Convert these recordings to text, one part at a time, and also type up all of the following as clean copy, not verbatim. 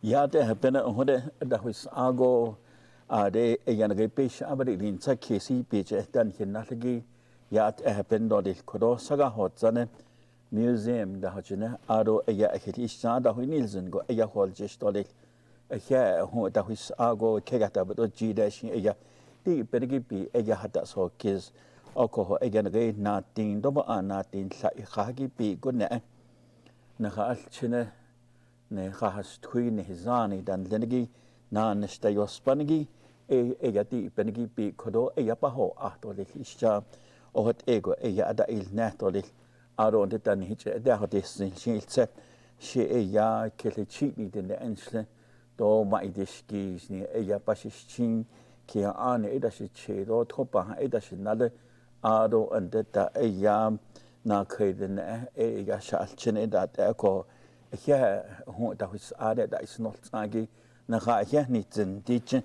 Ja, det har been hode da was ago de yan ge pe abri lin sa kesi pe dan hin nalgi ya te ha been do de kodo saga hot zane museum da hajne aro ya akhi sa da hu nilzen go ya hol just do de ya hu da was ago kegata but ji da shin ya ti pergi pi ya hata so kis oko yan ge na tin do ba na tin sa khagi pi go ne na khal chine ne khahas thui ne hizani dan lenegi na nesta yospanigi gati penigi pi khodo ya pa ho a to le ischa o hot ego ya ada il na to le aro de tan hiche da hot is shilse she ya kele chi ni den de ensle do mai diski ni ya pa shin ki an da shi che do to pa da shi na le aro ande da ya na khiden ya sha chen da ko ja hoe dat is aardig dat is nog agi na ga je niet in ditje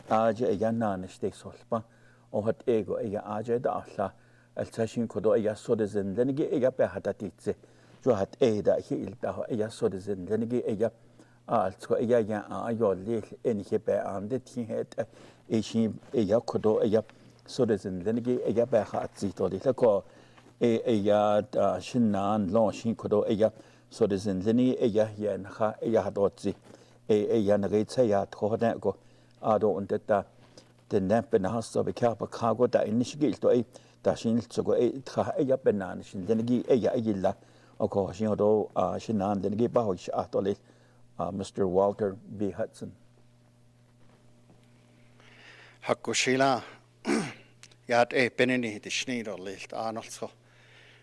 aje ja na ne steek solpa o het ego ja aje da alla al tashin kodo ja so de zen denige ja be hatatitze jo hat da hier da ja so de zen denige ja also ja ayo le en je be aan dit het is ja kodo ja so de zen denige ja be hat zi to de ko ja da shinan lo shin kodo ja so das in Linie ja nach ja dort sie ja ne Rätsel ja trohne go ado und da den Nempen hast so bekerper cargo da in nicht gilt da schien so go tra ja benan schien den ja illa okay schien do schien an den ba ho ich atole Mr. Walter B. Hudson Hakkushila ja peneni de schneider licht anolso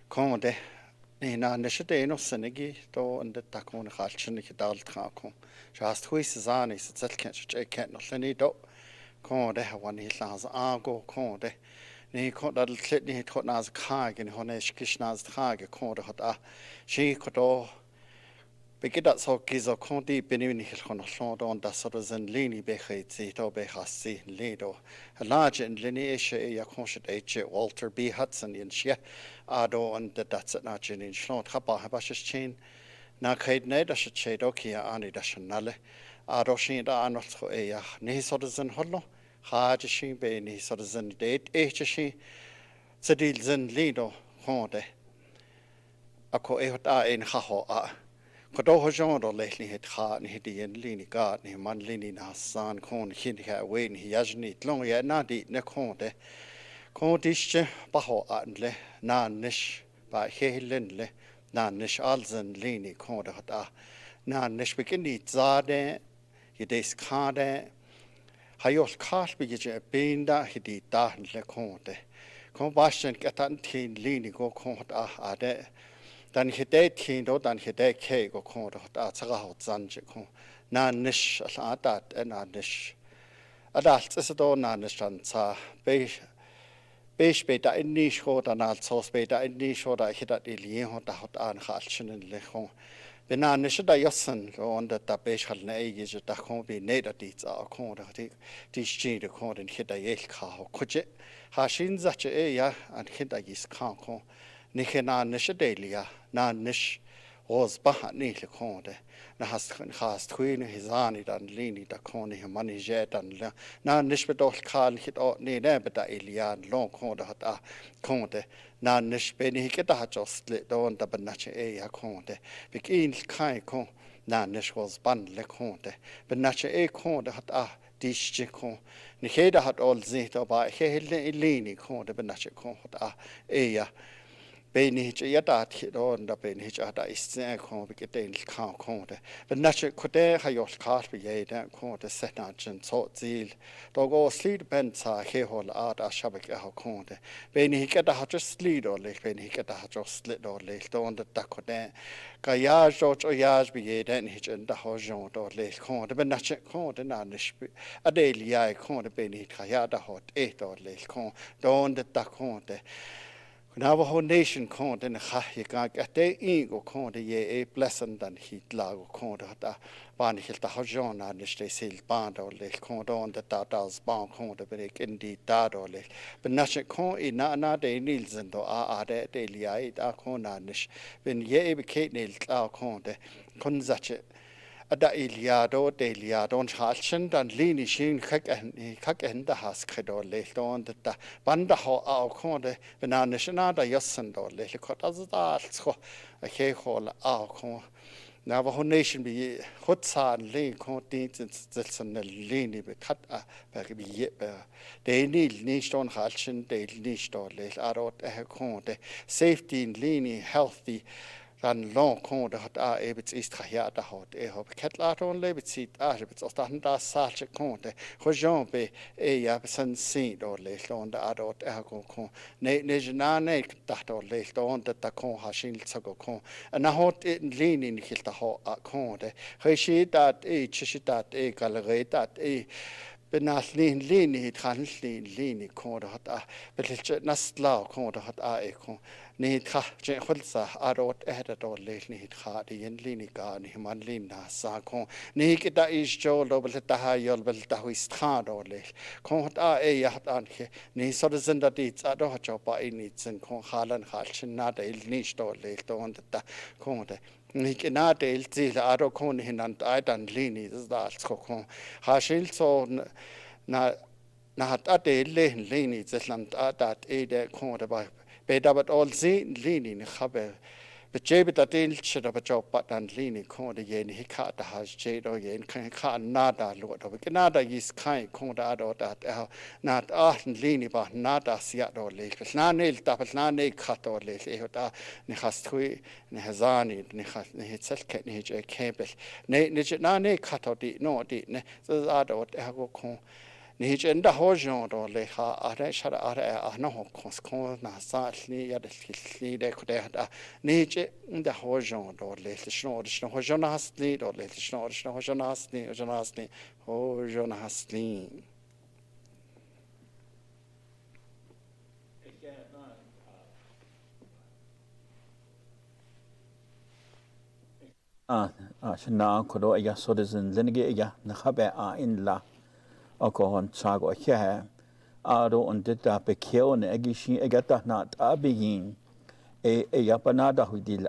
komode nee na nishte no senegi do and the takon khalchni kidal tkhako just huis zani sel ken ken no leni do kon de hawan hi las ago kon de nee kon dal kletni hit kon az khagen honesh kishnas khage kon de hat shi kodo begidat so kizo kon di benini hil kon lon don da so zen leni be khitsi to be khassi ledo large and lineage ya constant h Walter B. Hudson in shia ado and that's at not in shlon khapa habashes chain na khaid ne da che do kia ani da shnale ado shin da anot kho ya ne so zen hollo kha je shin be ni so zen date shin zedil zen ledo honde ako hot in kha a kodo ho jon do lehli het kha ni di en lini ga ni man lini na san kon hin ha we ni yajni tlong ya na di ne konde kon dische ba ho anle na nish ba helen le na nish alzen lini konde hat na nish begini zade jedes kade hayol khash bi je binda hidi da le konde kon baschen katan tin lini go kon hat ade dan hede kin do dan hede ke go kon da tsaga hot zanje kon na nish ala dat na nish adalt is do na nish tan sa be später in nish ho dan al so später in nish ho da hida li ho da hot an khalchen le kon bena nish da yosen on da be khal na e je da kon be ne da ti za kon da ti shi de kon den hida yel kha ho khoje ha shin za che ya an hida gis khan kon nikhena nish delia na nish was bah ni le konde na hast queen hizani dan lini da koni mani je dan na nish bedol khal hit o ne ne beta elian long konde hat konde na nish be ni keta ha just le don da banache ya konde bikin kai kon na nish was ban le konde banache konde hat dische kon ni heda hat all zit ba hele lini konde banache kon hat ya Beni hich yata hidon da beni hich ada isne kon bi keten kan kon de ben nache kote hayol kar bi yeda kon de setnachen so zil do go slid ben sa he hol ada shabak ha kon de beni hikata ha just slid or le beni hikata ha just slid or le don de takote ka ya jo cho ya bi yeda hich da ho jon do le kon de ben nache kon de na nish adeli ya kon de beni ka ya da hot e do le kon don de takon de Navajo nation kon den khahi ka ate ingo kon de ye blessing dan hit lago kon da ban hilta hojona niste sil band or le kon don de das ban kon de break indi da do le benach kon ina na de nilzen do de de liai da kon na nish ben ye be ke nil ta kon de kon zache ada iliado de iliado halchen dan lini shin kak en da has credo le don da banda ho au konde benane shna da yassen do le ko az da alsko a he hol au kon Navajo Nation be hotsan lane continents that's an lane be cut a be they need nation halchen they niche or late adult a conde safety in lean healthy dan long conde hat a ebits is trahia da hot e hob ketlat on lebit sit a bits of dan da sache conde hojon be e ya san sin or late on the adult a con ne na ne dat or late on that con hashin tsago con and a hot in lean in hilta ho a conde he dat e chishi dat e galere dat e benall lín hit chan lín con hat a betil nastla con hat a e con ni tra je khulsa arot ehda do le ni hit kha di yen lín ga ni man lín na sa con ni kita is jo do bel ta ha yol bel ta huis tra do le con hat a e ya hat an ke ni so de zinda di tsa do hat jo pa in ni zen con khalan khal chin na de ni sto le do on ta con de ni na de il aro con hinant ai dan lín is da con ha shil so na hat ate leni zesland atat ede konde ba be dabat all leni ni khabe be jebe dat el chida ba job pat dan leni konde yen hika da has jedo yen kan kha nada lo do be nada is kai konde ado dat nat leni ba nada sia do le na nel ta na ne khato le e da ni khastui ni hazani ni khas ni hitsel ke ni je kebel ne na ne khato di no di ne so ado e go kon ni enda hojon do le ha are shara are no kons kon na sa ni ya de li de ko de da ni je enda hojon do le shno hojon hast ni do le shno hojon hast ni hojon hast ni shna ko do ya so de zin lenige ya na khabe a in la o ko hon chago he aro on de ta pe keo ne agishi egata na ta begin e ya panada hudil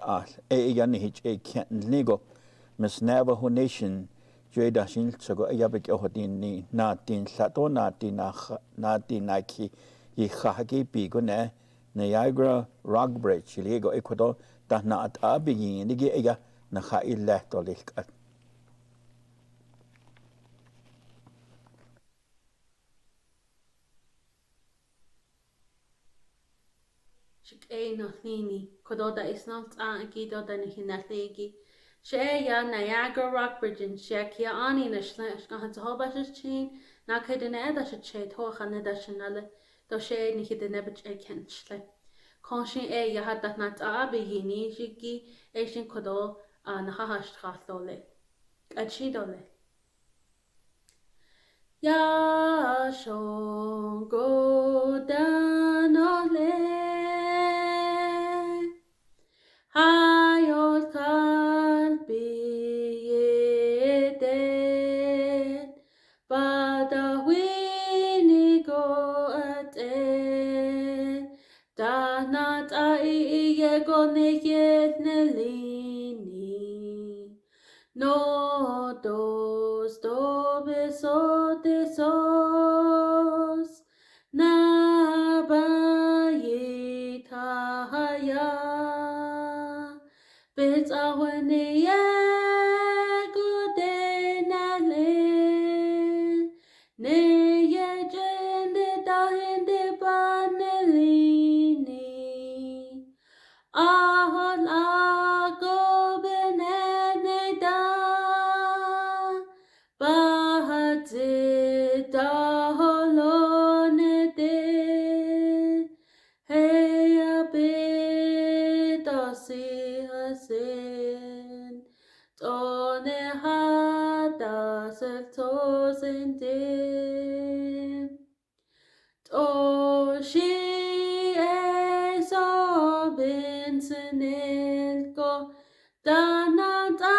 e ya ni hich e kyan ligo Miss Navajo Nation jwe da shin chago ya be ko din ni na tin sa to na tin na tin na ki yi kha ki pi go ne Niagara Rock Bridge ligo ecuador ta na ta begin ni ge ya na kha illa to lik Shik nach líní chudáda is nált a gídá na hinna léigi. sé ya Niagara Rock Bridge sé cia aní leis leis gan hoba tí na chu den éda se sé tócha na sinale do sé ni chi den nebit é kenint le. Cá sin é ja hat dat na a híní sigi é sin chodó a na chahastrálo le. A si do le. Ja schon go dan le. Hayol kalbi yeden bada wini go aten danat ai go ne lini no dos do beso tesos na ba yitaya Bits are when the good day na le ne ye jende da hende banelini ahol ago benene da bahati da holone de hey a bit sin Tone hada seltosen de To she es obin senelko danata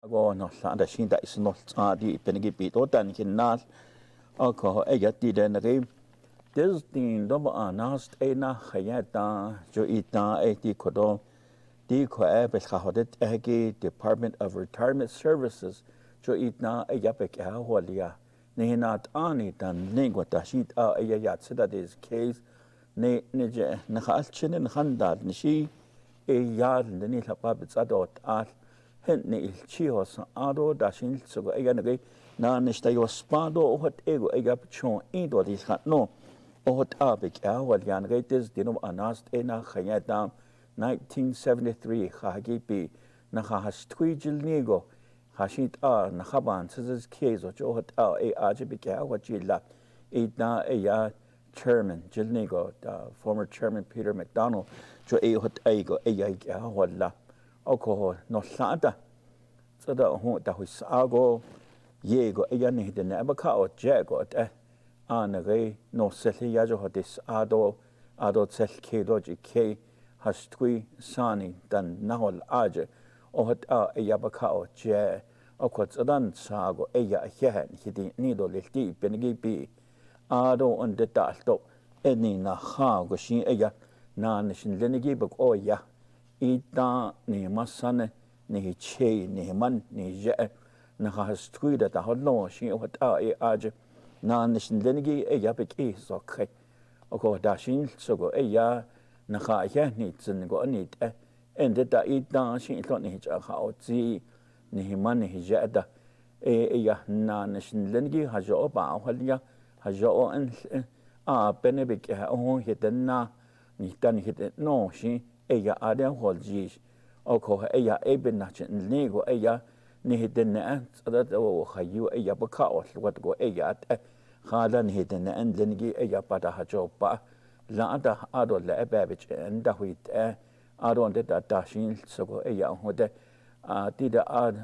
go no la da shin da is no di penigi pi to tan kin na o ko e ya ti den ri des tin do ba nast e na khaya ta jo ita e ti ko do di ko e be kha hodet e gi Department of Retirement Services jo ita e ya pe ka ho lia ne na ta ni tan ne go ta shi ta e ya tsada des case ne je na khal chin ne khanda ni shi e ya ni la pa be tsadot al hen ne il chios ado da shin so e ga ne na ne sta yo spado o hot ego e ga chon in do dis khat no o hot a be ka wal yan ge tes dino anast e na khaya dam 1973 kha gi pi na kha has twi jil nego ha shit a na khaban ses case o jo hot a e a je be ka wa ji la e na e ya chairman jil nego former chairman Peter McDonald jo e hot e go e ya ka wala o ko no sa da so da ho da hu sa go ye go e ya ni de na ba ka o je go te an ge no se ya jo hodis ado sel ke do ji ke has twi sani dan na hol aje o hot a e ya ba ka o je o ko dan sa go e ya he hi di ni do le ti pen gi pi ado on de ta to e ni na ha go shin e ya na ni shin le ni gi ba o ya i ta ni ma san ni che ni man ni je na has twi da hol no shin o hot a e aje na nishin lenigi e ya bek e so khay o ko da shin so go e ya na kha ya ni tsin go ni te en de da i da shin to ni cha kha o ji ni man ni ja da e ya na nishin lenigi ha jo ba hal ya ha jo en a bene bek o he den na ni tan he no shin e ya a den hol ji o ko e ya e ben na chen ni go e ya ni he den na da o khayu e ya ba ka o wat go e ya خالن هيدن أن لنجي أي بعد هجوبا لا ده أدو لا بابج أن ده هيد أدو أن ده داشين سكو أي هو ده تيدا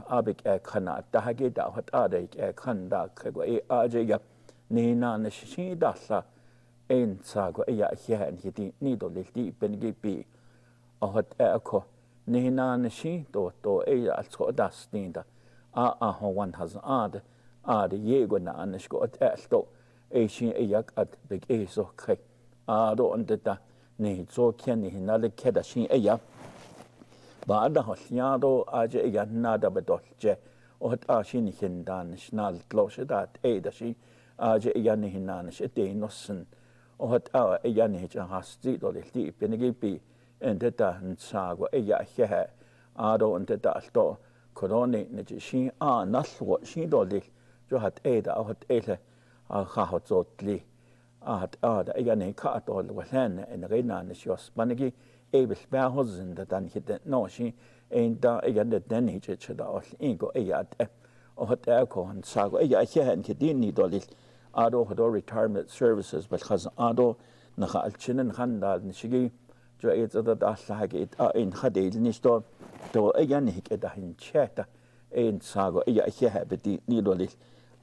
أبيك خنا ده هجي ده هت أديك خن ده كعو أي أجيا نينا نشين ده سا إن ساقو أي أشياء هدي نيدو للدي بنجي بي أهت أكو نينا نشين تو أي أسكو داستين ده هو وان هز de yego na anish go at elto e shin e yak at big e so khay do on da ne zo kyan ni na le keda shin e ya ba da ho nya do a je e ya na da ba do je o ta shin ni hin da national close da e da shi a je e ya ni hin na shi te no sun o ta e ya ni ja ha sti do le ti pe ni ge pi en da sa go e ya he do on da to korone ne ji shin na so shin do le jo hat e da hat ele kha hot zot li hat da e ne ka to wa han en re na ne shos banigi e bis ba hozen da dan hit no shi en da e ne den hi che da ol in go e at o hat e ko han sa go e ya che han ke din ni do li ado hodo retirement services bal khaz ado na kha al chinen khan da ni shigi jo e da da sa ge in khade ni sto to e ne ke da hin che da en sa go e ya che ha be ni do li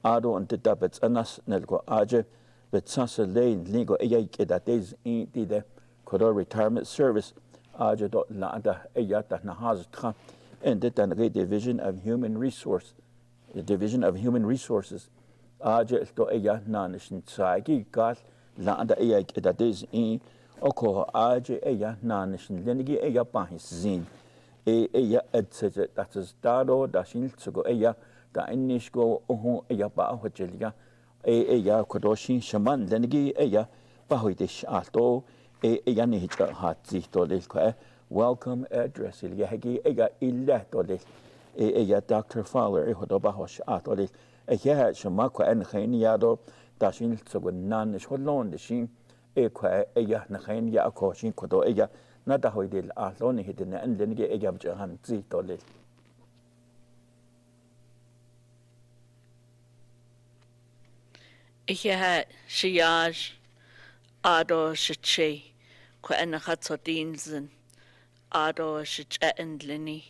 ado on da bet anas nel go aje bet sasa lane ligo e ke da des in de kodo retirement service aje do la da e ya ta na haz tra en de tan division of human resources aje to e ya na nishin tsagi gal la da e ke da des in oko aje e ya na nishin lenigi e ya pa his zin e ya etc that is dado da shin tsugo e ya da inish go ohu ya ba hojelia e ya kodoshin shaman lenigi e ya ba hoidish alto e ya ni hita hat zi to le ko welcome address ya hagi e ya illa to le e ya Dr. Fowler e hodo ba hosh ato le e ya shama ko en khain ya do da shin tsugo nan sholon de shin e ko e ya na khain ya ko shin kodo e ya na da hoidil alto ni hidin en lenigi e ya han zi to le Ihe shiaj ado shiche ko enachat dinzen ado shiche endlini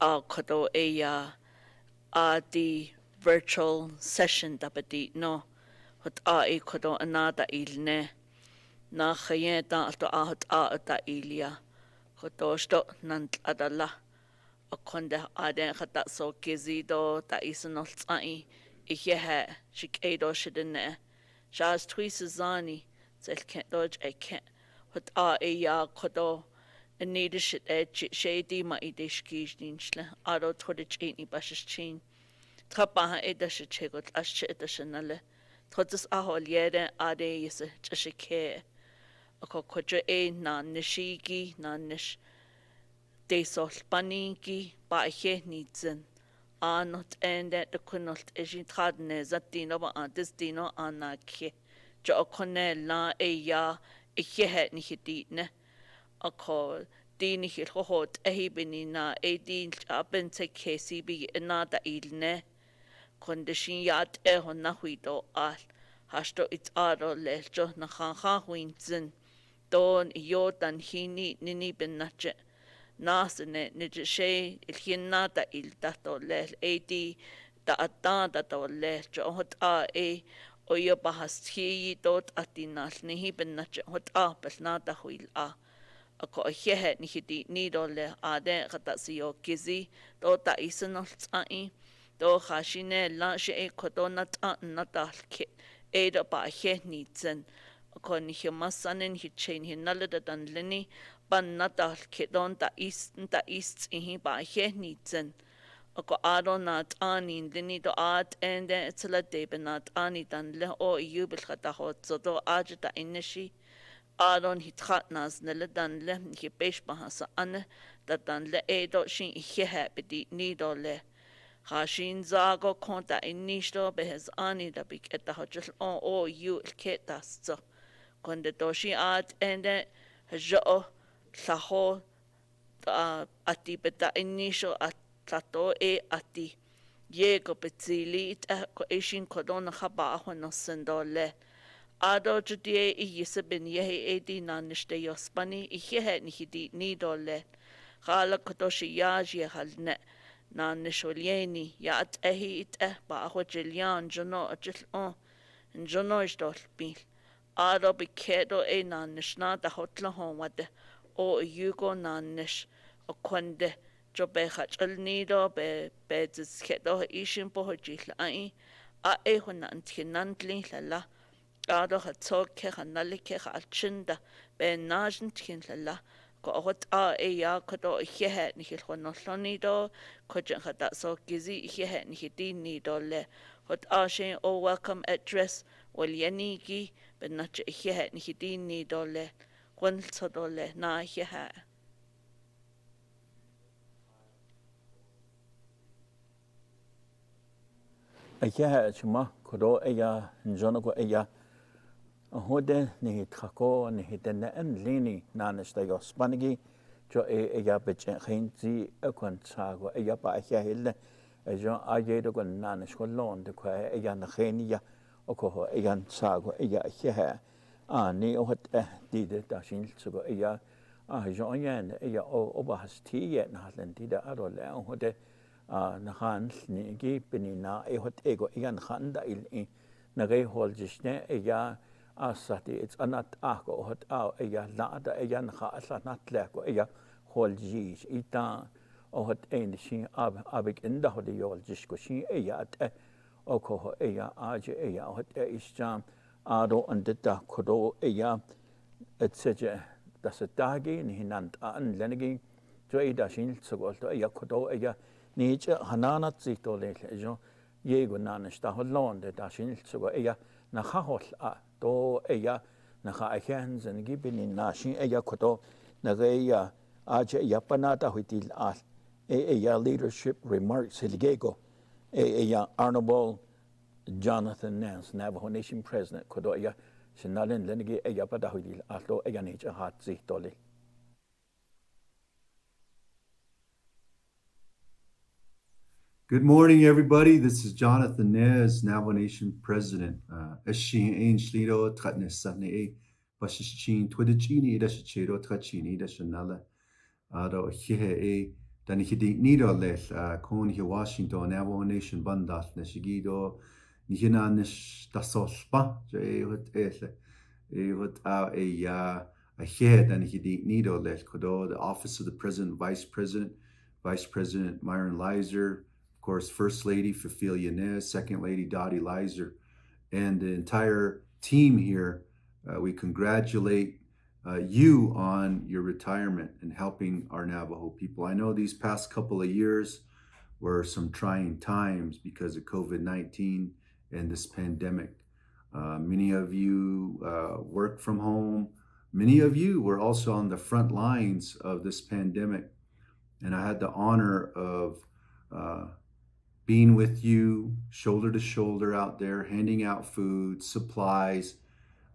a kodo eya di virtual session dabadi no hot e kodo anada ilne na khaye da to a da ilia kodo sto nan adalla Akonda aden khata so kizido ta isanol tsai ihe shikedo shidene jas twisazani zel kent dodge I can't hot ya kodo anida shit shady ma idishkish dinshle ado todich ain't bashchin trapa eda shichegot asche edashanale todas ahol yede ade yese chashike ako kojo na nishigi na nish de sol paniki ba nitzen anot ende de kunolt ejin tradne zatino ba destino anake jo konella ya ihe ni hitine ako dini hil hot ehibini na edin aben te kcb na da ilne kondishin yat honna huido al hasto it aro lejo na khan huinzen don yo dan hini nini benache nasne nije she il hinna da il dato le edi da atanda to le jo hot o yo bahasti dot atinal nihi benache hot bel na da huil ako hehe ni hidi ni dole ade kata siyo kizi do ta isenol tsai do khashine la she kodo na ta na dalke do ba he ni zen ako ni himasanen hi chain hi nalada dan leni ban na dalke don ta is hi ba he ni zen ako ado na tani leni do ad ende tsala de benat ani dan le o yubil khata hot so do ajta inneshi Aron hitrat nas nelle dan le hi besh bahasa ane da dan le do shin ihe bedi ni do le Hashin zago konta inishto behez ani da bik eta hojel o yu ketas so konde doshi at ende jo laho ati beta inisho at tato ati yego betzili ko eshin kodona khaba hono sendole Ado judie yisabin yehe edi nanishte yospani ihe ni hidi ni dole Khala kotoshi yaji halne nanisholieni ya at it ba aho jilian jono ajil jono isdol bil Ado bikedo nanishna da hotla homade o yugo nanish o konde jo be khachal nido be ziskedo ishin po hojil ai hona antinantli lala Ado hatso ke hanali ke alchinda be najn tinlala ko hot ya kodo ihe ni hilhonoloni do ko jen hata so gizi ihe ni hidini do le hot shen o welcome address wal yanigi be nach ihe ni hidini do le kon so do le na ihe Ihe chuma kodo ya njona ko ya hode ni trako ni hitene en lini nanesta yo spanigi jo ya bechen khinzi akon chago ya ba ya hille jo aye do kon nanesh ko lon de ko ya na khenia oko ya chago ya he ni hot di de da shin chugo ya jo yan ya o ba hasti ye na len di da aro le hode na han ni gi pinina hot ego yan khan da il na ge hol jishne ya asati it's anat ako hot ya lada ya na asat leko ya hol jis ita hot ein shin abik inda hot yol jis ko shin ya at oko ya aje ya hot isjam ado andita kodo ya etseje das dagi ni hinant an lenigi jo ida shin sugol to ya kodo ya ni je hananat sich to le jo yego nanish da holon de da shin sugo ya na hol do ya na khan zen gibin in nashin ya kodo na ya aje ya panata huitil al ya leadership remarks hilgego ya honorable Jonathan Nance Navajo Nation president kodo ya shinalen lenigi ya pada huitil alto ya ni je hat sich dole Good morning, everybody. This is Jonathan Nez, Navajo Nation President. Eshin ein shlido tratne sahne e bashishin twidachini da shichero trachini da shanala. Ado hihe e dan hidi nido lech kon hi Washington Navajo Nation bandal neshigido nihina nish tasospa jo e hot a hihe dan hidi nido lech kodo the office of the president, vice president. Vice President Myron Lizer, of course, First Lady Cecilia Nez, Second Lady Dottie Lizer, and the entire team here. We congratulate you on your retirement and helping our Navajo people. I know these past couple of years were some trying times because of COVID-19 and this pandemic. Many of you work from home. Many of you were also on the front lines of this pandemic. And I had the honor of being with you shoulder to shoulder out there, handing out food, supplies,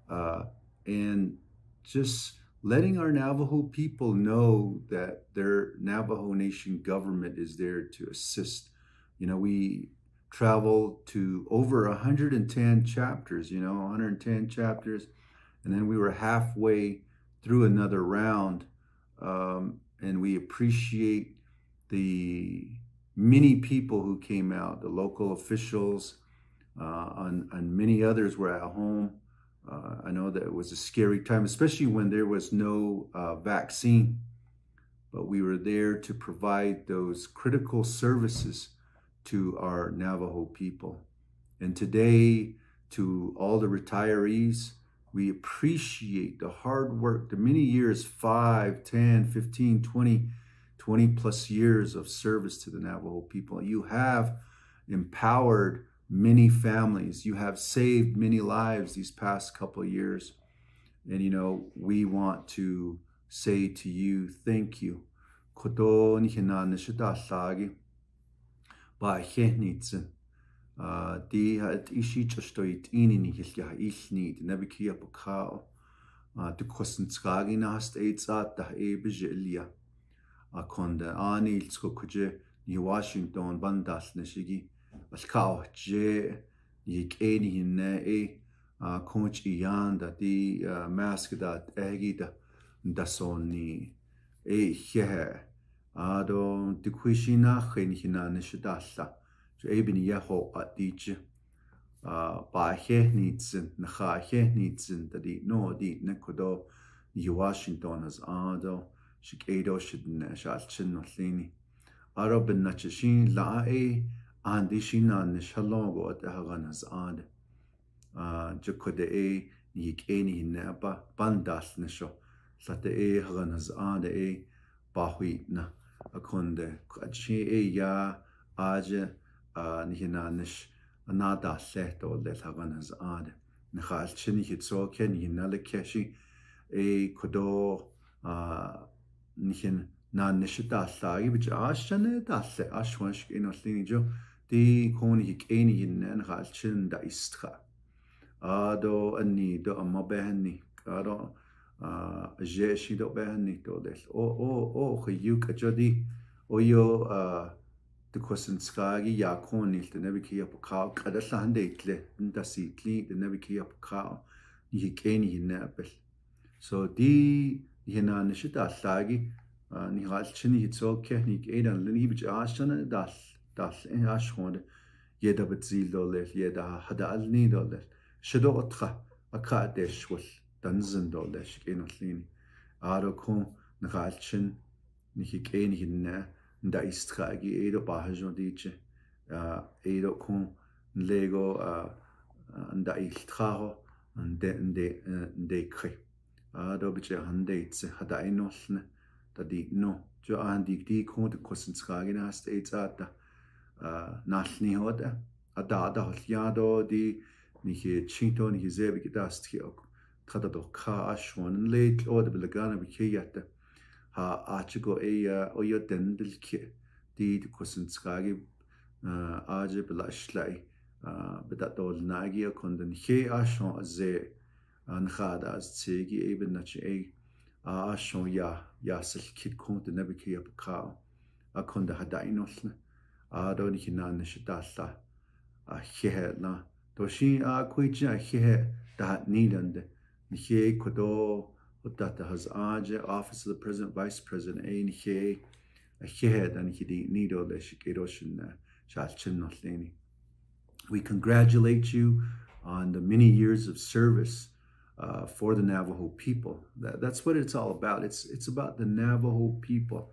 and just letting our Navajo people know that their Navajo Nation government is there to assist. You know, we traveled to over 110 chapters, 110 chapters. And then we were halfway through another round. And we appreciate the many people who came out, the local officials, and many others were at home. I know that it was a scary time, especially when there was no vaccine, but we were there to provide those critical services to our Navajo people. And today, to all the retirees, we appreciate the hard work, the many years, 5, 10, 15, 20 plus years of service to the Navajo people. You have empowered many families. You have saved many lives these past couple of years. And, we want to say to you, thank you. Di hat ishi chostoit ini hilja ilni nabikia pokao de kostensgagi nast eitzat da bejelia konda ani ilsko kuje ni Washington bandas neshigi alkao je ni keni hinne coach ianda di mask dat egida dasoni he ado de kwishina khin hina neshidalla eben yaho at diche ba he nitzen na ha he nitzen da di no di nekodo ni Washington as ado shikedo shidna shalchin no lini arab nachshin la andi shina nishalogo at hagan as ad jokode ni keni naba bandas nisho sate hagan as ad bahuitna akonde achi ya aje Nihinanis anada set or let hagan as ad. Nihal chini hitso ken hinale keshi kodo nihin na nishita sagi which ashane dasse ashwansh inoslinijo di koni hikeni hin and hal chin da istra. Ado ani do amabehni ado jeshi do behni to des o yuk ajodi oyo the Kosenskagi Yakon the Nebiki up a cow, Kadasandatle, Ndasitli, the Nebiki up a cow, Yikeni Napel. So di Hina Nishita Sagi, Nihachini Hitsoke, Nik Adan Linibich Ashana, das in Ashwand, Yeda Betzil dolet, Yeda Hadal Nidolet, Shadotra, a cat dish was Dunzen dolesh, Enoslini, Adokon, Nahachin, Nikikeni Hina. Da istragi edo bahajon dice edo con lego da iltraho de kre do biche handeitse hada inosne da di no jo andi di con de kosenstragi hast etzata nalni hoda ada holiado di nige chinto nige zebi gidast hiok tada do ka ashwan late or de belegana bikiyata ha achigo oyo dendel ki di kosenskagi aje belashlai bedadol nagi konden he ashon ze an khada as tsegi eben nach ashon ya sel kit kont nebeki up ka akonda hada inosne do ni hinan shidalla he na do shi kuija he da nilande ni kodo that has Office of the President, Vice President, we congratulate you on the many years of service for the Navajo people. That's what it's all about. It's about the Navajo people.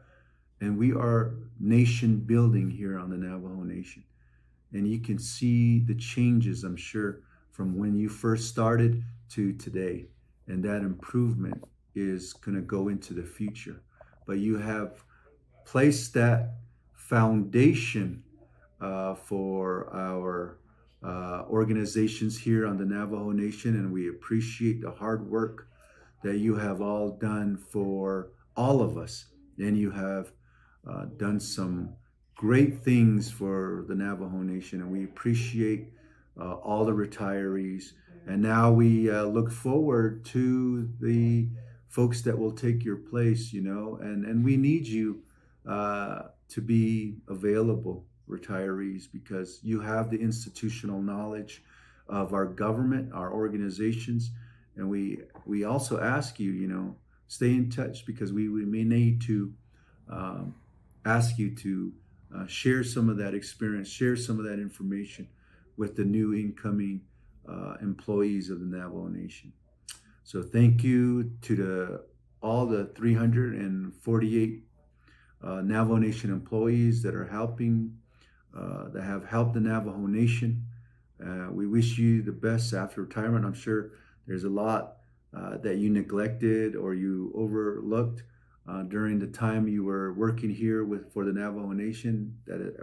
And we are nation building here on the Navajo Nation. And you can see the changes, I'm sure, from when you first started to today. And that improvement is going to go into the future. But you have placed that foundation for our organizations here on the Navajo Nation, and we appreciate the hard work that you have all done for all of us. And you have done some great things for the Navajo Nation, and we appreciate all the retirees. And now we look forward to the folks that will take your place, and we need you to be available, retirees, because you have the institutional knowledge of our government, our organizations, and we also ask you, stay in touch, because we may need to ask you to share some of that experience, share some of that information with the new incoming employees of the Navajo Nation. So thank you to all the 348 Navajo Nation employees that are that have helped the Navajo Nation. We wish you the best after retirement. I'm sure there's a lot that you neglected or you overlooked during the time you were working here for the Navajo Nation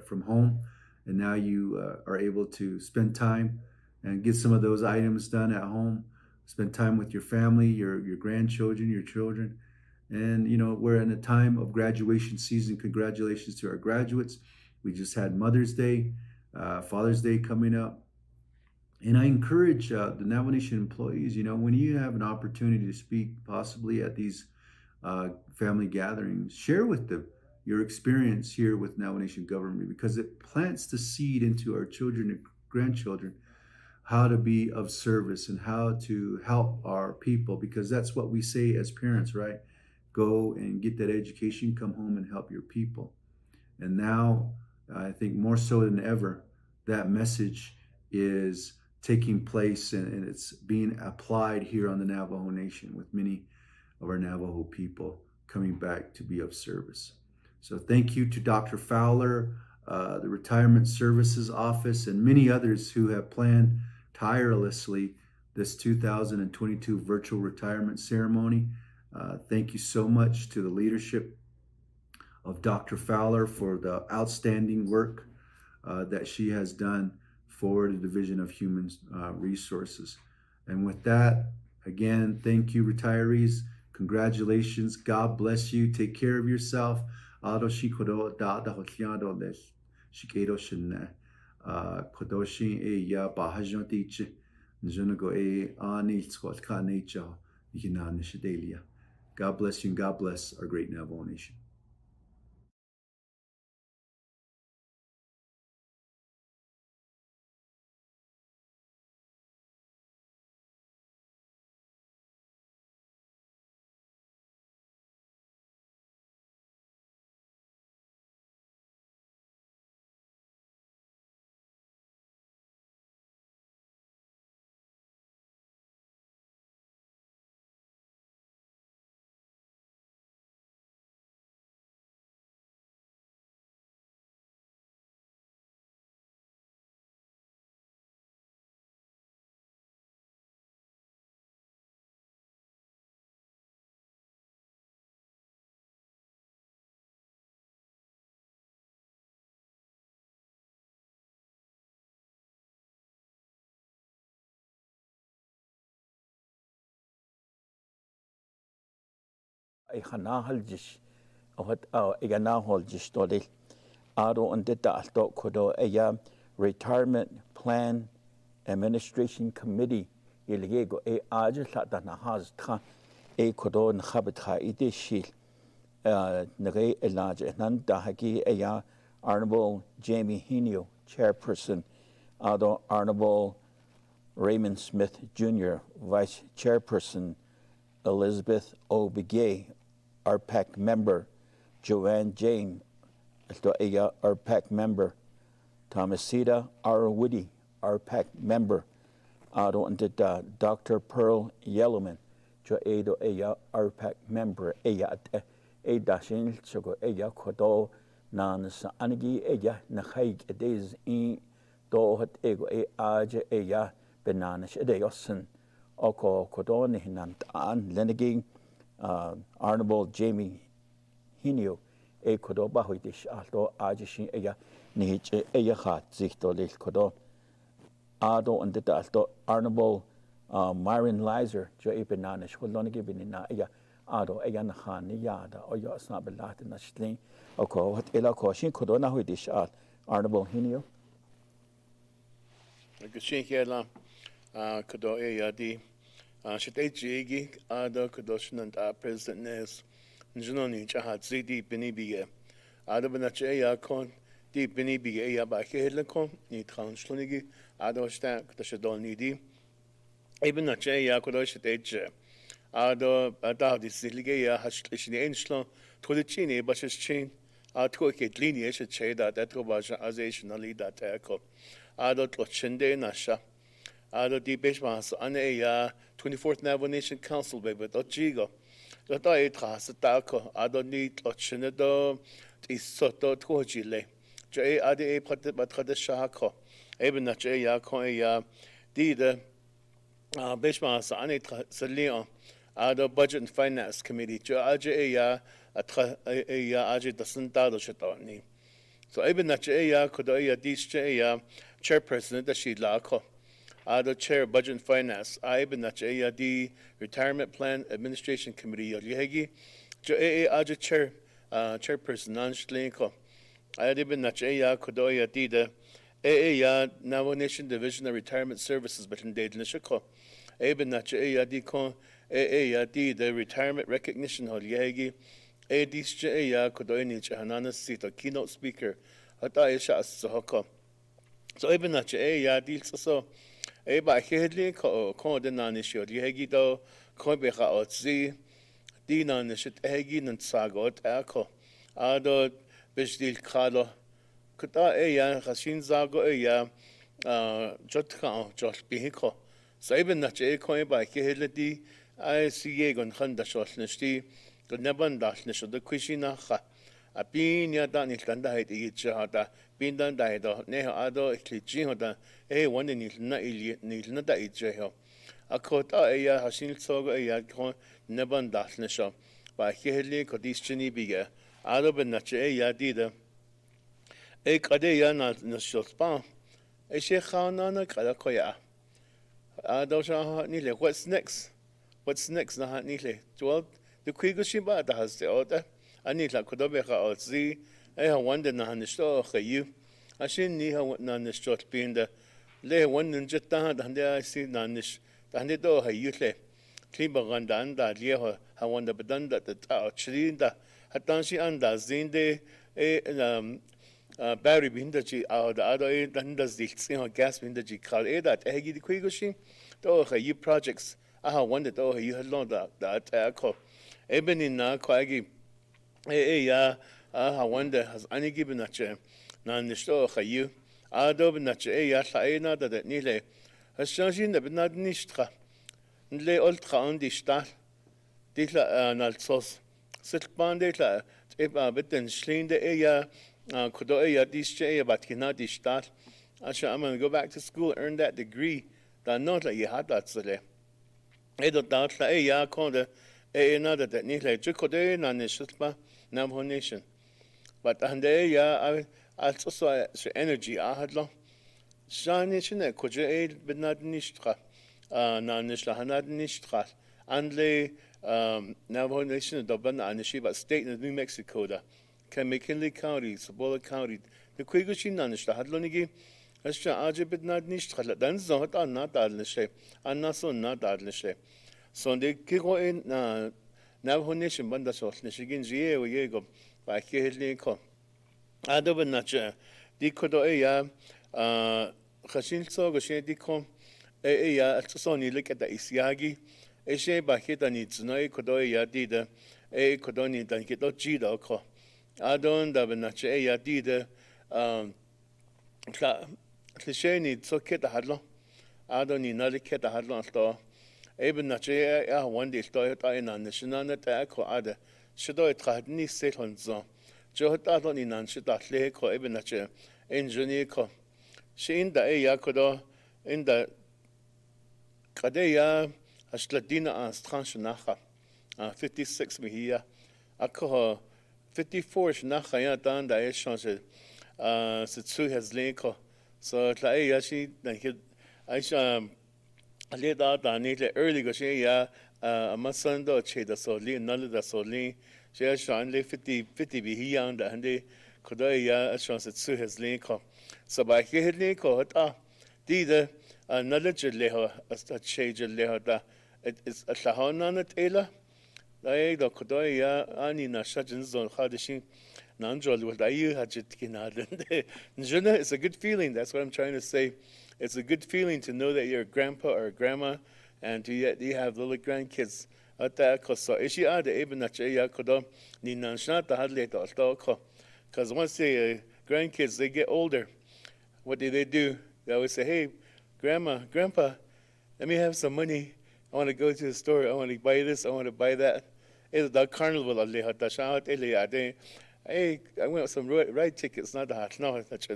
from home, and now you are able to spend time and get some of those items done at home. Spend time with your family, your grandchildren, your children. And we're in a time of graduation season. Congratulations to our graduates. We just had Mother's Day, Father's Day coming up. And I encourage the Navajo Nation employees, when you have an opportunity to speak possibly at these family gatherings, share with them your experience here with Navajo Nation government, because it plants the seed into our children and grandchildren how to be of service and how to help our people, because that's what we say as parents, right? Go and get that education, come home and help your people. And now, I think more so than ever, that message is taking place and it's being applied here on the Navajo Nation, with many of our Navajo people coming back to be of service. So thank you to Dr. Fowler, the Retirement Services Office, and many others who have planned tirelessly this 2022 virtual retirement ceremony. Thank you so much to the leadership of Dr. Fowler for the outstanding work that she has done for the Division of Human Resources. And with that, again, thank you, retirees. Congratulations. God bless you. Take care of yourself. Kodoshin ya bahajon teacher, Njunago ani squat ka nature, Yinanishadelia. God bless you and God bless our great Navajo Nation. Ay hanahaljish ohat iganaholjish todil aro ondita alto kodo aya Retirement Plan Administration Committee ilgego ajla dana has ta kodo nhabita idishil nage elaje nanda haki aya Honorable Jamie Henio, Chairperson, ado Honorable Raymond Smith Jr., Vice Chairperson, Elizabeth O. Begay, RPAC member, Joanne Jane, RPAC member, Thomasita R. Woody, RPAC member, Dr. Pearl Yellowman, RPAC member, dashin chogo kodo nan sa anigi na haig days in do hat ego aje benanes yossen oko kodo ni nan an lenigi Honorable Jamie Hinio kodo bahoitish alto aje shin ni hat sich do lil kodo ado und da alto Honorable Myron Lizer jo benanes holonigi binina ado na khan ni yada o yo asna belat na shlin oko hat ko shin kodo na hoitish Honorable Hinio Gushin Kela kodo yadi shite jigi ado kodo shnant President Nes njunoni chahat zidi bini biye ado benache ya kon di bini biye ya ba hele kon ni translunigi ado sta kodo shadol nidi eben nache ya kodo shite je ado da di silige ya hashishni enshlo tolichini bashchin atko ke linie she da to baja azationally da tako ado tlochinde nasha ado di beshmas ane ya 24th Navajo Nation Council bebe do jigo do da etras tako ado ni tlochine do isoto tojile je ade patrat shako eben nache ya kon ya di de beshmas ane salio ado Budget and Finance Committee jo aje ya aje dasantado shetoni so eben nache ya kodo ya dische ya chairperson da shi lako ado chair Budget and Finance eben nache ya di Retirement Plan Administration Committee yo yegi jo aje chairperson nan shlinko eben nache ya kodo ya di de ya Navajo Nation Division of Retirement Services betin de nishako eben nache ya di kon ya di the Retirement Recognition Hall yegi dische ya kodoini chahanana sito keynote speaker hata isha asahoko so eben nache ya di so ba hedli ko de nanisho yegi do ko be ga otzi di nanishit hegi nan sagot ako ado besdil khalo kota ya khashin zago ya jotka jol bihiko so eben nache ko ba hedli di I see gon khanda sholnesti gon neban dashnesho de kwishina kha a bin ya dan il kanda heit i chada bin dan dai do ne ado kliji hoda wan ni na ili ni na da i jeho a kota ya hasin sogo ya gon neban dashnesho ba kheli kodischini biga ado ben nache ya dida kade ya na shospa she khana kala koya ado sha ni le what's next na nile well the quigoshi ba da has the order anila kodobe ka otzi wonder na hanishto khayu ashin ni ha na nishto binda le one njata da hande si na nish da hande do hayu le kliba ganda da le ha wonder bedan da ta chrinda hatan shi anda zinde battery binda ji da ado dan das dich gas binda ji kal that hegi the quigoshi do hayu projects wonder do you had learned that ko ebeni na kwagi ya wonder has any given that na nishto khayu ado benache ya thaina da nile has shajin da benad nishtra nle old khaun di sta dikla nalsos sitbande la eba beten schlinde ya kodo ya dische ya batkina di sta asha I'm going to go back to school earn that degree da not like you had that sele edo datla ya konde nada that nile jukode na nishpa Navajo Nation but ande ya also energy ahadlo shani chine koje benad nishtra na nishla hanad nishtra andle Navajo Nation doban anishiba state of New Mexico da McKinley County Cibola County the kwigushi na nishla hadlonigi Asha aje benad nishtra dan zot anna dadlishe anna so na dadlishe so de kigo in Navajo Nation banda solnishigin jiye o yego ba kehli ko ado benacha di kodo ya khashin so go she di ko ya so ni look at the isyagi she ba kita ni tsunoi kodo ya di de kodo ni dan kito ji do ko ado nda benacha ya di de cliche ni so kita hadlo ado ni na kita hadlo to eben nache ya one day to ta ina national ta ko ada shidoi tradni selonzo. Johata ni nan shidatle ko ebenache engineer ko. She in the ya kodo in the kadeya ashladina an stranshnacha. 56 mihia. Ako 54 shnacha ya dan da echange. Sitsu has leko. So tlae ya shi na hit Aisha Alida da nile early go she ya amasando che da soli nal da soli she shan le 50 bi hiyan da hande koda ya shan sitsu has leko. So ba ke leko ta di the knowledge le ha a change le ha da it is a lahana na tela lai da koda ya ani na shajin zon khadishin nanjol with ayu hajit kinadende njuna. It's a good feeling. That's what I'm trying to say. It's a good feeling to know that you're a grandpa or a grandma and you have little grandkids. Because once the grandkids they get older, what do? They always say, "Hey, grandma, grandpa, let me have some money. I want to go to the store. I want to buy this. I want to buy that." It's the carnival. Hey, I want some ride tickets. Not that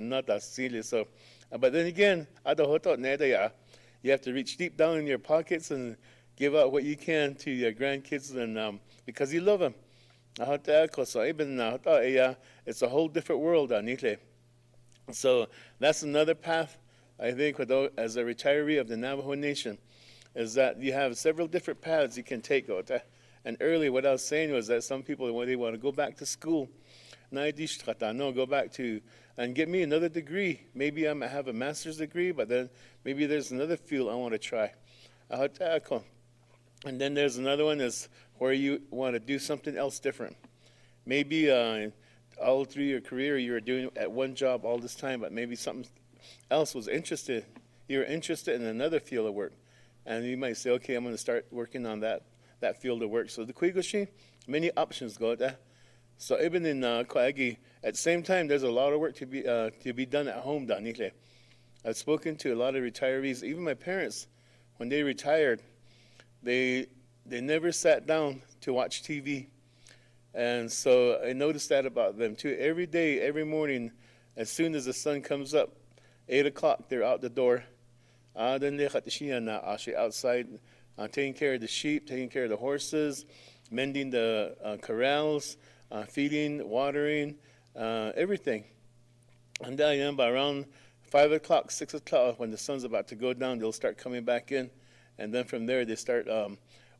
not that silly. So, but then again, you have to reach deep down in your pockets and give out what you can to your grandkids, and because you love them. It's a whole different world. So that's another path, I think, as a retiree of the Navajo Nation, is that you have several different paths you can take. And earlier, what I was saying was that some people, when they want to go back to school, go back to and get me another degree. Maybe I might have a master's degree, but then maybe there's another field I want to try. And then there's another one is where you want to do something else different. Maybe all through your career you were doing at one job all this time, but maybe something else was interested. You're interested in another field of work, and you might say, okay, I'm going to start working on that field of work. So the Kuigoshi, many options go there. So even in Koagi, at the same time, there's a lot of work to be done at home. Danile, I've spoken to a lot of retirees. Even my parents, when they retired, they never sat down to watch TV, and so I noticed that about them too. Every day, every morning, as soon as the sun comes up, 8 o'clock, they're out the door. Outside, taking care of the sheep, taking care of the horses, mending the corrals, feeding, watering, everything. And then by around 5 o'clock, 6 o'clock, when the sun's about to go down, they'll start coming back in. And then from there, they start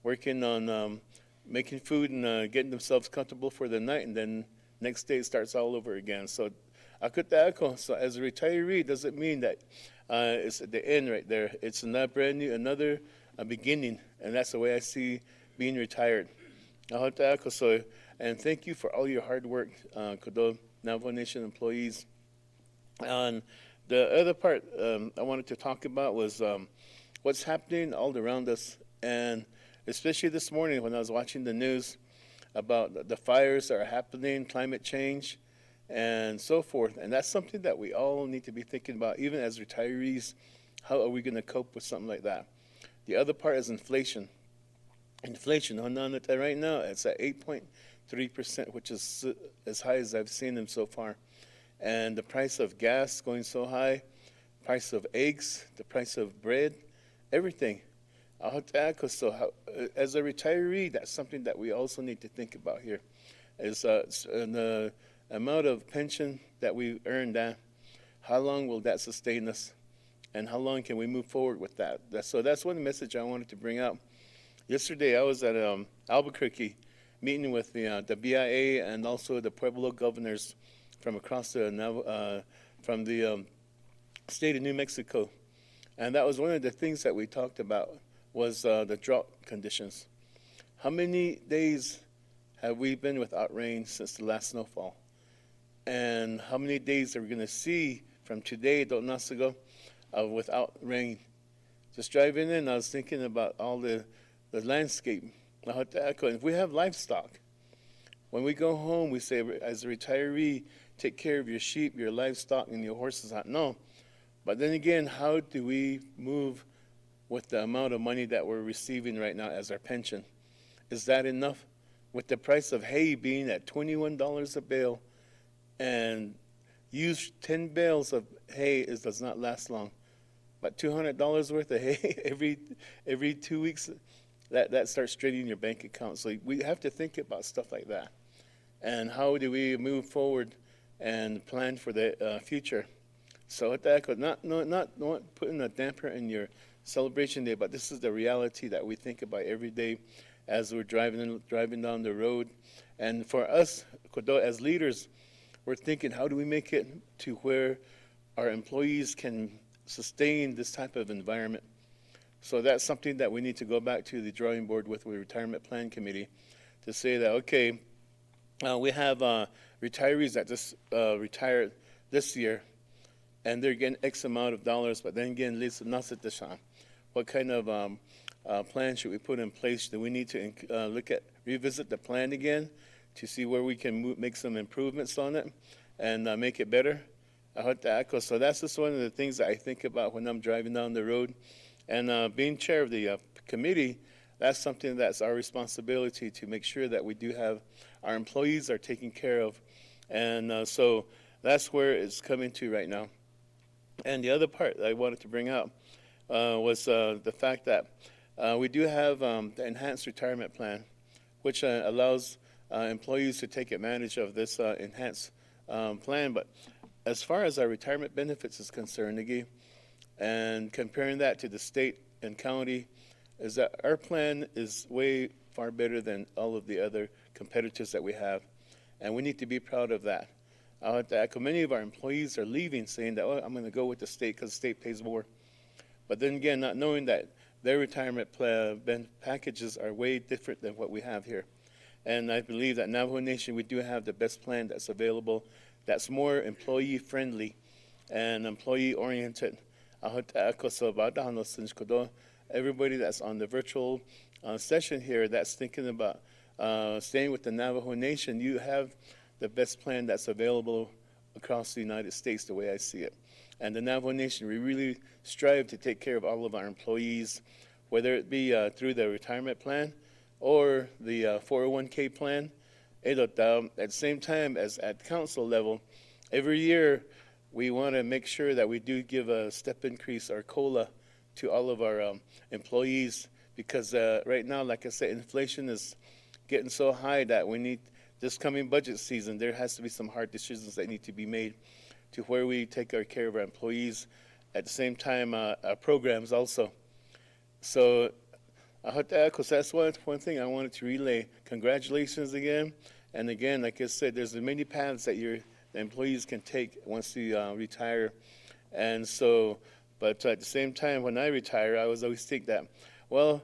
working on making food and getting themselves comfortable for the night. And then next day, it starts all over again. So as a retiree, doesn't mean that it's at the end right there. It's another brand new, another beginning. And that's the way I see being retired. And thank you for all your hard work, Navajo Nation employees. And the other part I wanted to talk about was what's happening all around us, and especially this morning when I was watching the news about the fires that are happening, climate change, and so forth. And that's something that we all need to be thinking about, even as retirees. How are we going to cope with something like that? The other part is inflation. Inflation, right now, it's at 8.3%, which is as high as I've seen them so far. And the price of gas going so high, price of eggs, the price of bread, everything. So as a retiree, that's something that we also need to think about here, is the amount of pension that we earn, how long will that sustain us, and how long can we move forward with that? So that's one message I wanted to bring out. Yesterday, I was at Albuquerque meeting with the BIA and also the Pueblo governors from across from the state of New Mexico. And that was one of the things that we talked about, was the drought conditions. How many days have we been without rain since the last snowfall? And how many days are we going to see from today, without rain? Just driving in, I was thinking about all the landscape. If we have livestock, when we go home, we say, as a retiree, take care of your sheep, your livestock, and your horses. No. But then again, how do we move with the amount of money that we're receiving right now as our pension? Is that enough with the price of hay being at $21 a bale, and use 10 bales of hay does not last long. But $200 worth of hay every 2 weeks, that starts straining your bank account. So we have to think about stuff like that. And how do we move forward and plan for the future? So with that, not putting a damper in your celebration day, but this is the reality that we think about every day as we're driving down the road. And for us, as leaders, we're thinking, how do we make it to where our employees can sustain this type of environment? So that's something that we need to go back to the drawing board with the retirement plan committee to say that, okay, we have retirees that just retired this year, and they're getting X amount of dollars, but then again, what kind of plan should we put in place? Do we need to revisit the plan again to see where we can make some improvements on it and make it better? So that's just one of the things that I think about when I'm driving down the road. And being chair of the committee, that's something that's our responsibility to make sure that we do have our employees are taken care of. And so that's where it's coming to right now. And the other part I wanted to bring up was the fact that we do have the enhanced retirement plan, which allows employees to take advantage of this enhanced plan. But as far as our retirement benefits is concerned, Iggy, and comparing that to the state and county, is that our plan is way far better than all of the other competitors that we have. And we need to be proud of that. I want to echo, many of our employees are leaving saying that, oh, I'm going to go with the state because the state pays more. But then again, not knowing that their retirement packages are way different than what we have here. And I believe that Navajo Nation, we do have the best plan that's available, that's more employee-friendly and employee-oriented. Everybody that's on the virtual session here that's thinking about staying with the Navajo Nation, you have the best plan that's available across the United States, the way I see it. And the Navajo Nation, we really strive to take care of all of our employees, whether it be through the retirement plan or the 401k plan. At the same time as at council level, every year we want to make sure that we do give a step increase or COLA to all of our employees, because right now, like I said, inflation is getting so high that we need, this coming budget season, there has to be some hard decisions that need to be made to where we take care of our employees. At the same time, our programs also. So that's one thing I wanted to relay. Congratulations again. And again, like I said, there's many paths that the employees can take once you retire. And so, but at the same time, when I retire, I was always think that, well,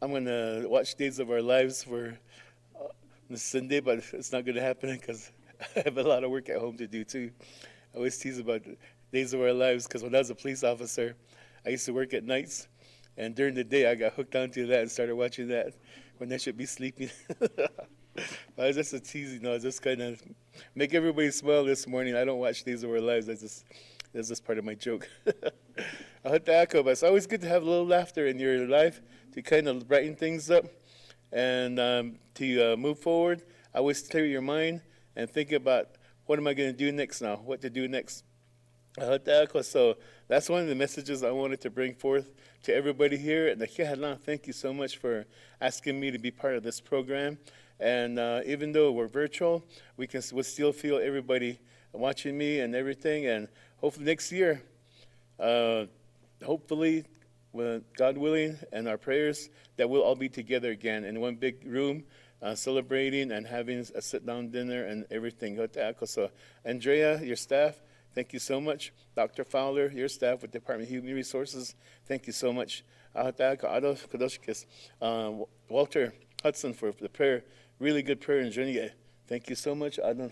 I'm going to watch Days of Our Lives for this Sunday, but it's not going to happen because I have a lot of work at home to do too. I always tease about Days of Our Lives because when I was a police officer, I used to work at nights, and during the day I got hooked onto that and started watching that when I should be sleeping. But I was just a tease, just kind of make everybody smile this morning. I don't watch Days of Our Lives. That's just part of my joke. I hope to echo, but it's always good to have a little laughter in your life to kind of brighten things up and to move forward. I always clear your mind and think about what am I going to do next now, what to do next. So that's one of the messages I wanted to bring forth to everybody here. And thank you so much for asking me to be part of this program. And even though we're virtual, we'll still feel everybody watching me and everything. And hopefully next year, hopefully, God willing, and our prayers, that we'll all be together again in one big room, celebrating and having a sit-down dinner and everything. So, Andrea, your staff, thank you so much. Dr. Fowler, your staff with Department of Human Resources, thank you so much. Walter Hudson for the prayer, really good prayer in Junior. Thank you so much. Thank you,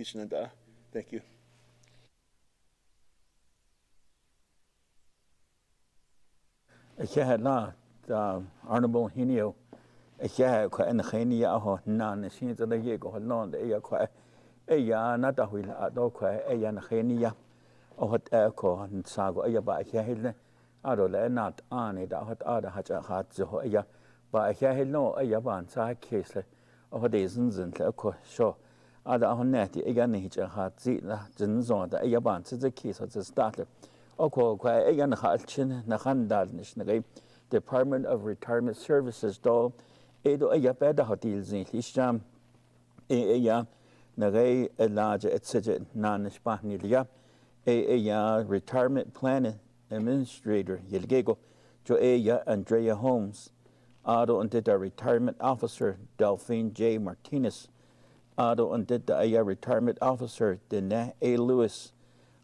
Shinanda. Thank you. Honorable Hinio, and Henia, none, she is the Yego, non, the Ayaqua, Aya, not a will, Adoqua, Ayan Henia, or what Echo and Sago Ayaba, ado le nat ani da hot ada hat zo ya ba ya hello ya ban sa case le o de zin le ko sho ada hon net ya ni cha hat zi la zin zo da ya ban zi case zo start le o ko kwa ya na ha chin na han dal ni na ge Department of Retirement Services do edo ya ba da hotel zin li sham ya na ge large etc nan spa ni ya ya retirement planning administrator Yelgego, Joaya Andrea Holmes, Ado and did the retirement officer Delphine J. Martinez, Ado and did the retirement officer Dene A. Lewis,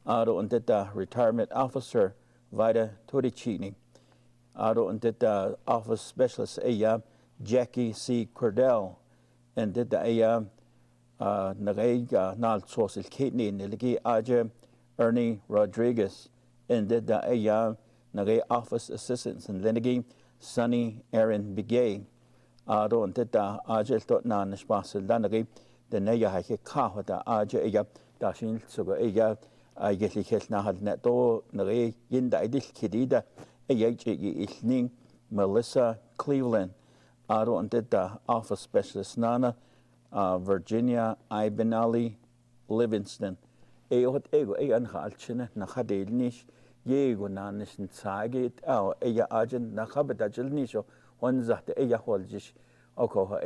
Ado and did the retirement officer Vida Toricini, Ado and did the office specialist Jackie C. Cordell, and did the Narega Nal Source Kidney Niligi Aja Ernie Rodriguez, and did the Nage office assistants in Lenigi, Sonny Aaron Bigay, Ado and did the Ajel Totna Nishbasel Lanagi, the Naya Hake Kahota Aja Ega, Dashin Sugo Ega, I get the Nahad Neto, Nage Yinda Idil Kidida, Isning, Melissa Cleveland, Ado and did the office specialist Nana, Virginia Ibenali Livingston. Hot ego an halchine na hadelnish yego nanish nsage au agent na habadajil nisho one zat holjish oko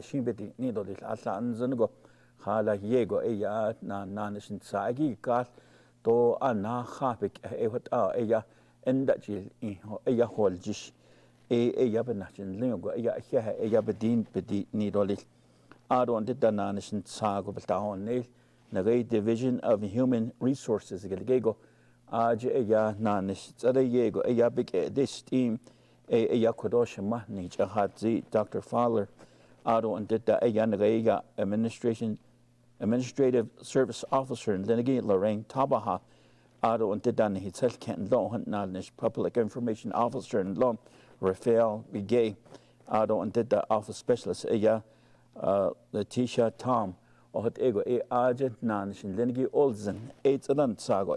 shin beti nido dis asan zungo hala yego na nanish nsage gas to ana hapik hot endajil holjish benachin lingo bedin bedi nido lis adon did the nanish nsago betahon nail Nagay Division of Human Resources Gilgego Aja Nanish Yego big this team Kodosh Mahnich Hadzi Dr. Fowler Ado and did the Nagaya Administrative Service Officer in Lenigi Lorraine Tabaha Ado and did the Hitzel Kent Law Nanish Public Information Officer in Law Raphael Bigay Ado and did the Office Specialist Letitia Tom hot ego agent nanishin lengi olzen adan sago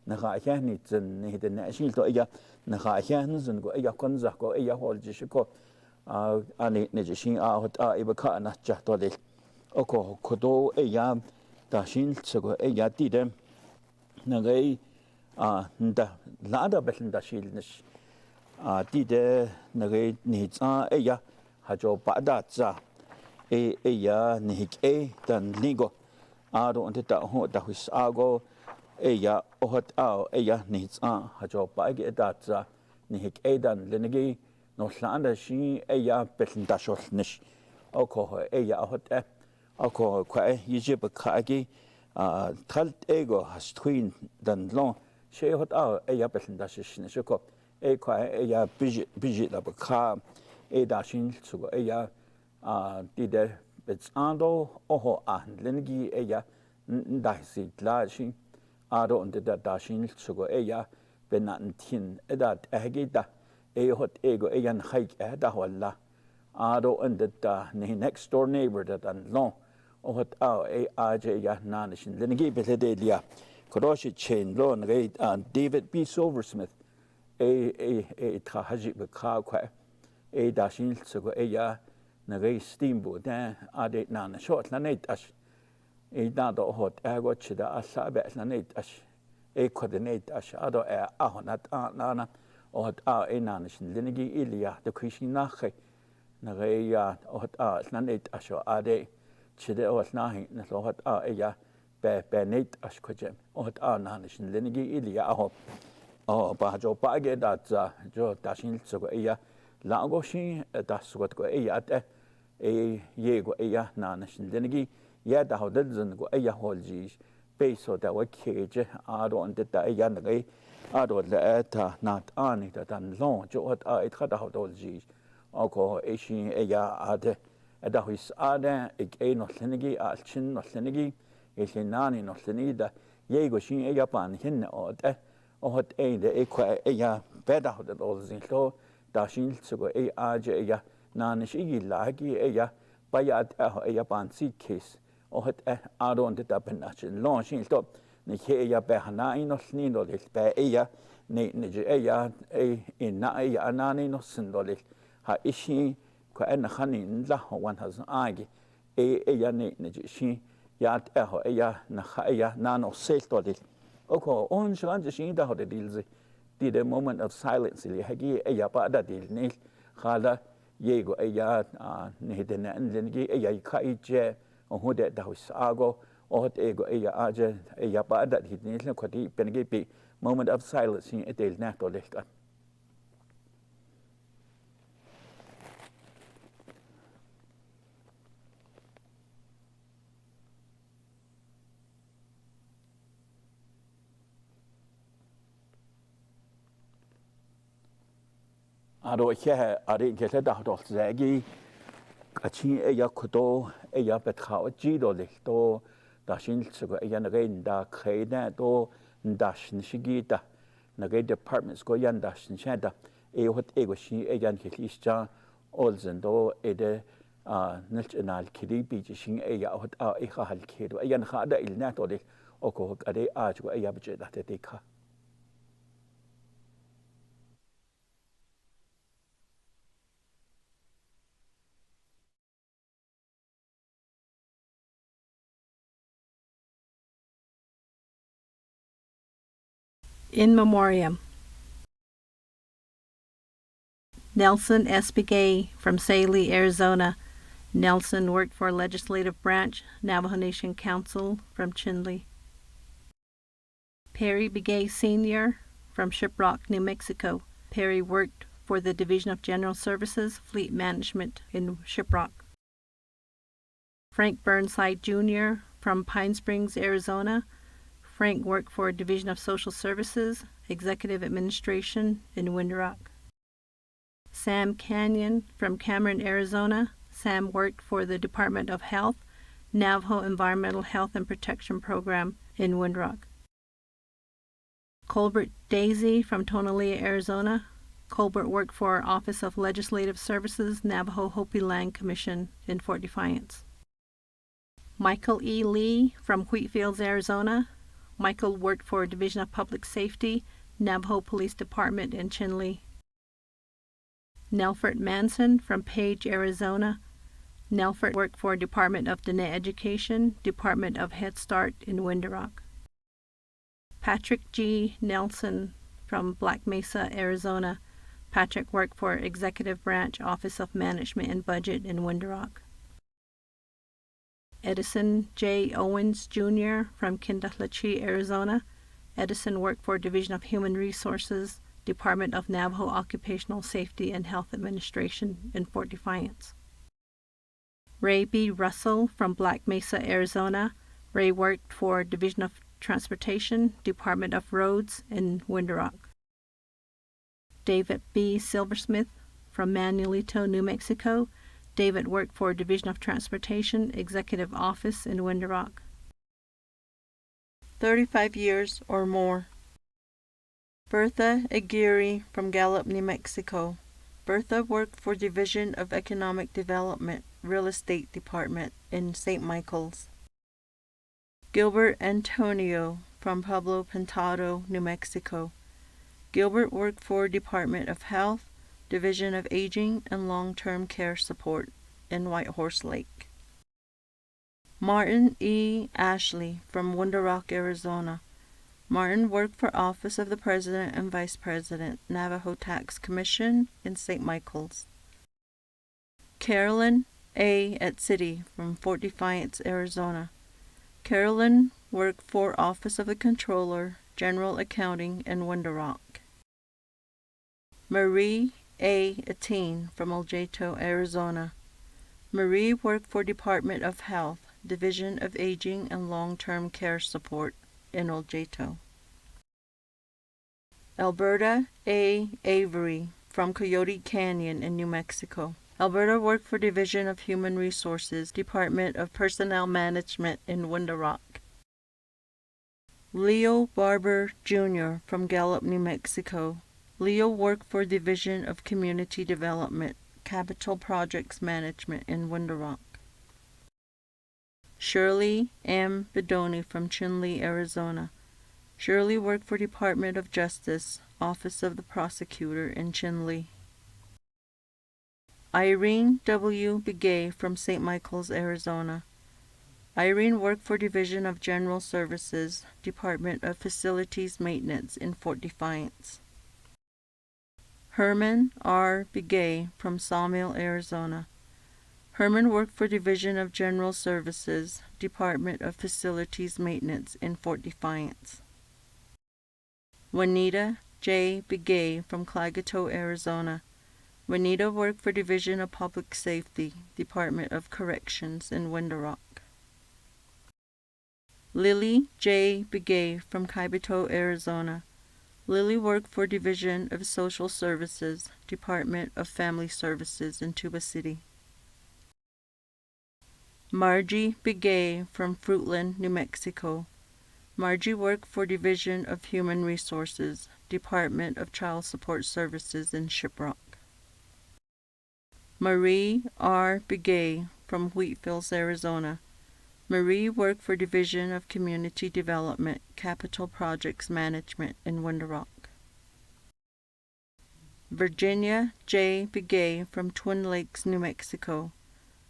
na ga ni zen ni de national to na ga zen go konza go holji ko ani ne jishin hot ibaka na cha to de oko kodo da shin tsugo ti de na ga nda lada betn da shil nish ti de na ga ni za ha jo ba da za nihik dan ligo ado ante ta ho da hus ago ohot nihits hajo baige datza nihik dan lenegi no landa shi betn da shol nish oko ohot oko kwa yije bakagi thalt ego has twin dan long she hot betn da shish nish ko kwa biji da baka da shin sugo dide bets ando oho lengi ndahsi tlashi ado und da dashin sugo benantin edat agida hot ego yan hike da walla ado und da next door neighbor that and long hot aje nanishin lengi bedelia kodoshi chain lo David B Silversmith trahaji beka kwa dashin sugo Nagay steamboat ade nana short lanate ash dado hot ego chida asabe lanate ash coordinate ash ado ahonat nana hot nanishin linigi ilia the krishin nache nagay hot lanate ash ade chida hot nahi na hot be nate ash kojem hot nanishin linigi ilia aho ba jo page dat jo dashin sugo lago shi dasugot go at yego nanishin denigi da hodel zun go holji peso da wakeje ado on da ngai ado la ta nat ani da dan long jo at it khada hodolji oko shi ade da his ade no lenigi alchin no lenigi nani no lenida yego shi pan hin od hot de kwa beda hodol zin so da shin sugo aje nanish lagi bayat pan si case hot ado on da penachin long shin stop ni be hana ino snino be niji ya ina ya anani no sindoli ha ishi ko en khani la ho wan has agi ya niji shi ya ho ya na ya na no seltoli oko on shran shi da ho de dilze the moment of silence li hagi ya ba da dil ne khala yego ya ne de na ngi ya kai je ho de da hus ago o ego ya aje ya ba da hit ne ko di pengi bi moment of silence in etel na to lehta aro che ari ke da do zagi kachi ya kudo ya betrao ji do lehto da shin tsugo ya na rein da khena do dashin shigita na ge departments go yan dashin shada hot ego shi yan ke lischa olzen do ede national kidi shin ya hot kha hal kedo yan khada ilna to de oko ade go ya bje da te ka In memoriam. Nelson S. Begay from Saline, Arizona. Nelson worked for Legislative Branch, Navajo Nation Council from Chinle. Perry Begay Sr. from Shiprock, New Mexico. Perry worked for the Division of General Services, Fleet Management in Shiprock. Frank Burnside Jr. from Pine Springs, Arizona. Frank worked for Division of Social Services, Executive Administration in Window Rock. Sam Canyon from Cameron, Arizona. Sam worked for the Department of Health, Navajo Environmental Health and Protection Program in Window Rock. Colbert Daisy from Tonalea, Arizona. Colbert worked for Office of Legislative Services, Navajo Hopi Land Commission in Fort Defiance. Michael E. Lee from Wheatfields, Arizona. Michael worked for Division of Public Safety, Navajo Police Department in Chinle. Nelfert Manson from Page, Arizona. Nelfert worked for Department of Diné Education, Department of Head Start in Window Rock. Patrick G. Nelson from Black Mesa, Arizona. Patrick worked for Executive Branch, Office of Management and Budget in Window Rock. Edison J. Owens, Jr. from Kindalachi, Arizona. Edison worked for Division of Human Resources, Department of Navajo Occupational Safety and Health Administration in Fort Defiance. Ray B. Russell from Black Mesa, Arizona. Ray worked for Division of Transportation, Department of Roads in Window Rock. David B. Silversmith from Manuelito, New Mexico. David worked for Division of Transportation, Executive Office in Window Rock. 35 years or more. Bertha Aguirre from Gallup, New Mexico. Bertha worked for Division of Economic Development, Real Estate Department in St. Michael's. Gilbert Antonio from Pueblo Pintado, New Mexico. Gilbert worked for Department of Health, Division of Aging and Long-Term Care Support in White Horse Lake. Martin E. Ashley from Window Rock, Arizona. Martin worked for Office of the President and Vice President, Navajo Tax Commission in St. Michael's. Carolyn A. City from Fort Defiance, Arizona. Carolyn worked for Office of the Controller, General Accounting in Window Rock. Marie A. Atine from Oljeto, Arizona. Marie worked for Department of Health, Division of Aging and Long-Term Care Support in Oljeto. Alberta A. Avery from Coyote Canyon in New Mexico. Alberta worked for Division of Human Resources, Department of Personnel Management in Window Rock. Leo Barber Jr. from Gallup, New Mexico. Leo worked for Division of Community Development, Capital Projects Management in Window Rock. Shirley M. Bedoni from Chinle, Arizona. Shirley worked for Department of Justice, Office of the Prosecutor in Chinle. Irene W. Begay from St. Michael's, Arizona. Irene worked for Division of General Services, Department of Facilities Maintenance in Fort Defiance. Herman R. Begay from Sawmill, Arizona. Herman worked for Division of General Services, Department of Facilities Maintenance in Fort Defiance. Juanita J. Begay from Clagato, Arizona. Juanita worked for Division of Public Safety, Department of Corrections in Window Rock. Lily J. Begay from Kaibito, Arizona. Lily worked for Division of Social Services, Department of Family Services in Tuba City. Margie Begay from Fruitland, New Mexico. Margie worked for Division of Human Resources, Department of Child Support Services in Shiprock. Marie R. Begay from Wheatfields, Arizona. Marie worked for Division of Community Development, Capital Projects Management in Window Rock. Virginia J. Begay from Twin Lakes, New Mexico.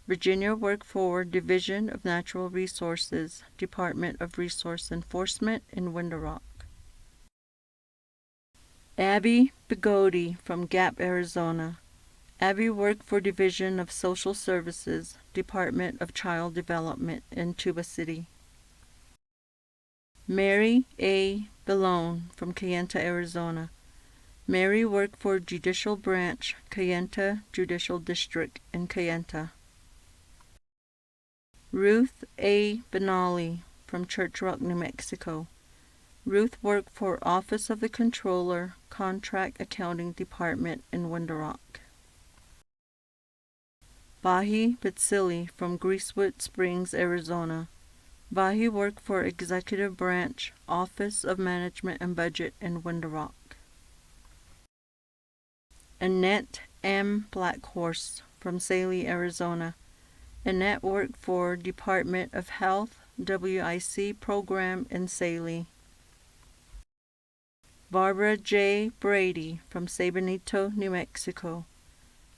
Virginia worked for Division of Natural Resources, Department of Resource Enforcement in Window Rock. Abby Bigodi from Gap, Arizona. Abby worked for Division of Social Services, Department of Child Development in Tuba City. Mary A. Bellone from Kayenta, Arizona. Mary worked for Judicial Branch, Kayenta Judicial District in Kayenta. Ruth A. Benali from Church Rock, New Mexico. Ruth worked for Office of the Controller, Contract Accounting Department in Window Rock. Bahi Bitsili from Greasewood Springs, Arizona. Bahi worked for Executive Branch, Office of Management and Budget in Window Rock. Annette M. Blackhorse from Saley, Arizona. Annette worked for Department of Health, WIC program in Saley. Barbara J. Brady from Sabanito, New Mexico.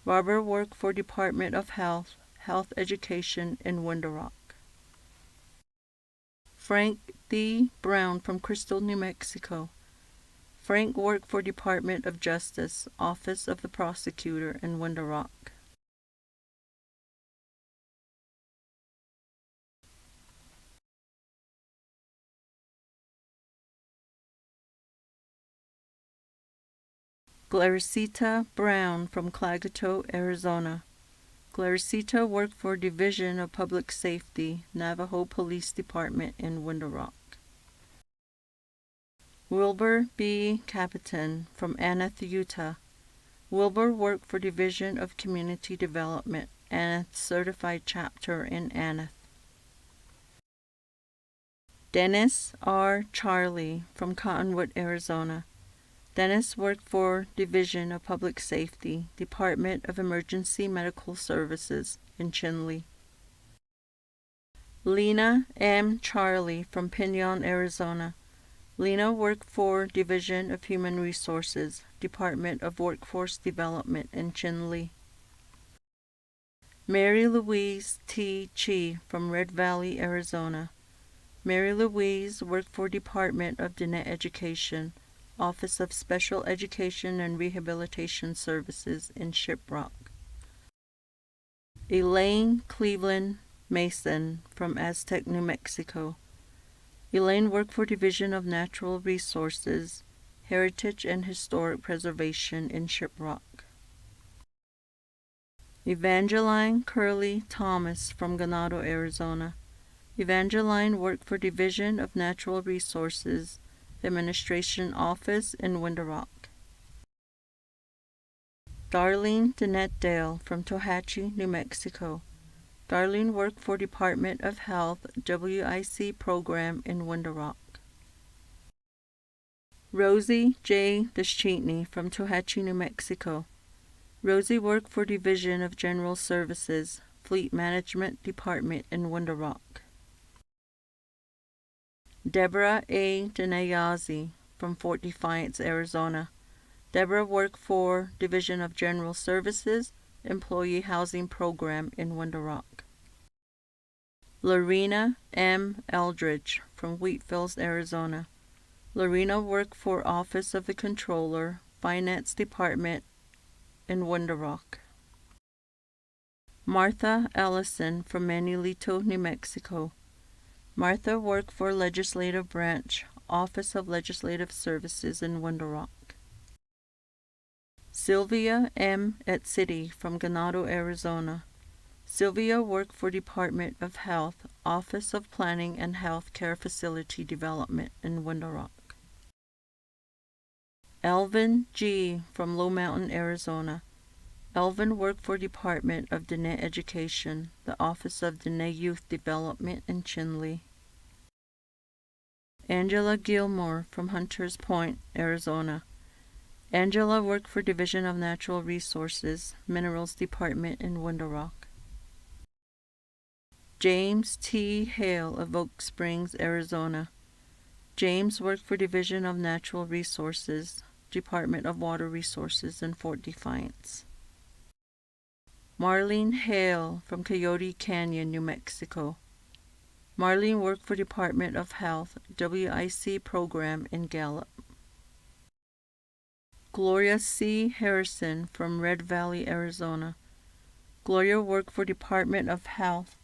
Barbara worked for Department of Health, Health Education in Window Rock. Frank D. Brown from Crystal, New Mexico. Frank worked for Department of Justice, Office of the Prosecutor in Window Rock. Claricita Brown from Clagato, Arizona. Claricita worked for Division of Public Safety, Navajo Police Department in Window Rock. Wilbur B. Capitan from Anath, Utah. Wilbur worked for Division of Community Development, Anath Certified Chapter in Anath. Dennis R. Charlie from Cottonwood, Arizona. Dennis worked for Division of Public Safety, Department of Emergency Medical Services in Chinle. Lena M. Charlie from Pinon, Arizona. Lena worked for Division of Human Resources, Department of Workforce Development in Chinle. Mary Louise T. Chi from Red Valley, Arizona. Mary Louise worked for Department of Diné Education, Office of Special Education and Rehabilitation Services in Shiprock. Elaine Cleveland Mason from Aztec, New Mexico. Elaine worked for Division of Natural Resources, Heritage and Historic Preservation in Shiprock. Evangeline Curley Thomas from Ganado, Arizona. Evangeline worked for Division of Natural Resources, Administration Office in Window Rock. Darlene Danette Dale from Tohatchee, New Mexico. Darlene worked for Department of Health, WIC program in Window Rock. Rosie J. Deschetney from Tohatchee, New Mexico. Rosie worked for Division of General Services, Fleet Management Department in Window Rock. Deborah A. Denayazi from Fort Defiance, Arizona. Deborah worked for Division of General Services, Employee Housing Program in Window Rock. Lorena M. Eldridge from Wheatfields, Arizona. Lorena worked for Office of the Controller, Finance Department in Window Rock. Martha Ellison from Manulito, New Mexico. Martha worked for Legislative Branch, Office of Legislative Services in Window Rock. Sylvia M. Etzidi from Ganado, Arizona. Sylvia worked for Department of Health, Office of Planning and Health Care Facility Development in Window Rock. Elvin G. from Low Mountain, Arizona. Elvin worked for Department of Diné Education, the Office of Diné Youth Development in Chinle. Angela Gilmore from Hunters Point, Arizona. Angela worked for Division of Natural Resources, Minerals Department in Window Rock. James T. Hale of Oak Springs, Arizona. James worked for Division of Natural Resources, Department of Water Resources in Fort Defiance. Marlene Hale from Coyote Canyon, New Mexico. Marlene worked for Department of Health, WIC program in Gallup. Gloria C. Harrison from Red Valley, Arizona. Gloria worked for Department of Health,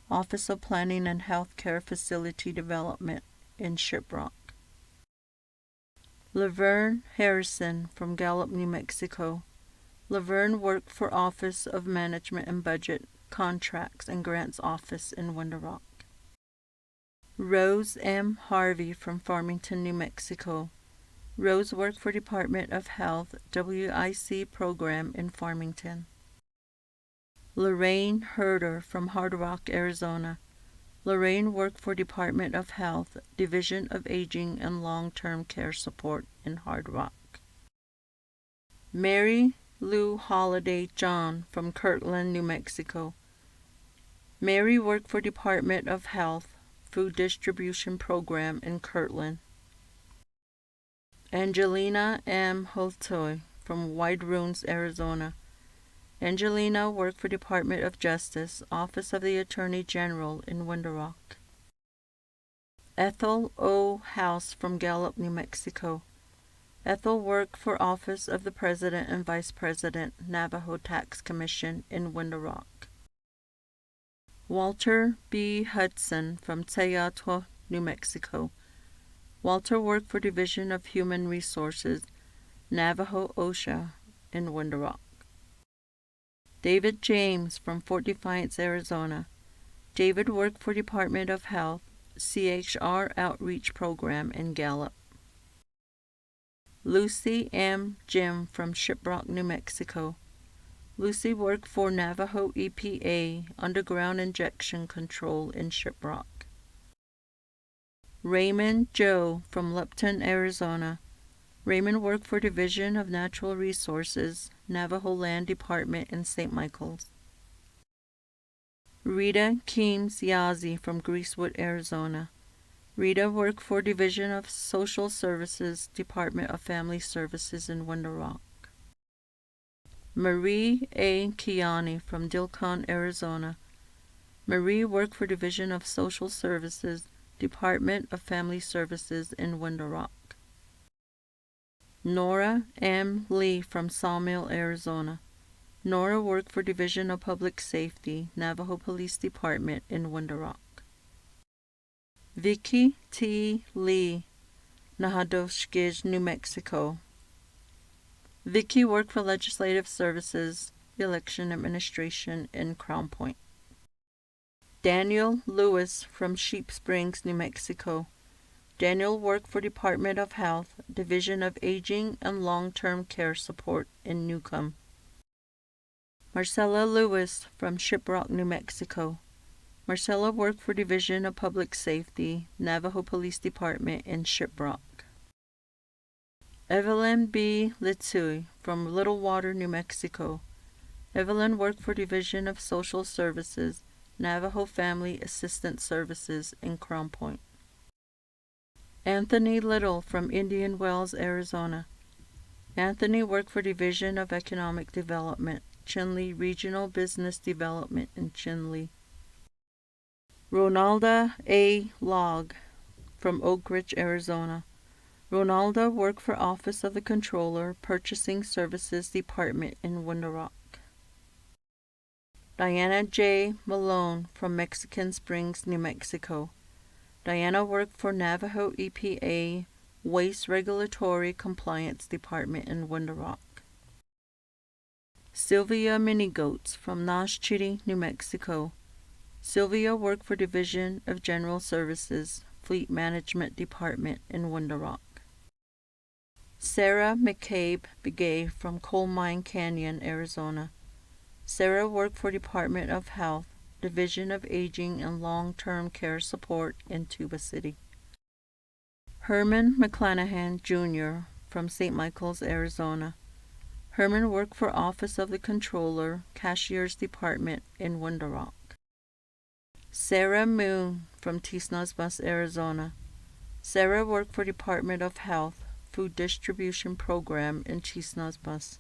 Office of Planning and Health Care Facility Development in Shiprock. Laverne Harrison from Gallup, New Mexico. Laverne worked for Office of Management and Budget, Contracts and Grants Office in Window Rock. Rose M. Harvey from Farmington, New Mexico. Rose worked for Department of Health, WIC program in Farmington. Lorraine Herder from Hard Rock, Arizona. Lorraine worked for Department of Health, Division of Aging and Long-Term Care Support in Hard Rock. Mary Lou Holiday John from Kirtland, New Mexico. Mary worked for Department of Health, Food Distribution Program in Kirtland. Angelina M. Holtoy from Wide Ruins, Arizona. Angelina worked for Department of Justice, Office of the Attorney General in Window Rock. Ethel O. House from Gallup, New Mexico. Ethel worked for Office of the President and Vice President, Navajo Tax Commission in Window Rock. Walter B. Hudson from Teatro, New Mexico. Walter worked for Division of Human Resources, Navajo OSHA in Window Rock. David James from Fort Defiance, Arizona. David worked for Department of Health, CHR Outreach Program in Gallup. Lucy M. Jim from Shiprock, New Mexico. Lucy worked for Navajo EPA Underground Injection Control in Shiprock. Raymond Joe from Lupton, Arizona. Raymond worked for Division of Natural Resources, Navajo Land Department in St. Michael's. Rita Keems Yazzie from Greasewood, Arizona. Rita worked for Division of Social Services, Department of Family Services in Window Rock. Marie A. Kiani from Dilcon, Arizona. Marie worked for Division of Social Services, Department of Family Services in Window Rock. Nora M. Lee from Sawmill, Arizona. Nora worked for Division of Public Safety, Navajo Police Department in Window Rock. Vicky T. Lee, Nahadovskij, New Mexico. Vicky worked for Legislative Services, Election Administration in Crown Point. Daniel Lewis from Sheep Springs, New Mexico. Daniel worked for Department of Health, Division of Aging and Long-Term Care Support in Newcomb. Marcella Lewis from Shiprock, New Mexico. Marcella worked for Division of Public Safety, Navajo Police Department in Shiprock. Evelyn B. Litsui from Little Water, New Mexico. Evelyn worked for Division of Social Services, Navajo Family Assistance Services in Crown Point. Anthony Little from Indian Wells, Arizona. Anthony worked for Division of Economic Development, Chinle Regional Business Development in Chinle. Ronalda A. Log from Oak Ridge, Arizona. Ronalda worked for Office of the Controller, Purchasing Services Department in Window Rock. Diana J. Malone from Mexican Springs, New Mexico. Diana worked for Navajo EPA Waste Regulatory Compliance Department in Window Rock. Sylvia Minigoats from Noshchitty, New Mexico. Sylvia worked for Division of General Services, Fleet Management Department in Window Rock. Sarah McCabe Begay from Coal Mine Canyon, Arizona. Sarah worked for Department of Health, Division of Aging and Long-Term Care Support in Tuba City. Herman McClanahan, Jr. from St. Michael's, Arizona. Herman worked for Office of the Controller, Cashier's Department in Window Rock. Sarah Moon from Tisnasbus, Arizona. Sarah worked for Department of Health, Food Distribution Program in Tisnasbus.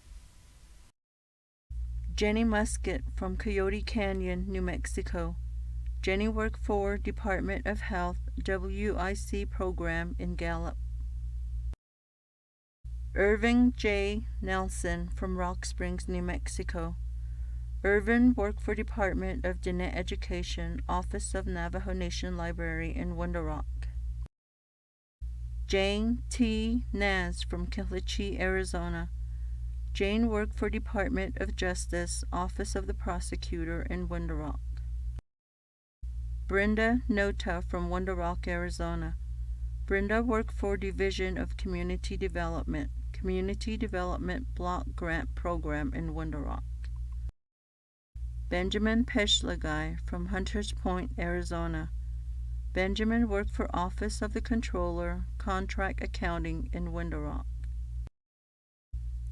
Jenny Musket from Coyote Canyon, New Mexico. Jenny worked for Department of Health WIC program in Gallup. Irving J. Nelson from Rock Springs, New Mexico. Irvin worked for Department of Diné Education, Office of Navajo Nation Library in Window Rock. Jane T. Naz from Kilichi, Arizona. Jane worked for Department of Justice, Office of the Prosecutor in Window Rock. Brenda Nota from Window Rock, Arizona. Brenda worked for Division of Community Development Block Grant Program in Window Rock. Benjamin Peshlagai from Hunters Point, Arizona. Benjamin worked for Office of the Controller, Contract Accounting in Window Rock.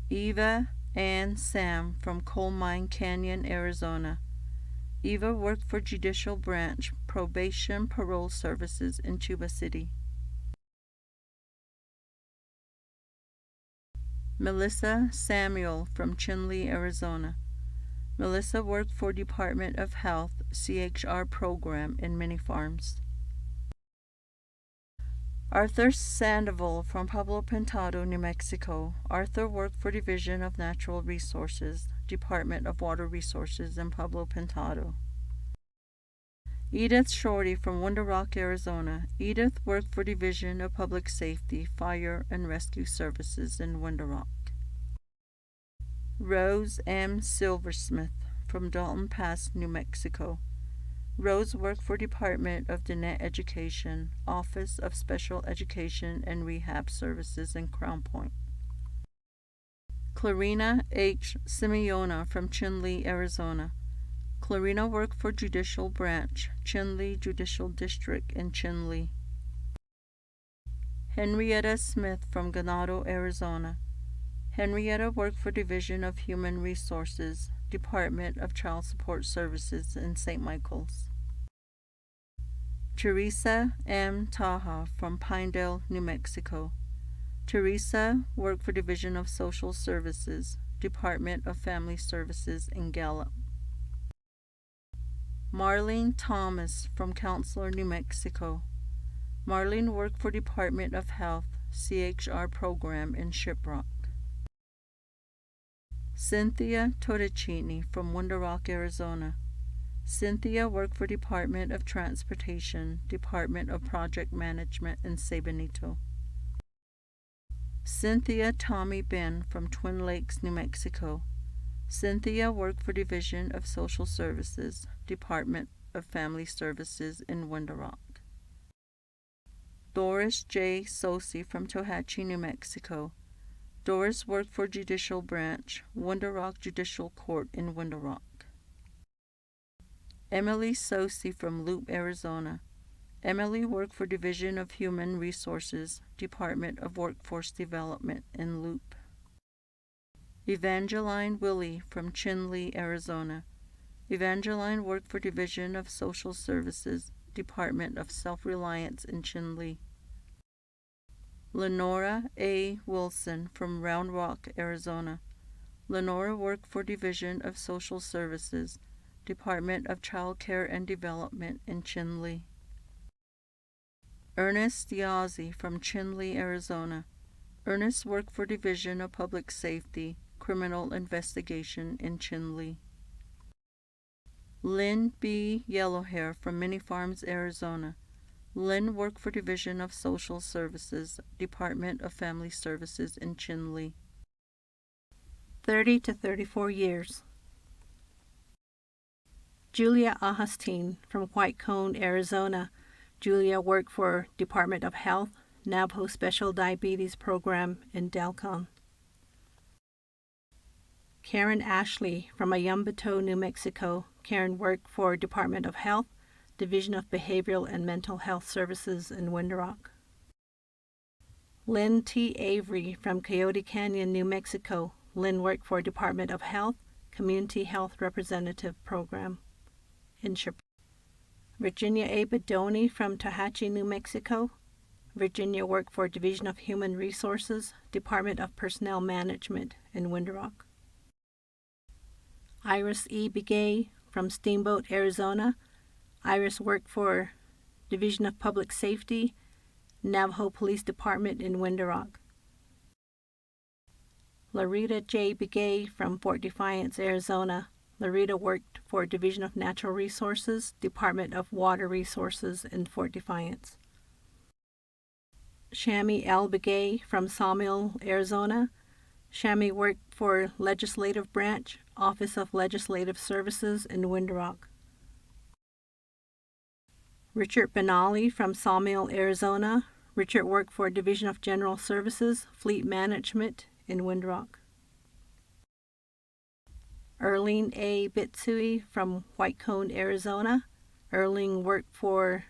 Eva Ann Sam from Coal Mine Canyon, Arizona. Eva worked for Judicial Branch, Probation Parole Services in Tuba City. Melissa Samuel from Chinle, Arizona. Melissa worked for Department of Health, CHR program in many farms. Arthur Sandoval from Pueblo Pintado, New Mexico. Arthur worked for Division of Natural Resources, Department of Water Resources in Pueblo Pintado. Edith Shorty from Window Rock, Arizona. Edith worked for Division of Public Safety, Fire and Rescue Services in Window Rock. Rose M. Silversmith from Dalton Pass, New Mexico. Rose worked for Department of Diné Education, Office of Special Education and Rehab Services in Crown Point. Clarina H. Simeona from Chinle, Arizona. Clarina worked for Judicial Branch, Chinle Judicial District in Chinle. Henrietta Smith from Ganado, Arizona. Henrietta worked for Division of Human Resources, Department of Child Support Services in St. Michael's. Teresa M. Taha from Pinedale, New Mexico. Teresa worked for Division of Social Services, Department of Family Services in Gallup. Marlene Thomas from Counselor, New Mexico. Marlene worked for Department of Health, CHR program in Shiprock. Cynthia Torricini from Window Rock, Arizona. Cynthia worked for Department of Transportation, Department of Project Management in Sabanito. Cynthia Tommy Ben from Twin Lakes, New Mexico. Cynthia worked for Division of Social Services, Department of Family Services in Window Rock. Doris J. Sosi from Tohatchee, New Mexico. Doris worked for Judicial Branch, Window Rock Judicial Court in Window Rock. Emily Sosi from Loop, Arizona. Emily worked for Division of Human Resources, Department of Workforce Development in Loop. Evangeline Willie from Chinle, Arizona. Evangeline worked for Division of Social Services, Department of Self-Reliance in Chinle. Lenora A. Wilson from Round Rock, Arizona. Lenora worked for Division of Social Services, Department of Child Care and Development in Chinle. Ernest Yazzie from Chinle, Arizona. Ernest worked for Division of Public Safety, Criminal Investigation in Chinle. Lynn B. Yellowhair from Many Farms, Arizona. Lynn worked for Division of Social Services, Department of Family Services in Chinle. 30 to 34 years. Julia Ahastin from White Cone, Arizona. Julia worked for Department of Health, Navajo Special Diabetes Program in Dalcon. Karen Ashley from Ayambato, New Mexico. Karen worked for Department of Health, Division of Behavioral and Mental Health Services in Windrock. Lynn T. Avery from Coyote Canyon, New Mexico. Lynn worked for Department of Health, Community Health Representative Program in Chippewa. Virginia A. Bedoni from Tallahatchie, New Mexico. Virginia worked for Division of Human Resources, Department of Personnel Management in Windrock. Iris E. Begay from Steamboat, Arizona. Iris worked for Division of Public Safety, Navajo Police Department in Windrock. Larita J. Begay from Fort Defiance, Arizona. Larita worked for Division of Natural Resources, Department of Water Resources in Fort Defiance. Shami L. Begay from Sawmill, Arizona. Shami worked for Legislative Branch, Office of Legislative Services in Windrock. Richard Benali from Sawmill, Arizona. Richard worked for Division of General Services, Fleet Management in Windrock. Erling A. Bitsui from White Cone, Arizona. Erling worked for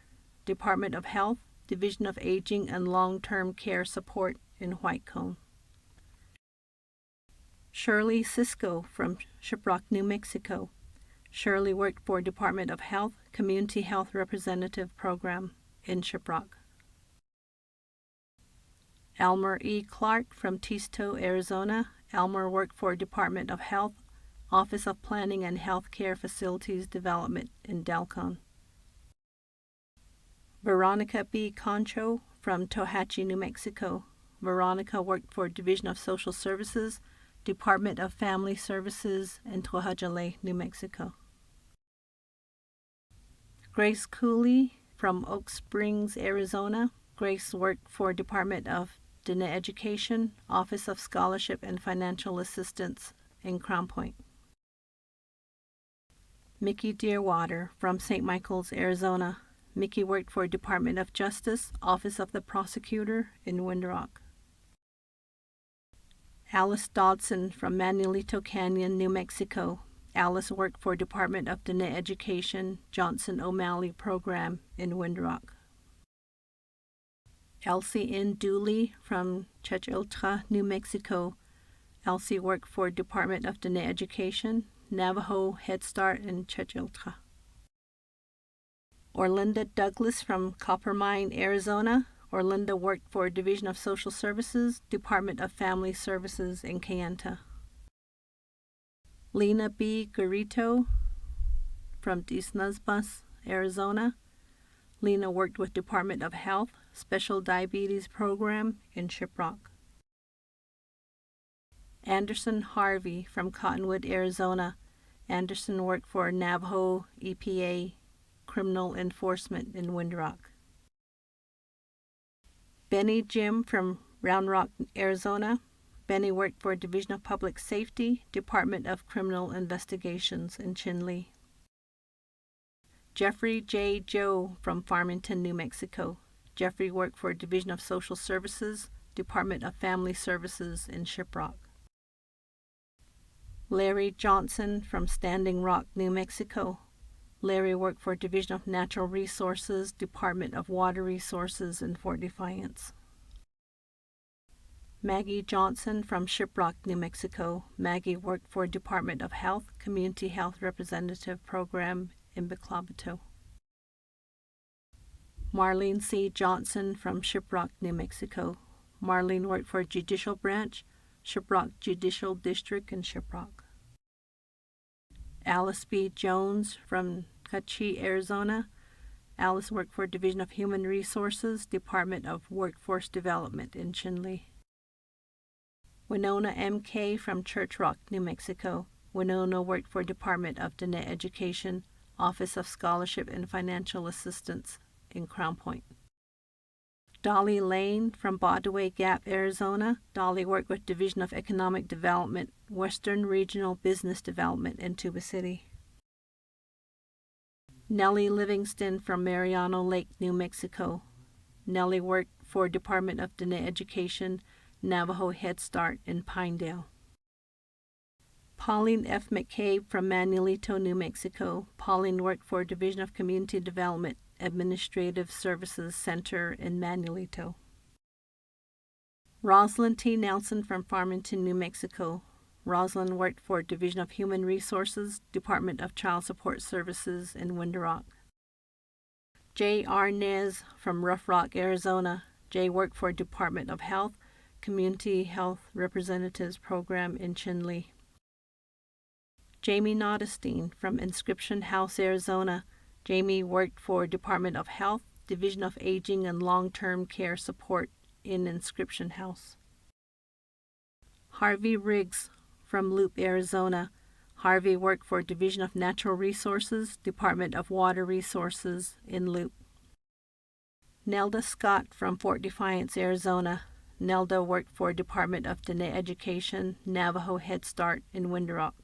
Department of Health, Division of Aging and Long-Term Care Support in White Cone. Shirley Cisco from Shiprock, New Mexico. Shirley worked for Department of Health, Community Health Representative Program in Shiprock. Elmer E. Clark from Tisto, Arizona. Elmer worked for Department of Health, Office of Planning and Healthcare Facilities Development in Dalcon. Veronica B. Concho from Tohatchee, New Mexico. Veronica worked for Division of Social Services, Department of Family Services in Tohajale, New Mexico. Grace Cooley from Oak Springs, Arizona. Grace worked for Department of Dine Education, Office of Scholarship and Financial Assistance in Crown Point. Mickey Deerwater from St. Michael's, Arizona. Mickey worked for Department of Justice, Office of the Prosecutor in Windrock. Alice Dodson from Manuelito Canyon, New Mexico. Alice worked for Department of Dine Education, Johnson O'Malley Program in Windrock. Elsie N. Dooley from Chechiltra, New Mexico. Elsie worked for Department of Dine Education, Navajo Head Start in Chechiltra. Orlinda Douglas from Coppermine, Arizona. Orlinda worked for Division of Social Services, Department of Family Services in Kayenta. Lena B. Garito from Disnazbus, Arizona. Lena worked with Department of Health, Special Diabetes Program in Shiprock. Anderson Harvey from Cottonwood, Arizona. Anderson worked for Navajo EPA Criminal Enforcement in Windrock. Benny Jim from Round Rock, Arizona. Benny worked for Division of Public Safety, Department of Criminal Investigations in Chinle. Jeffrey J. Joe from Farmington, New Mexico. Jeffrey worked for Division of Social Services, Department of Family Services in Shiprock. Larry Johnson from Standing Rock, New Mexico. Larry worked for Division of Natural Resources, Department of Water Resources in Fort Defiance. Maggie Johnson from Shiprock, New Mexico. Maggie worked for Department of Health, Community Health Representative Program in Biclabato. Marlene C. Johnson from Shiprock, New Mexico. Marlene worked for Judicial Branch, Shiprock Judicial District in Shiprock. Alice B. Jones from Cachi, Arizona. Alice worked for Division of Human Resources, Department of Workforce Development in Chinle. Winona M.K. from Church Rock, New Mexico. Winona worked for Department of Diné Education, Office of Scholarship and Financial Assistance in Crown Point. Dolly Lane from Baudouin Gap, Arizona. Dolly worked with Division of Economic Development, Western Regional Business Development in Tuba City. Nellie Livingston from Mariano Lake, New Mexico. Nellie worked for Department of Diné Education, Navajo Head Start in Pinedale. Pauline F. McCabe from Manuelito, New Mexico. Pauline worked for Division of Community Development, Administrative Services Center in Manuelito. Rosalind T. Nelson from Farmington, New Mexico. Rosalind worked for Division of Human Resources, Department of Child Support Services in Window Rock. J. R. Nez from Rough Rock, Arizona. Jay worked for Department of Health, Community Health Representatives Program in Chinle. Jamie Nottestein from Inscription House, Arizona. Jamie worked for Department of Health, Division of Aging and Long-Term Care Support in Inscription House. Harvey Riggs from Loop, Arizona. Harvey worked for Division of Natural Resources, Department of Water Resources in Loop. Nelda Scott from Fort Defiance, Arizona. Nelda worked for Department of Diné Education, Navajo Head Start in Window Rock.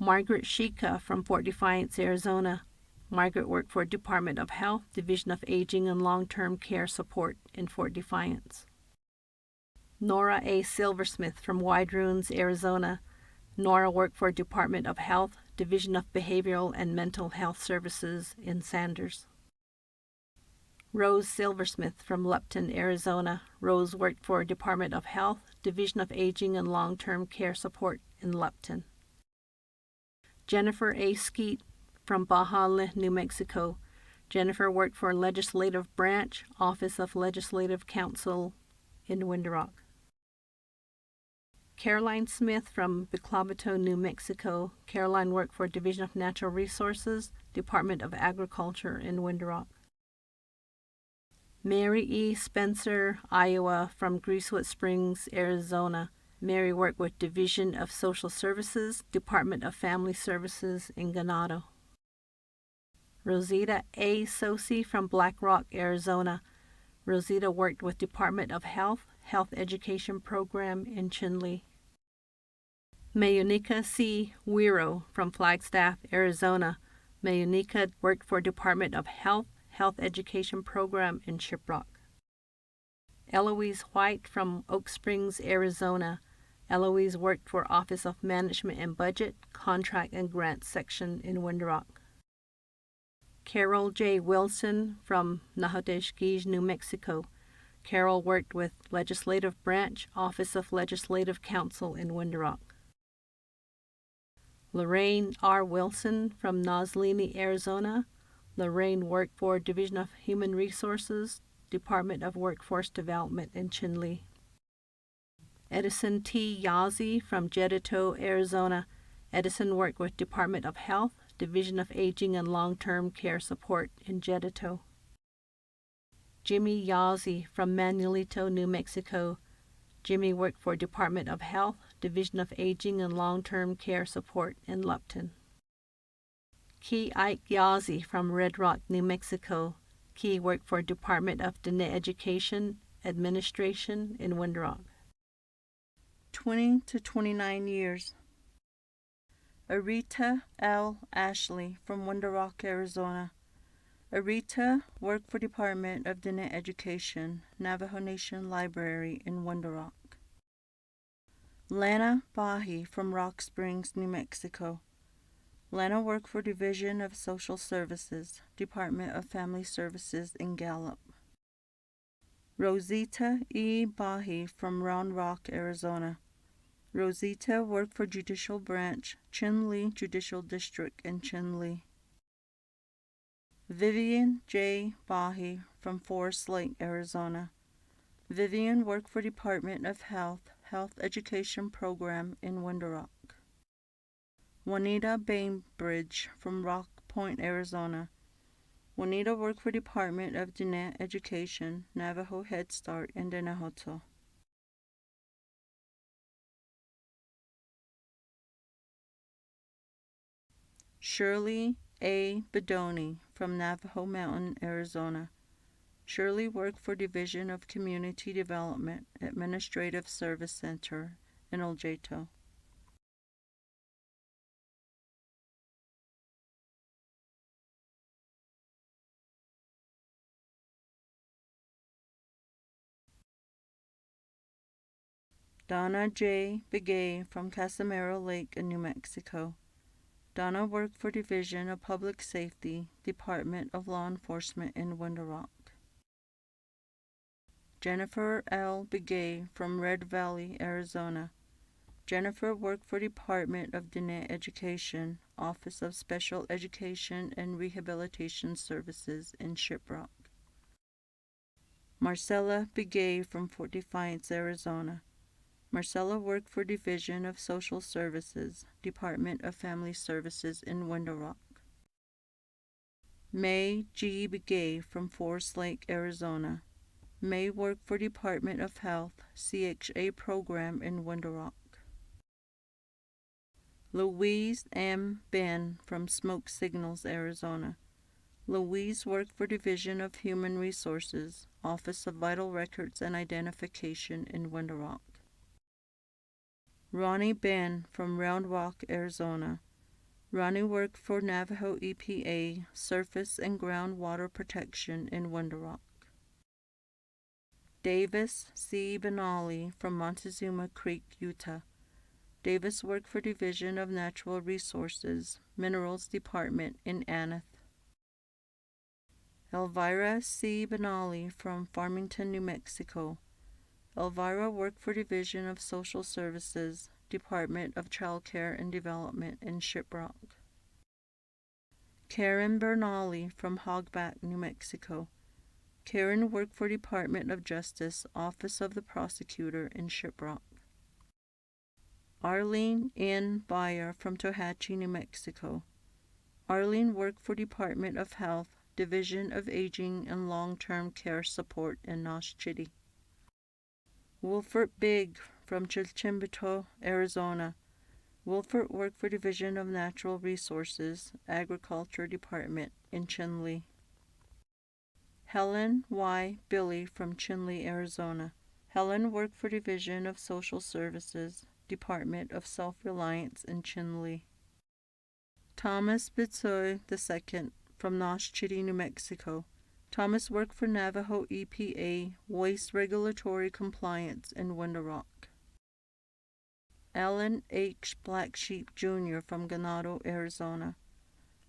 Margaret Shika from Fort Defiance, Arizona. Margaret worked for Department of Health, Division of Aging and Long-Term Care Support in Fort Defiance. Nora A. Silversmith from Wide Ruins, Arizona. Nora worked for Department of Health, Division of Behavioral and Mental Health Services in Sanders. Rose Silversmith from Lupton, Arizona. Rose worked for Department of Health, Division of Aging and Long-Term Care Support in Lupton. Jennifer A. Skeet from Baja, New Mexico. Jennifer worked for Legislative Branch, Office of Legislative Council in Window Rock. Caroline Smith from Biclabato, New Mexico. Caroline worked for Division of Natural Resources, Department of Agriculture in Window Rock. Mary E. Spencer, Iowa, from Greasewood Springs, Arizona. Mary worked with Division of Social Services, Department of Family Services in Ganado. Rosita A. Sosi from Black Rock, Arizona. Rosita worked with Department of Health, Health Education Program in Chinle. Mayunika C. Wiro from Flagstaff, Arizona. Mayunika worked for Department of Health, Health Education Program in Shiprock. Eloise White from Oak Springs, Arizona. Eloise worked for Office of Management and Budget, Contract and Grants Section in Window Rock. Carol J. Wilson from Nahoteshkij, New Mexico. Carol worked with Legislative Branch, Office of Legislative Council in Window Rock. Lorraine R. Wilson from Noslini, Arizona. Lorraine worked for Division of Human Resources, Department of Workforce Development in Chinle. Edison T. Yazzie from Jedito, Arizona. Edison worked with Department of Health, Division of Aging and Long-Term Care Support in Jedito. Jimmy Yazzie from Manuelito, New Mexico. Jimmy worked for Department of Health, Division of Aging and Long-Term Care Support in Lupton. Key Ike Yazzie from Red Rock, New Mexico. Key worked for Department of Diné Education, Administration in Window Rock. 20 to 29 years. Arita L. Ashley from Window Rock, Arizona. Arita worked for Department of Diné Education, Navajo Nation Library in Window Rock. Lana Bahi from Rock Springs, New Mexico. Lana worked for Division of Social Services, Department of Family Services in Gallup. Rosita E. Bahi from Round Rock, Arizona. Rosita worked for Judicial Branch, Chinle Judicial District in Chinle. Vivian J. Bahi from Forest Lake, Arizona. Vivian worked for Department of Health Education Program in Window Rock. Juanita Bainbridge from Rock Point, Arizona. Juanita worked for Department of Diné Education, Navajo Head Start in Navajo. Shirley A. Bedoni from Navajo Mountain, Arizona. Shirley worked for Division of Community Development, Administrative Service Center in Oljeto. Donna J. Begay from Casimiro Lake in New Mexico. Donna worked for Division of Public Safety, Department of Law Enforcement in Window Rock. Jennifer L. Begay from Red Valley, Arizona. Jennifer worked for Department of Diné Education, Office of Special Education and Rehabilitation Services in Shiprock. Marcella Begay from Fort Defiance, Arizona. Marcella worked for Division of Social Services, Department of Family Services in Window Rock. May G. Begay from Forest Lake, Arizona. May worked for Department of Health, CHA program in Window Rock. Louise M. Ben from Smoke Signals, Arizona. Louise worked for Division of Human Resources, Office of Vital Records and Identification in Window Rock. Ronnie Ben from Round Rock, Arizona. Ronnie worked for Navajo EPA, Surface and Groundwater Protection in Window Rock. Davis C. Benali from Montezuma Creek, Utah. Davis worked for Division of Natural Resources, Minerals Department in Aneth. Elvira C. Benali from Farmington, New Mexico. Elvira worked for Division of Social Services, Department of Child Care and Development in Shiprock. Karen Bernali from Hogback, New Mexico. Karen worked for Department of Justice, Office of the Prosecutor in Shiprock. Arlene N. Bayer from Tohatchee, New Mexico. Arlene worked for Department of Health, Division of Aging and Long-Term Care Support in Nosh Chitty. Wolfert Big from Chilchimbito, Arizona. Wolfert worked for Division of Natural Resources, Agriculture Department in Chinle. Helen Y. Billy from Chinle, Arizona. Helen worked for Division of Social Services, Department of Self-Reliance in Chinle. Thomas Bitsoy II from Nosh Chitty, New Mexico. Thomas worked for Navajo EPA, Waste Regulatory Compliance in Window Rock. Alan H. Black Sheep Jr. from Ganado, Arizona.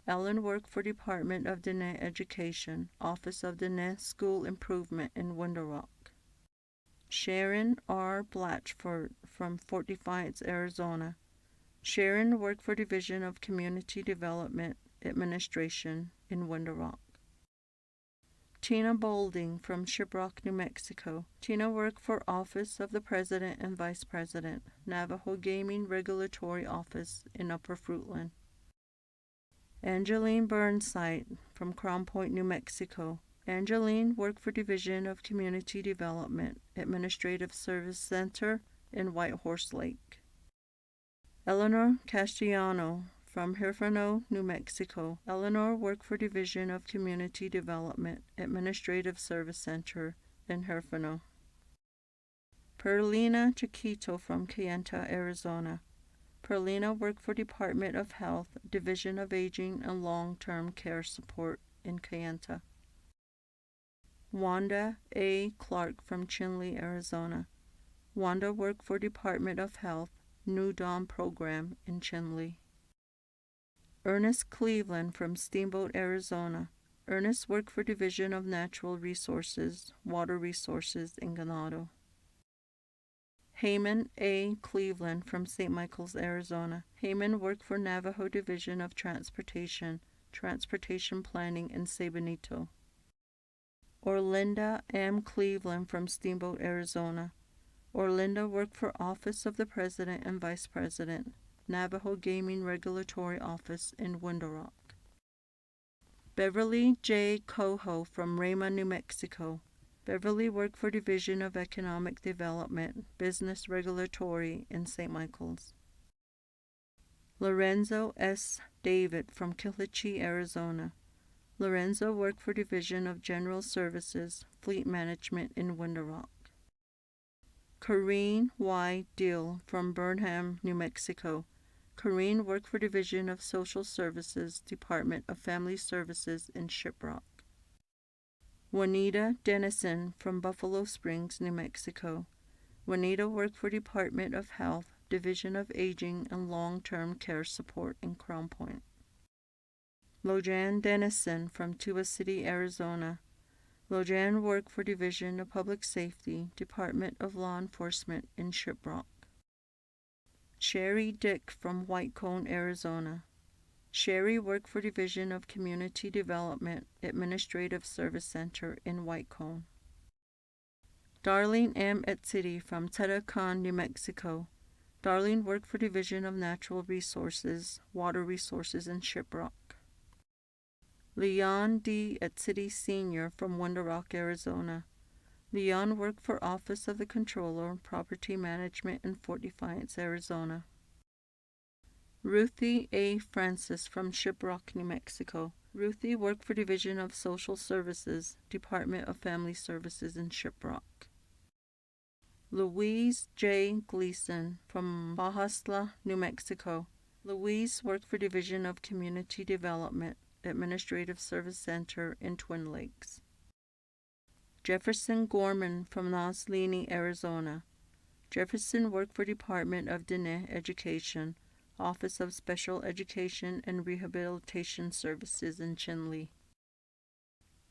Alan worked for Department of Diné Education, Office of Diné School Improvement in Window Rock. Sharon R. Blatchford from Fort Defiance, Arizona. Sharon worked for Division of Community Development Administration in Window Rock. Tina Bolding from Shiprock, New Mexico. Tina worked for Office of the President and Vice President, Navajo Gaming Regulatory Office in Upper Fruitland. Angeline Burnside from Crown Point, New Mexico. Angeline worked for Division of Community Development, Administrative Service Center in White Horse Lake. Eleanor Castellano from Herfano, New Mexico. Eleanor worked for Division of Community Development, Administrative Service Center in Herfano. Perlina Chiquito from Kayenta, Arizona. Perlina worked for Department of Health, Division of Aging and Long-Term Care Support in Kayenta. Wanda A. Clark from Chinle, Arizona. Wanda worked for Department of Health, New Dawn Program in Chinle. Ernest Cleveland from Steamboat, Arizona. Ernest worked for Division of Natural Resources, Water Resources in Ganado. Heyman A. Cleveland from St. Michael's, Arizona. Heyman worked for Navajo Division of Transportation, Transportation Planning in Sabanito. Orlinda M. Cleveland from Steamboat, Arizona. Orlinda worked for Office of the President and Vice President, Navajo Gaming Regulatory Office in Window Rock. Beverly J. Coho from Rama, New Mexico. Beverly worked for Division of Economic Development, Business Regulatory in St. Michael's. Lorenzo S. David from Kilichi, Arizona. Lorenzo worked for Division of General Services, Fleet Management in Window Rock. Corrine Y. Dill from Burnham, New Mexico. Corrine worked for Division of Social Services, Department of Family Services in Shiprock. Juanita Dennison from Buffalo Springs, New Mexico. Juanita worked for Department of Health, Division of Aging and Long-Term Care Support in Crown Point. Lojan Dennison from Tuba City, Arizona. Lojan worked for Division of Public Safety, Department of Law Enforcement in Shiprock. Sherry Dick from White Cone, Arizona. Sherry worked for Division of Community Development, Administrative Service Center in White Cone. Darlene M. Etzidi from Tedacon, New Mexico. Darlene worked for Division of Natural Resources, Water Resources in Shiprock. Leon D. Etzidi Sr. from Window Rock, Arizona. Leon worked for Office of the Controller, Property Management in Fort Defiance, Arizona. Ruthie A. Francis from Shiprock, New Mexico. Ruthie worked for Division of Social Services, Department of Family Services in Shiprock. Louise J. Gleason from Bajasla, New Mexico. Louise worked for Division of Community Development, Administrative Service Center in Twin Lakes. Jefferson Gorman from Noslini, Arizona. Jefferson worked for Department of Diné Education, Office of Special Education and Rehabilitation Services in Chinle.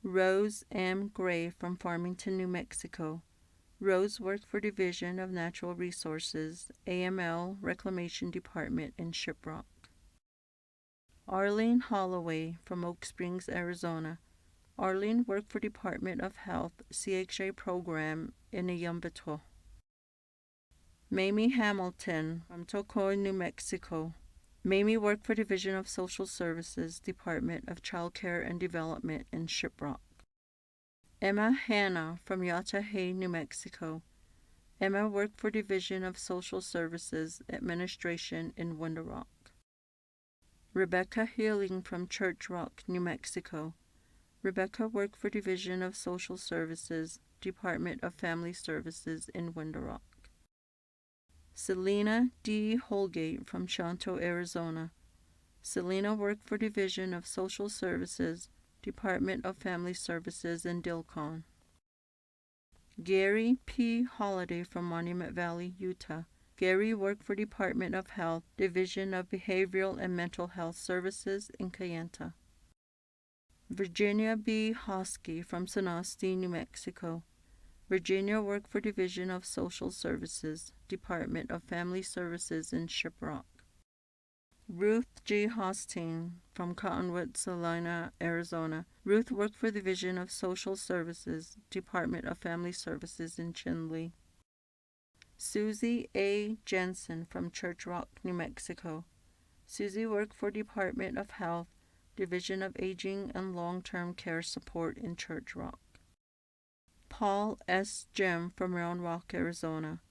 Rose M. Gray from Farmington, New Mexico. Rose worked for Division of Natural Resources, AML Reclamation Department in Shiprock. Arlene Holloway from Oak Springs, Arizona. Arlene worked for Department of Health, CHA program in Iyambato. Mamie Hamilton from Tocoy, New Mexico. Mamie worked for Division of Social Services, Department of Child Care and Development in Shiprock. Emma Hanna from Yatahay, New Mexico. Emma worked for Division of Social Services, Administration in Window Rock. Rebecca Healing from Church Rock, New Mexico. Rebecca worked for Division of Social Services, Department of Family Services in Window Rock. Selena D. Holgate from Shanto, Arizona. Selena worked for Division of Social Services, Department of Family Services in Dilcon. Gary P. Holliday from Monument Valley, Utah. Gary worked for Department of Health, Division of Behavioral and Mental Health Services in Kayenta. Virginia B. Hosky from Sanasti, New Mexico. Virginia worked for Division of Social Services, Department of Family Services in Shiprock. Ruth G. Hosteen from Cottonwood, Salina, Arizona. Ruth worked for Division of Social Services, Department of Family Services in Chinle. Susie A. Jensen from Church Rock, New Mexico. Susie worked for Department of Health, Division of Aging and Long-Term Care Support in Church Rock. Paul S. Jem from Round Rock, Arizona.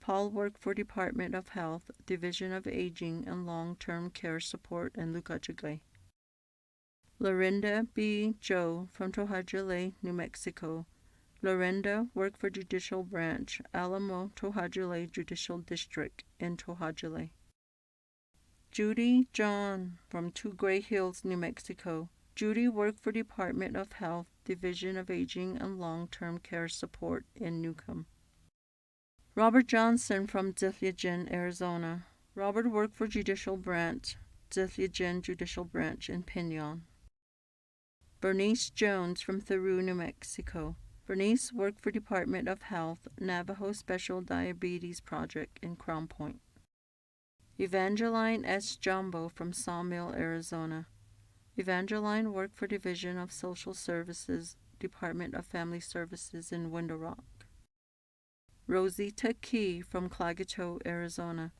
Paul worked for Department of Health, Division of Aging and Long-Term Care Support in Lucajagay. Lorinda B. Joe from Tohajale, New Mexico. Lorinda worked for Judicial Branch, Alamo Tohajale Judicial District in Tohajale. Judy John from Two Gray Hills, New Mexico. Judy worked for Department of Health, Division of Aging and Long-Term Care Support in Newcomb. Robert Johnson from Zithyagen, Arizona. Robert worked for Judicial Branch, Zithyagen Judicial Branch in Pinon. Bernice Jones from Theru, New Mexico. Bernice worked for Department of Health, Navajo Special Diabetes Project in Crown Point. Evangeline S. Jumbo from Sawmill, Arizona. Evangeline worked for Division of Social Services, Department of Family Services in Window Rock. Rosita Key from Clagato, Arizona.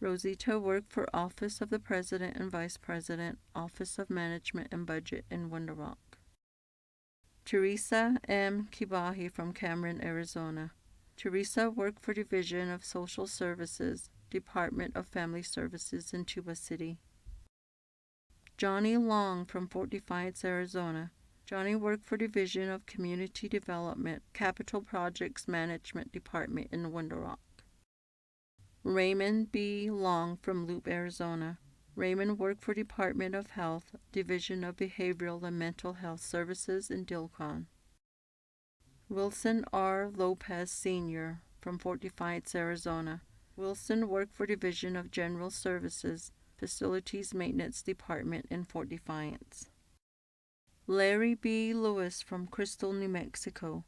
Rosita worked for Office of the President and Vice President, Office of Management and Budget in Window Rock. Teresa M. Kibahi from Cameron, Arizona. Teresa worked for Division of Social Services, Department of Family Services in Tuba City. Johnny Long from Fort Defiance, Arizona. Johnny worked for Division of Community Development, Capital Projects Management Department in Window Rock. Raymond B. Long from Loop, Arizona. Raymond worked for Department of Health, Division of Behavioral and Mental Health Services in Dilcon. Wilson R. Lopez Sr. from Fort Defiance, Arizona. Wilson worked for Division of General Services, Facilities Maintenance Department in Fort Defiance. Larry B. Lewis from Crystal, New Mexico.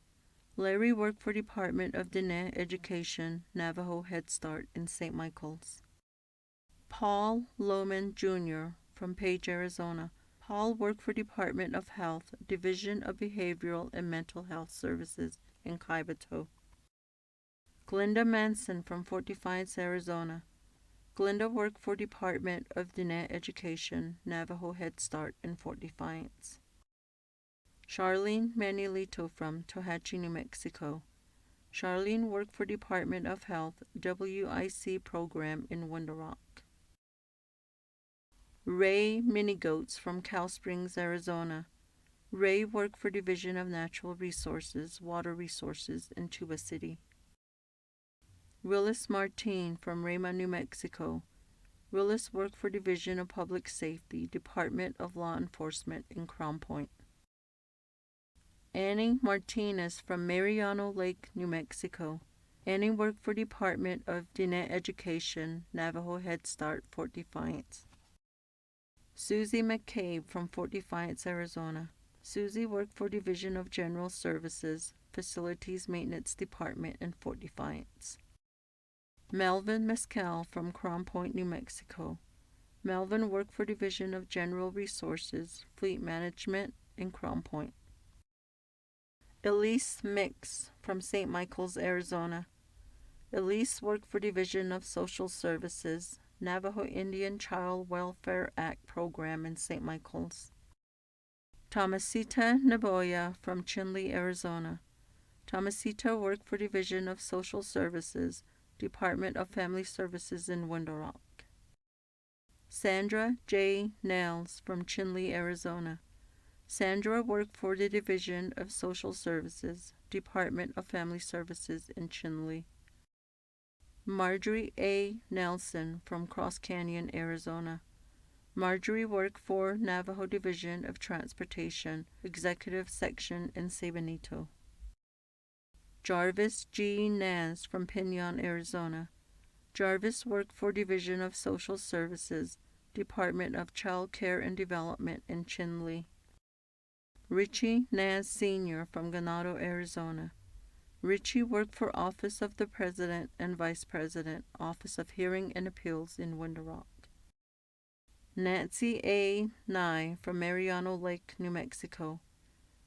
Larry worked for Department of Diné Education, Navajo Head Start in St. Michael's. Paul Lohman Jr. from Page, Arizona. Paul worked for Department of Health, Division of Behavioral and Mental Health Services in Kaibato. Glinda Manson from Fort Defiance, Arizona. Glinda worked for Department of Diné Education, Navajo Head Start in Fort Defiance. Charlene Manuelito from Tohatchi, New Mexico. Charlene worked for Department of Health, WIC program in Window Rock. Ray Minigoats from Cow Springs, Arizona. Ray worked for Division of Natural Resources, Water Resources in Tuba City. Willis Martin from Rema, New Mexico. Willis worked for Division of Public Safety, Department of Law Enforcement in Crown Point. Annie Martinez from Mariano Lake, New Mexico. Annie worked for Department of Diné Education, Navajo Head Start, Fort Defiance. Susie McCabe from Fort Defiance, Arizona. Susie worked for Division of General Services, Facilities Maintenance Department in Fort Defiance. Melvin Mescal from Crown Point, New Mexico. Melvin worked for Division of General Resources, Fleet Management in Crown Point. Elise Mix from St. Michael's, Arizona. Elise worked for Division of Social Services, Navajo Indian Child Welfare Act program in St. Michael's. Tomasita Naboya from Chinle, Arizona. Tomasita worked for Division of Social Services, Department of Family Services in Window Rock. Sandra J. Nails from Chinle, Arizona. Sandra worked for the Division of Social Services, Department of Family Services in Chinle. Marjorie A. Nelson from Cross Canyon, Arizona. Marjorie worked for Navajo Division of Transportation, Executive Section in Sabanito. Jarvis G. Nance from Pinon, Arizona. Jarvis worked for Division of Social Services, Department of Child Care and Development in Chinle. Richie Nance Sr. from Ganado, Arizona. Richie worked for Office of the President and Vice President, Office of Hearing and Appeals in Window Rock. Nancy A. Nye from Mariano Lake, New Mexico.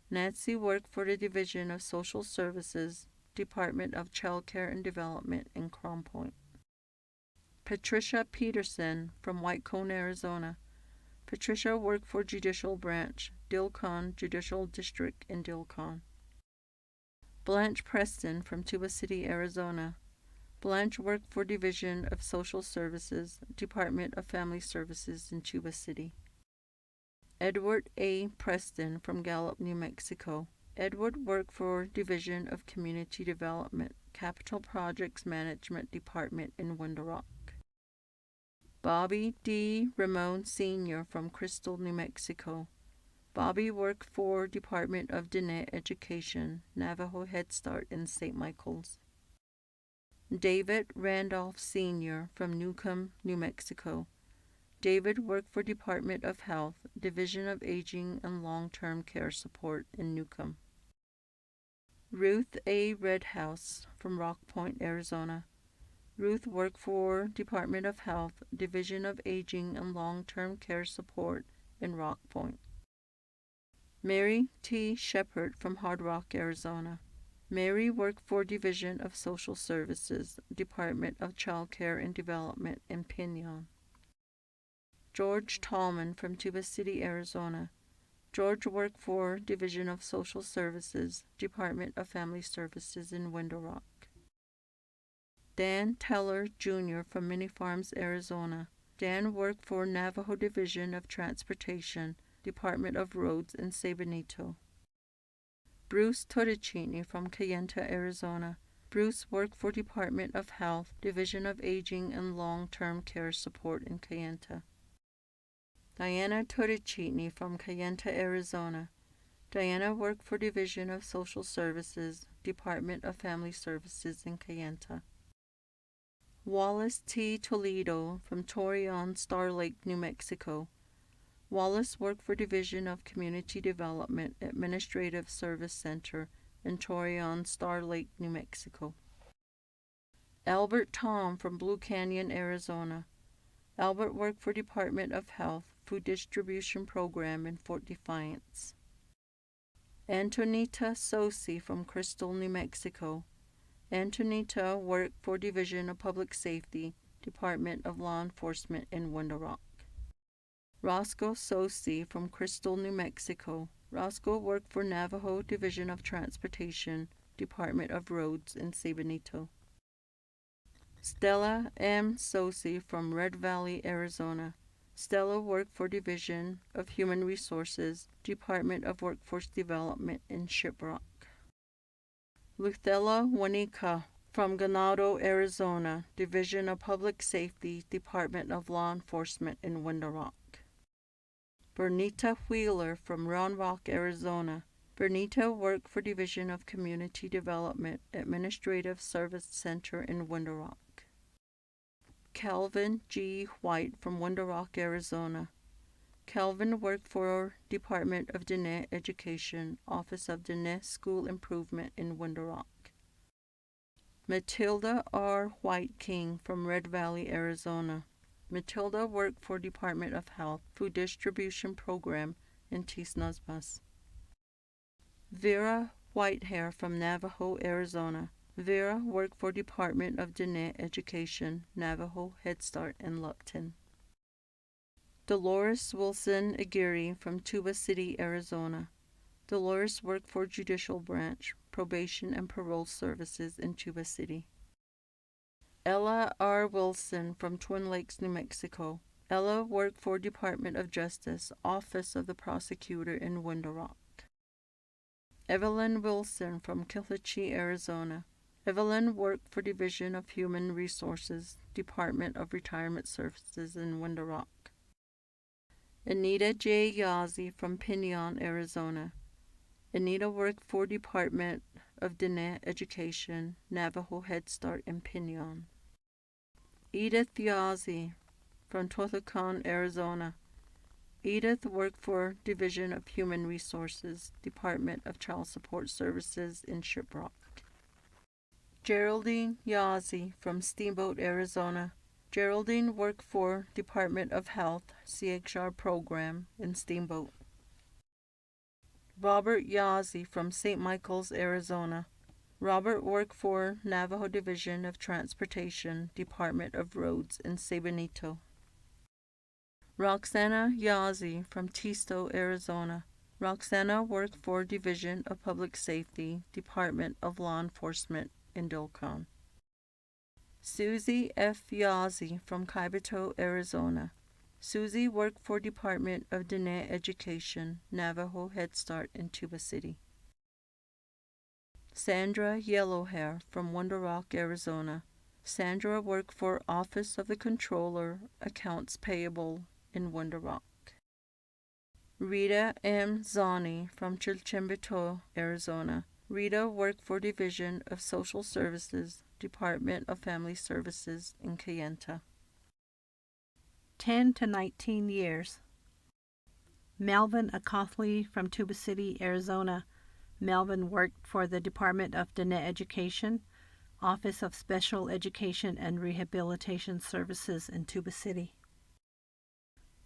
Nancy worked for the Division of Social Services, Department of Child Care and Development in Crown Point. Patricia Peterson from White Cone, Arizona. Patricia worked for Judicial Branch, Dilcon Judicial District in Dilcon. Blanche Preston from Tuba City, Arizona. Blanche worked for Division of Social Services, Department of Family Services in Tuba City. Edward A. Preston from Gallup, New Mexico. Edward worked for Division of Community Development, Capital Projects Management Department in Window Rock. Bobby D. Ramon Sr. from Crystal, New Mexico. Bobby worked for Department of Diné Education, Navajo Head Start in St. Michael's. David Randolph Sr. from Newcomb, New Mexico. David worked for Department of Health, Division of Aging and Long-Term Care Support in Newcomb. Ruth A. Redhouse from Rock Point, Arizona. Ruth worked for Department of Health, Division of Aging and Long-Term Care Support in Rock Point. Mary T. Shepard from Hard Rock, Arizona. Mary worked for Division of Social Services, Department of Child Care and Development in Pinon. George Tallman from Tuba City, Arizona. George worked for Division of Social Services, Department of Family Services in Window Rock. Dan Teller, Jr. from Mini Farms, Arizona. Dan worked for Navajo Division of Transportation, Department of Roads in Sabanito. Bruce Todicini from Cayenta, Arizona. Bruce worked for Department of Health, Division of Aging and Long-Term Care Support in Cayenta. Diana Todicini from Cayenta, Arizona. Diana worked for Division of Social Services, Department of Family Services in Cayenta. Wallace T. Toledo from Torreon, Star Lake, New Mexico. Wallace worked for Division of Community Development Administrative Service Center in Torreon, Star Lake, New Mexico. Albert Tom from Blue Canyon, Arizona. Albert worked for Department of Health Food Distribution Program in Fort Defiance. Antonita Sosi from Crystal, New Mexico. Antonita worked for Division of Public Safety, Department of Law Enforcement in Window Rock. Roscoe Sosi from Crystal, New Mexico. Roscoe worked for Navajo Division of Transportation, Department of Roads in Sabanito. Stella M. Sosi from Red Valley, Arizona. Stella worked for Division of Human Resources, Department of Workforce Development in Shiprock. Luthella Wanika from Ganado, Arizona, Division of Public Safety, Department of Law Enforcement in Window Rock. Bernita Wheeler from Round Rock, Arizona. Bernita worked for Division of Community Development, Administrative Service Center in Window Rock. Calvin G. White from Window Rock, Arizona. Calvin worked for Department of Diné Education, Office of Diné School Improvement in Window Rock. Matilda R. White King from Red Valley, Arizona. Matilda worked for Department of Health Food Distribution Program in Tisnasbus. Vera Whitehair from Navajo, Arizona. Vera worked for Department of Diné Education, Navajo Head Start in Lupton. Dolores Wilson Aguirre from Tuba City, Arizona. Dolores worked for Judicial Branch, Probation and Parole Services in Tuba City. Ella R. Wilson from Twin Lakes, New Mexico. Ella worked for Department of Justice, Office of the Prosecutor in Window Rock. Evelyn Wilson from Kilhachee, Arizona. Evelyn worked for Division of Human Resources, Department of Retirement Services in Window Rock. Anita J. Yazzie from Pinon, Arizona. Anita worked for Department of Diné Education, Navajo Head Start in Pinon. Edith Yazzie from Totocon, Arizona. Edith worked for Division of Human Resources, Department of Child Support Services in Shiprock. Geraldine Yazzie from Steamboat, Arizona. Geraldine worked for Department of Health CHR Program in Steamboat. Robert Yazzie from St. Michael's, Arizona. Robert worked for Navajo Division of Transportation, Department of Roads in Sabanito. Roxana Yazzie from Tisto, Arizona. Roxana worked for Division of Public Safety, Department of Law Enforcement in Dolcon. Susie F. Yazzie from Kaibito, Arizona. Susie worked for Department of Diné Education, Navajo Head Start in Tuba City. Sandra Yellowhair from Window Rock, Arizona. Sandra worked for Office of the Controller, Accounts Payable in Window Rock. Rita M. Zani from Chilchimbito, Arizona. Rita worked for Division of Social Services, Department of Family Services in Cayenta. 10 to 19 years. Melvin Acothley from Tuba City, Arizona. Melvin worked for the Department of Diné Education, Office of Special Education and Rehabilitation Services in Tuba City.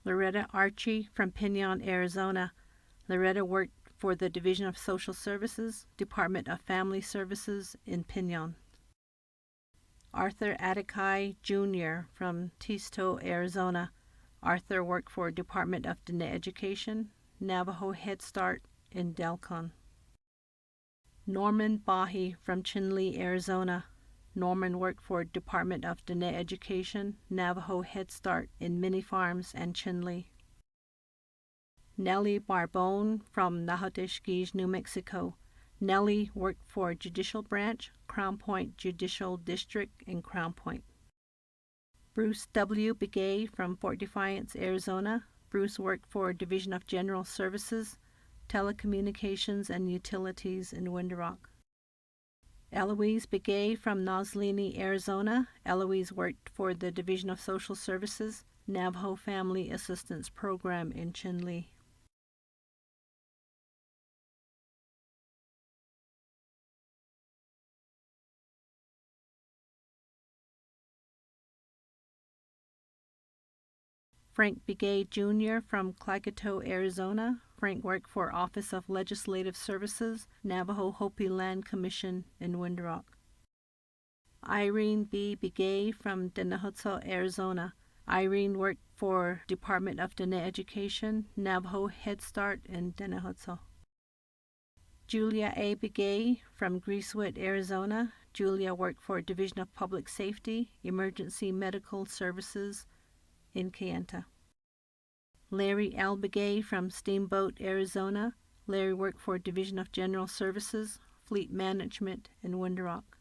Loretta Archie from Pinon, Arizona. Loretta worked for the Division of Social Services, Department of Family Services in Pinon. Arthur Atakai Jr. from Tisto, Arizona. Arthur worked for Department of Diné Education, Navajo Head Start in Delcon. Norman Bahi from Chinle, Arizona. Norman worked for Department of Diné Education, Navajo Head Start in Mini Farms and Chinle. Nellie Barbone from Nahoteshkij, New Mexico. Nellie worked for Judicial Branch, Crown Point Judicial District in Crown Point. Bruce W. Begay from Fort Defiance, Arizona. Bruce worked for Division of General Services, Telecommunications and Utilities in Window Rock. Eloise Begay from Noslini, Arizona. Eloise worked for the Division of Social Services, Navajo Family Assistance Program in Chinle. Frank Begay Jr. from Klagetoh, Arizona. Frank worked for Office of Legislative Services, Navajo Hopi Land Commission in Window Rock. Irene B. Begay from Denahutso, Arizona. Irene worked for Department of Diné Education, Navajo Head Start in Denahutso. Julia A. Begay from Greasewood, Arizona. Julia worked for Division of Public Safety, Emergency Medical Services in Kayenta. Larry L. Begay from Steamboat, Arizona. Larry worked for Division of General Services, Fleet Management in Window Rock.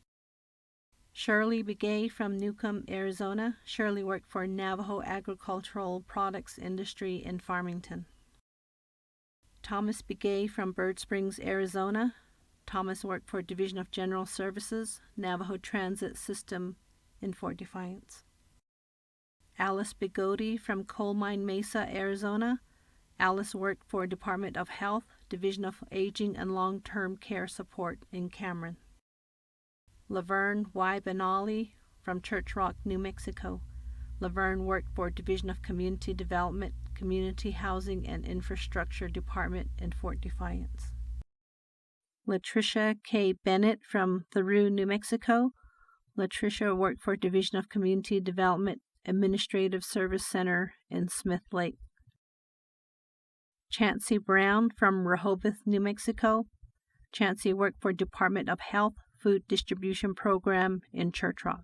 Shirley Begay from Newcomb, Arizona. Shirley worked for Navajo Agricultural Products Industry in Farmington. Thomas Begay from Bird Springs, Arizona. Thomas worked for Division of General Services, Navajo Transit System in Fort Defiance. Alice Bigodi from Coal Mine Mesa, Arizona. Alice worked for Department of Health, Division of Aging and Long-Term Care Support in Cameron. Laverne Y. Benali from Church Rock, New Mexico. Laverne worked for Division of Community Development, Community Housing and Infrastructure Department in Fort Defiance. Latricia K. Bennett from Theroux, New Mexico. Latricia worked for Division of Community Development, Administrative Service Center in Smith Lake. Chancey Brown from Rehoboth, New Mexico. Chancey worked for Department of Health, Food Distribution Program in Church Rock.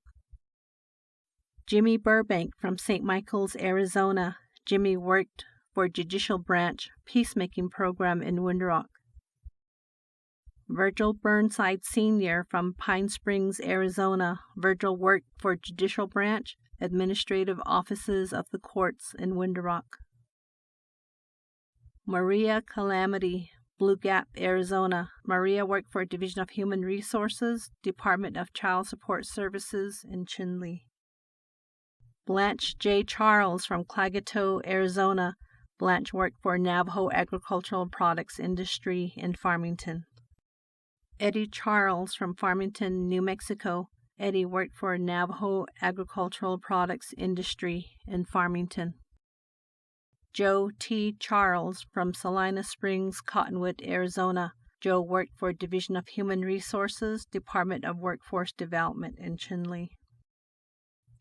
Jimmy Burbank from St. Michael's, Arizona. Jimmy worked for Judicial Branch, Peacemaking Program in Window Rock. Virgil Burnside Sr. from Pine Springs, Arizona. Virgil worked for Judicial Branch, Administrative Offices of the Courts in Window Rock. Maria Calamity, Blue Gap, Arizona. Maria worked for Division of Human Resources, Department of Child Support Services in Chinle. Blanche J. Charles from Klagetoh, Arizona. Blanche worked for Navajo Agricultural Products Industry in Farmington. Eddie Charles from Farmington, New Mexico. Eddie worked for Navajo Agricultural Products Industry in Farmington. Joe T. Charles from Salina Springs, Cottonwood, Arizona. Joe worked for Division of Human Resources, Department of Workforce Development in Chinle.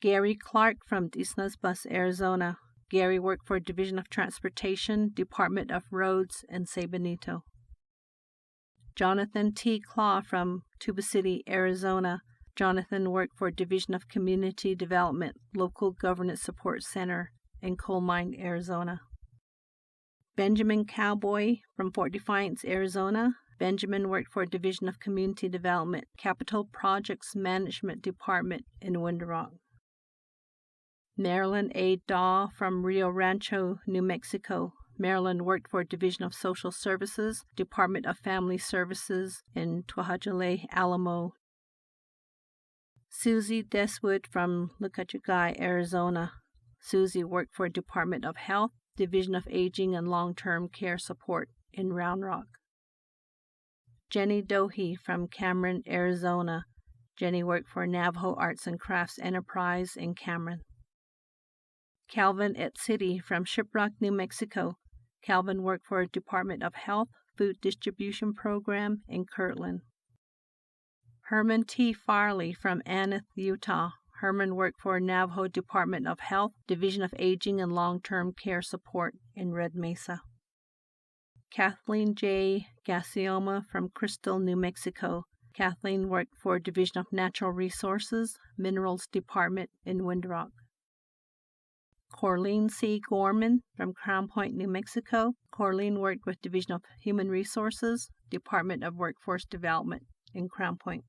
Gary Clark from Disnasbus, Arizona. Gary worked for Division of Transportation, Department of Roads in San Benito. Jonathan T. Claw from Tuba City, Arizona. Jonathan worked for Division of Community Development, Local Governance Support Center in Coal Mine, Arizona. Benjamin Cowboy from Fort Defiance, Arizona. Benjamin worked for Division of Community Development, Capital Projects Management Department in Window Rock. Marilyn A. Daw from Rio Rancho, New Mexico. Marilyn worked for Division of Social Services, Department of Family Services in Tuahajale, Alamo. Susie Deswood from Lucachugai, Arizona. Susie worked for Department of Health, Division of Aging and Long-Term Care Support in Round Rock. Jenny Dohe from Cameron, Arizona. Jenny worked for Navajo Arts and Crafts Enterprise in Cameron. Calvin Etziti from Shiprock, New Mexico. Calvin worked for Department of Health, Food Distribution Program in Kirtland. Herman T. Farley from Aneth, Utah. Herman worked for Navajo Department of Health, Division of Aging and Long-Term Care Support in Red Mesa. Kathleen J. Gassioma from Crystal, New Mexico. Kathleen worked for Division of Natural Resources, Minerals Department in Windrock. Corleen C. Gorman from Crown Point, New Mexico. Corleen worked with Division of Human Resources, Department of Workforce Development in Crown Point.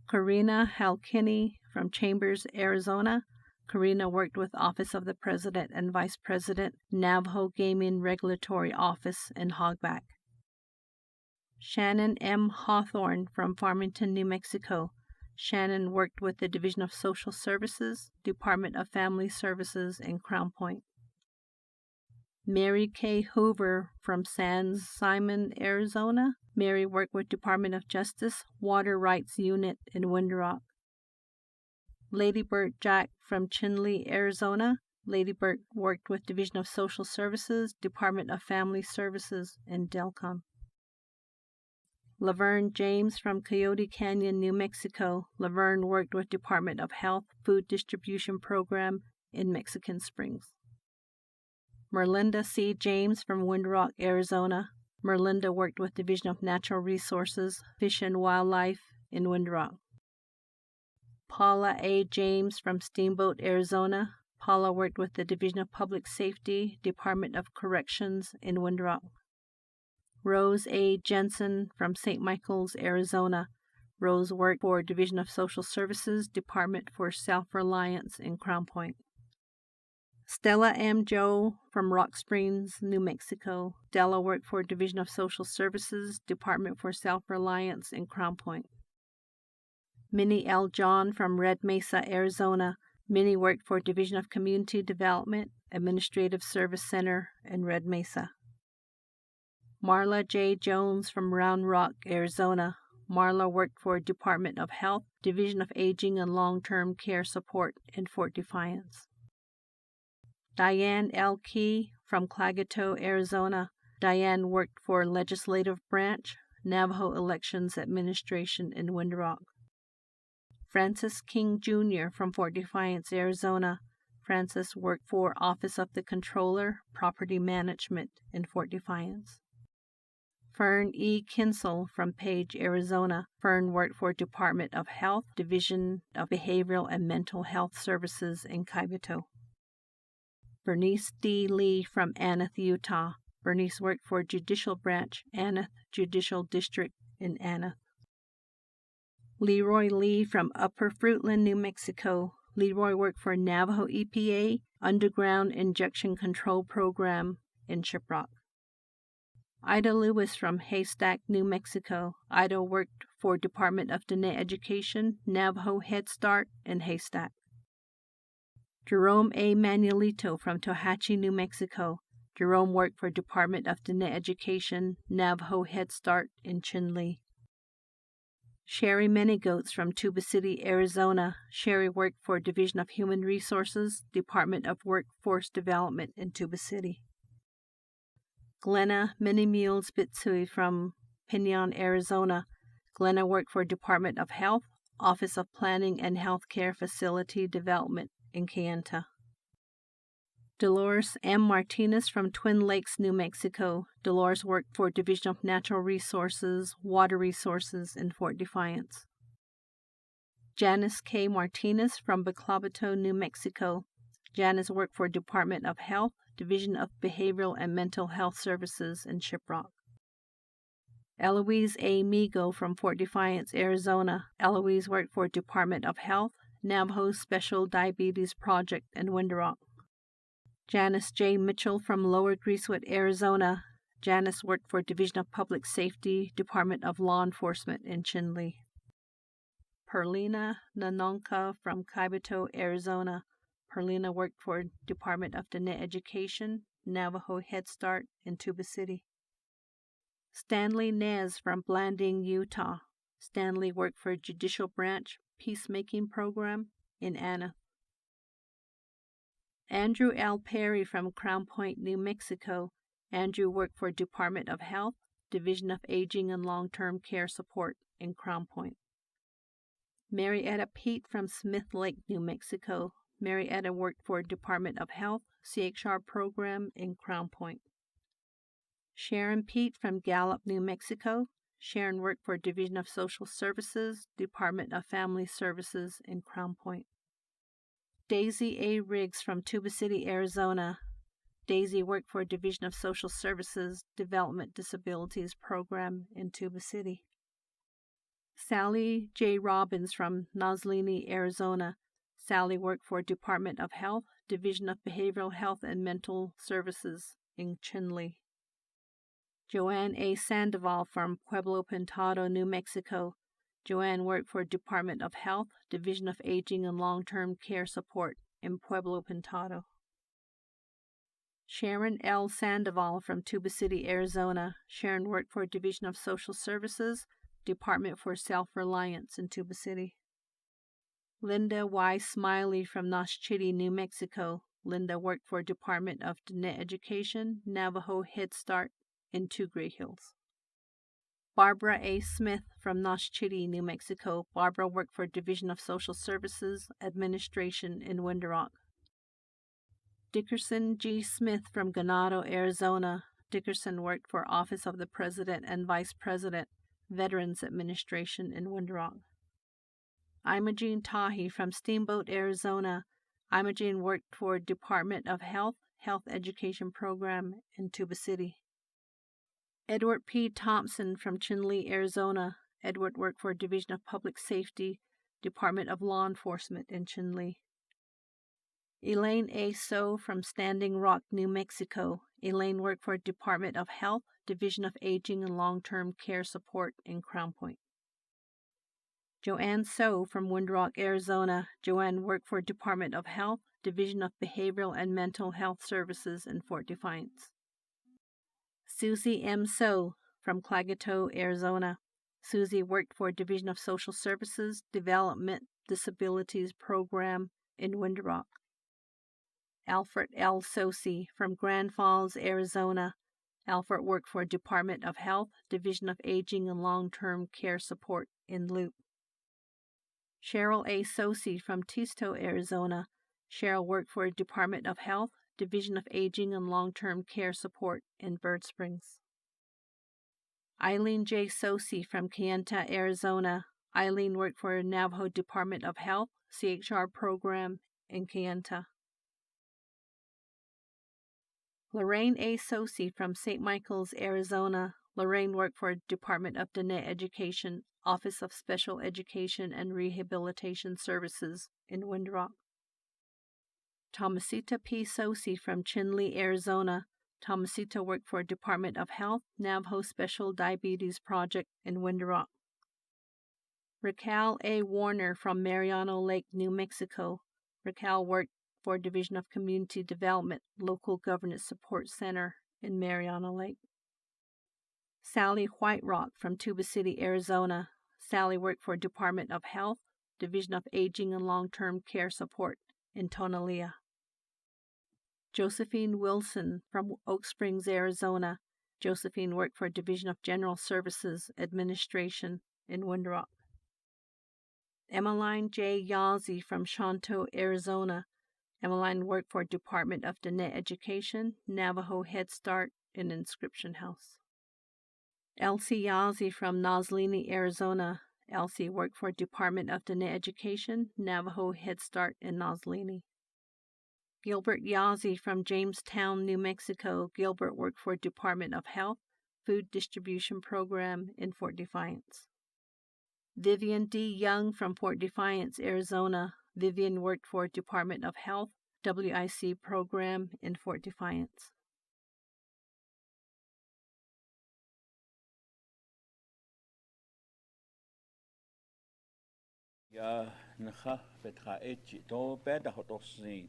Karina Halkinney from Chambers, Arizona. Karina worked with Office of the President and Vice President, Navajo Gaming Regulatory Office in Hogback. Shannon M. Hawthorne from Farmington, New Mexico. Shannon worked with the Division of Social Services, Department of Family Services in Crown Point. Mary K. Hoover from San Simon, Arizona. Mary worked with Department of Justice, Water Rights Unit in Windrock. Lady Burt Jack from Chinle, Arizona. Lady Burt worked with Division of Social Services, Department of Family Services in Delcom. Laverne James from Coyote Canyon, New Mexico. Laverne worked with Department of Health Food Distribution Program in Mexican Springs. Merlinda C. James from Windrock, Arizona. Merlinda worked with Division of Natural Resources, Fish and Wildlife in Windrock. Paula A. James from Steamboat, Arizona. Paula worked with the Division of Public Safety, Department of Corrections in Windrock. Rose A. Jensen from St. Michael's, Arizona. Rose worked for Division of Social Services, Department for Self-Reliance in Crown Point. Stella M. Joe from Rock Springs, New Mexico. Stella worked for Division of Social Services, Department for Self-Reliance in Crown Point. Minnie L. John from Red Mesa, Arizona. Minnie worked for Division of Community Development, Administrative Service Center in Red Mesa. Marla J. Jones from Round Rock, Arizona. Marla worked for Department of Health, Division of Aging and Long-Term Care Support in Fort Defiance. Diane L. Key from Clagato, Arizona. Diane worked for Legislative Branch, Navajo Elections Administration in Windrock. Francis King Jr. from Fort Defiance, Arizona. Francis worked for Office of the Controller, Property Management in Fort Defiance. Fern E. Kinsel from Page, Arizona. Fern worked for Department of Health, Division of Behavioral and Mental Health Services in Kaibito. Bernice D. Lee from Aneth, Utah. Bernice worked for Judicial Branch, Aneth Judicial District in Aneth. Leroy Lee from Upper Fruitland, New Mexico. Leroy worked for Navajo EPA Underground Injection Control Program in Shiprock. Ida Lewis from Haystack, New Mexico. Ida worked for Department of Diné Education, Navajo Head Start in Haystack. Jerome A. Manuelito from Tohatchee, New Mexico. Jerome worked for Department of Diné Education, Navajo Head Start in Chinle. Sherry Manygoats from Tuba City, Arizona. Sherry worked for Division of Human Resources, Department of Workforce Development in Tuba City. Glenna Minimules Bitsui from Pinon, Arizona. Glenna worked for Department of Health, Office of Planning and Healthcare Facility Development in Kayenta. Dolores M. Martinez from Twin Lakes, New Mexico. Dolores worked for Division of Natural Resources, Water Resources in Fort Defiance. Janice K. Martinez from Baclabato, New Mexico. Janice worked for Department of Health, Division of Behavioral and Mental Health Services in Shiprock. Eloise A. Migo from Fort Defiance, Arizona. Eloise worked for Department of Health, Navajo Special Diabetes Project in Windrock. Janice J. Mitchell from Lower Greasewood, Arizona. Janice worked for Division of Public Safety, Department of Law Enforcement in Chinle. Perlina Nanonka from Kaibito, Arizona. Perlina worked for Department of Diné Education, Navajo Head Start in Tuba City. Stanley Nez from Blanding, Utah. Stanley worked for Judicial Branch Peacemaking Program in Anna. Andrew L. Perry from Crown Point, New Mexico. Andrew worked for Department of Health, Division of Aging and Long-Term Care Support in Crown Point. Marietta Pete from Smith Lake, New Mexico. Marietta worked for Department of Health, CHR program in Crown Point. Sharon Pete from Gallup, New Mexico. Sharon worked for Division of Social Services, Department of Family Services in Crown Point. Daisy A. Riggs from Tuba City, Arizona. Daisy worked for Division of Social Services, Development Disabilities Program in Tuba City. Sally J. Robbins from Noslini, Arizona. Sally worked for Department of Health, Division of Behavioral Health and Mental Services in Chinle. Joanne A. Sandoval from Pueblo Pintado, New Mexico. Joanne worked for Department of Health, Division of Aging and Long-Term Care Support in Pueblo Pintado. Sharon L. Sandoval from Tuba City, Arizona. Sharon worked for Division of Social Services, Department for Self-Reliance in Tuba City. Linda Y. Smiley from Noshchitty, New Mexico. Linda worked for Department of Diné Education, Navajo Head Start in Two Great Hills. Barbara A. Smith from Noshchitty, New Mexico. Barbara worked for Division of Social Services, Administration in Window Rock. Dickerson G. Smith from Ganado, Arizona. Dickerson worked for Office of the President and Vice President, Veterans Administration in Window Rock. Imogene Tahi from Steamboat, Arizona. Imogene worked for Department of Health, Health Education Program in Tuba City. Edward P. Thompson from Chinle, Arizona. Edward worked for Division of Public Safety, Department of Law Enforcement in Chinle. Elaine A. So from Standing Rock, New Mexico. Elaine worked for Department of Health, Division of Aging and Long-Term Care Support in Crown Point. Joanne So from Windrock, Arizona. Joanne worked for Department of Health, Division of Behavioral and Mental Health Services in Fort Defiance. Susie M. So from Clagato, Arizona. Susie worked for Division of Social Services, Development Disabilities Program in Window Rock. Alfred L. Sosi from Grand Falls, Arizona. Alfred worked for Department of Health, Division of Aging and Long-Term Care Support in Loop. Cheryl A. Sosi from Tisto, Arizona. Cheryl worked for Department of Health, Division of Aging and Long-Term Care Support in Bird Springs. Eileen J. Sosi from Kayenta, Arizona. Eileen worked for Navajo Department of Health, CHR program in Kayenta. Lorraine A. Sosi from St. Michael's, Arizona. Lorraine worked for Department of Diné Education, Office of Special Education and Rehabilitation Services in Windrock. Thomasita P. Sosi from Chinle, Arizona. Thomasita worked for Department of Health, Navajo Special Diabetes Project in Windrock. Raquel A. Warner from Mariano Lake, New Mexico. Raquel worked for Division of Community Development, Local Governance Support Center in Mariano Lake. Sally Whiterock from Tuba City, Arizona. Sally worked for Department of Health, Division of Aging and Long-Term Care Support in Tonalea. Josephine Wilson from Oak Springs, Arizona. Josephine worked for Division of General Services Administration in Windrock. Emmeline J. Yazzie from Shanto, Arizona. Emmeline worked for Department of Diné Education, Navajo Head Start in Inscription House. Elsie Yazzie from Noslini, Arizona. Elsie worked for Department of Diné Education, Navajo Head Start in Noslini. Gilbert Yazzie from Jamestown, New Mexico. Gilbert worked for Department of Health, Food Distribution Program in Fort Defiance. Vivian D. Young from Fort Defiance, Arizona. Vivian worked for Department of Health, WIC Program in Fort Defiance. Ya nakha betra echi to beda hotosin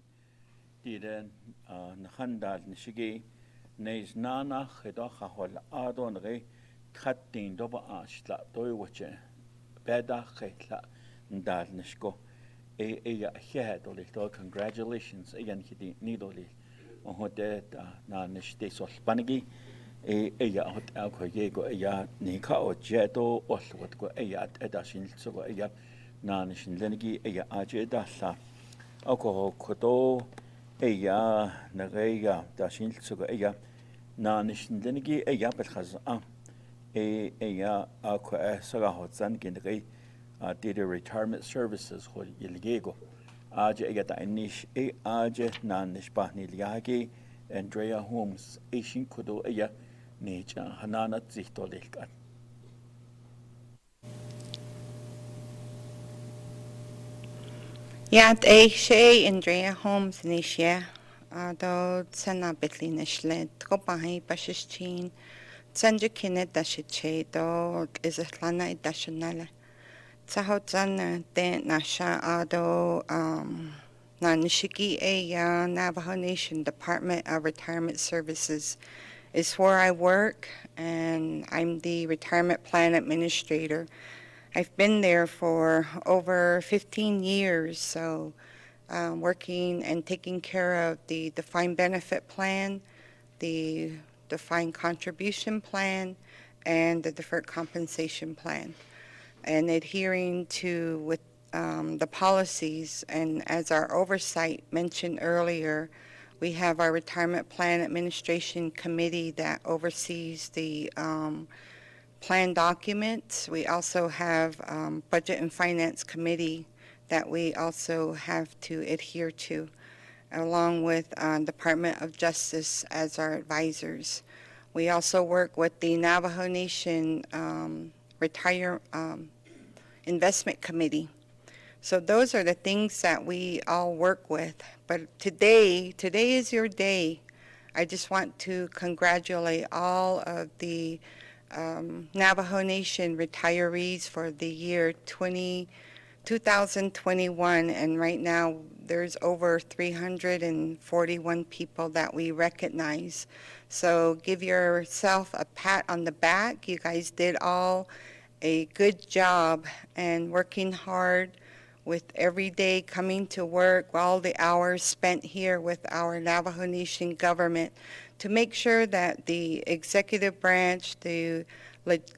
diden nakhanda nishigi neis nana khido khahol adon re khattin do ba ashla to wache beda khitla ndal nishko ya head oli to congratulations again hidi nidoli hode na nishte sol panigi ya hot ko yego ya ni ka o jeto ol wat ko ya edashin so ko ya na nishin lenigi ya aje da sa ako koto ya na ya dashin so ko ya na nishin lenigi ya bel khaz ya ako saga hot san gendegi data retirement services ho yelgego aje ta inish aje na nish bahni liage Andrea Holmes Asian Kudo Aya Nature Hanana Zichtolilkan. Yat she Andrea Holmes Nishia do Tsana Betlin Shlet Kopahi Pashishin Sanja Kinet Dashiche do Izatlana Dashanala Tsahotzana De Nasha Ado Nanishiki Aya Navajo Nation Department of Retirement Services is where I work, and I'm the retirement plan administrator. I've been there for over 15 years, so working and taking care of the defined benefit plan, the defined contribution plan, and the deferred compensation plan, and adhering to with the policies. And as our oversight mentioned earlier, we have our Retirement Plan Administration Committee that oversees the plan documents. We also have Budget and Finance Committee that we also have to adhere to, along with Department of Justice as our advisors. We also work with the Navajo Nation Investment Committee. So those are the things that we all work with. But today is your day. I just want to congratulate all of the Navajo Nation retirees for the year 2021. And right now there's over 341 people that we recognize. So give yourself a pat on the back. You guys did all a good job and working hard with every day coming to work, all the hours spent here with our Navajo Nation government to make sure that the executive branch, the